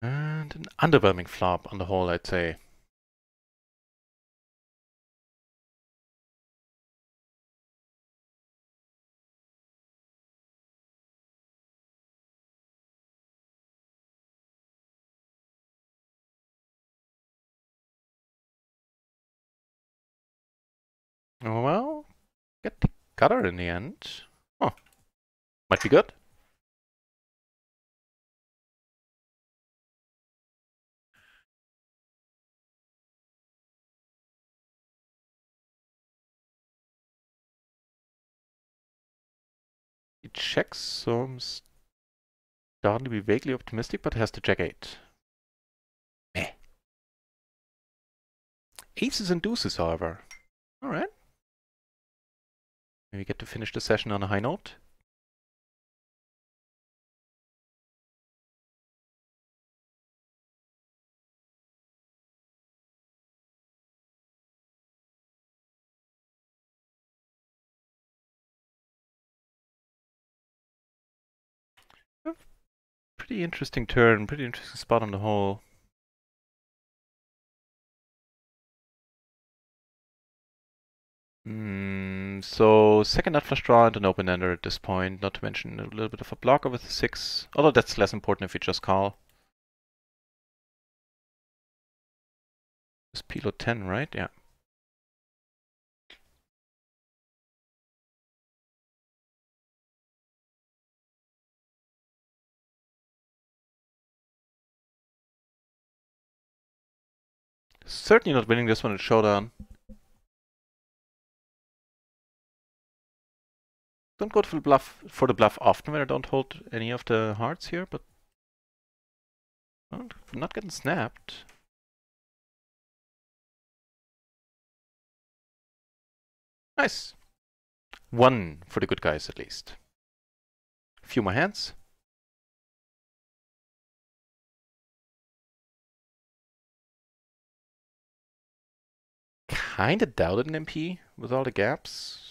And an underwhelming flop on the whole, I'd say. Oh, well, get the gutter in the end. Oh, might be good. He checks, so I'm starting to be vaguely optimistic, but has to check 8. Meh. Aces and deuces, however. Alright. Maybe get to finish the session on a high note. Pretty interesting turn, pretty interesting spot on the whole. So second nut flush draw and an open ender at this point, not to mention a little bit of a blocker with the 6, although that's less important if you just call. It's Pilo 10, right? Yeah. Certainly not winning this one at showdown. Don't go for the bluff often when I don't hold any of the hearts here, but well, not getting snapped. Nice. 1 for the good guys at least. A few more hands. Kinda doubted an MP with all the gaps.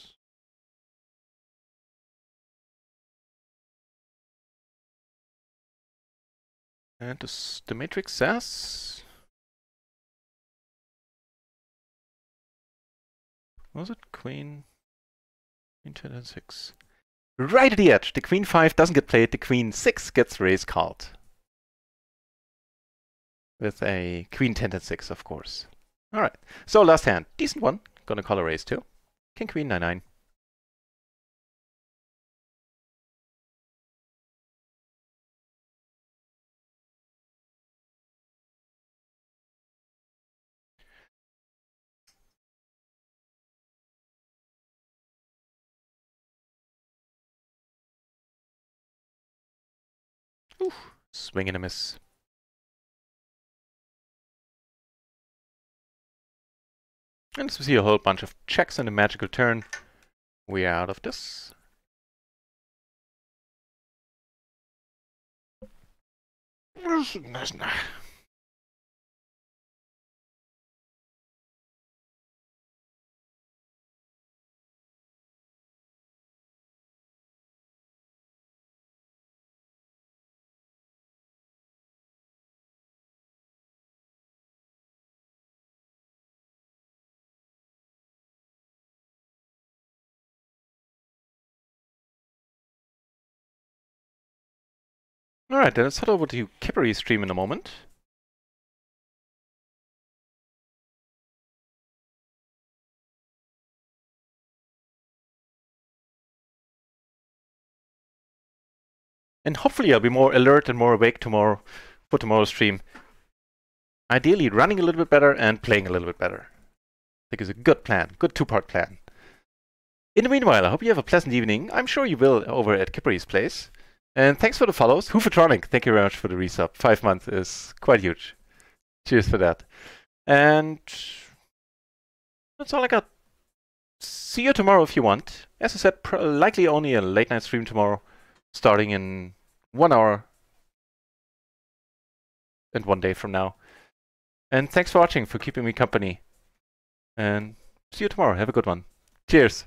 And the matrix says... Was it Queen? Queen 10 and 6. Right at the edge. The Queen 5 doesn't get played. The Queen 6 gets raise called. With a Queen 10 and 6, of course. Alright. So last hand. Decent one. Gonna call a raise too. King Queen 9-9. Oof. Swing and a miss. And as we see a whole bunch of checks and a magical turn, we are out of this. Alright, then let's head over to Kippery's stream in a moment. And hopefully I'll be more alert and more awake tomorrow for tomorrow's stream. Ideally running a little bit better and playing a little bit better. I think it's a good plan, good two-part plan. In the meanwhile, I hope you have a pleasant evening. I'm sure you will over at Kippery's place. And thanks for the follows. Hoofatronic, thank you very much for the resub. 5 months is quite huge. Cheers for that. And that's all I got. See you tomorrow if you want. As I said, likely only a late night stream tomorrow, starting in 1 hour and 1 day from now. And thanks for watching, for keeping me company. And see you tomorrow. Have a good one. Cheers.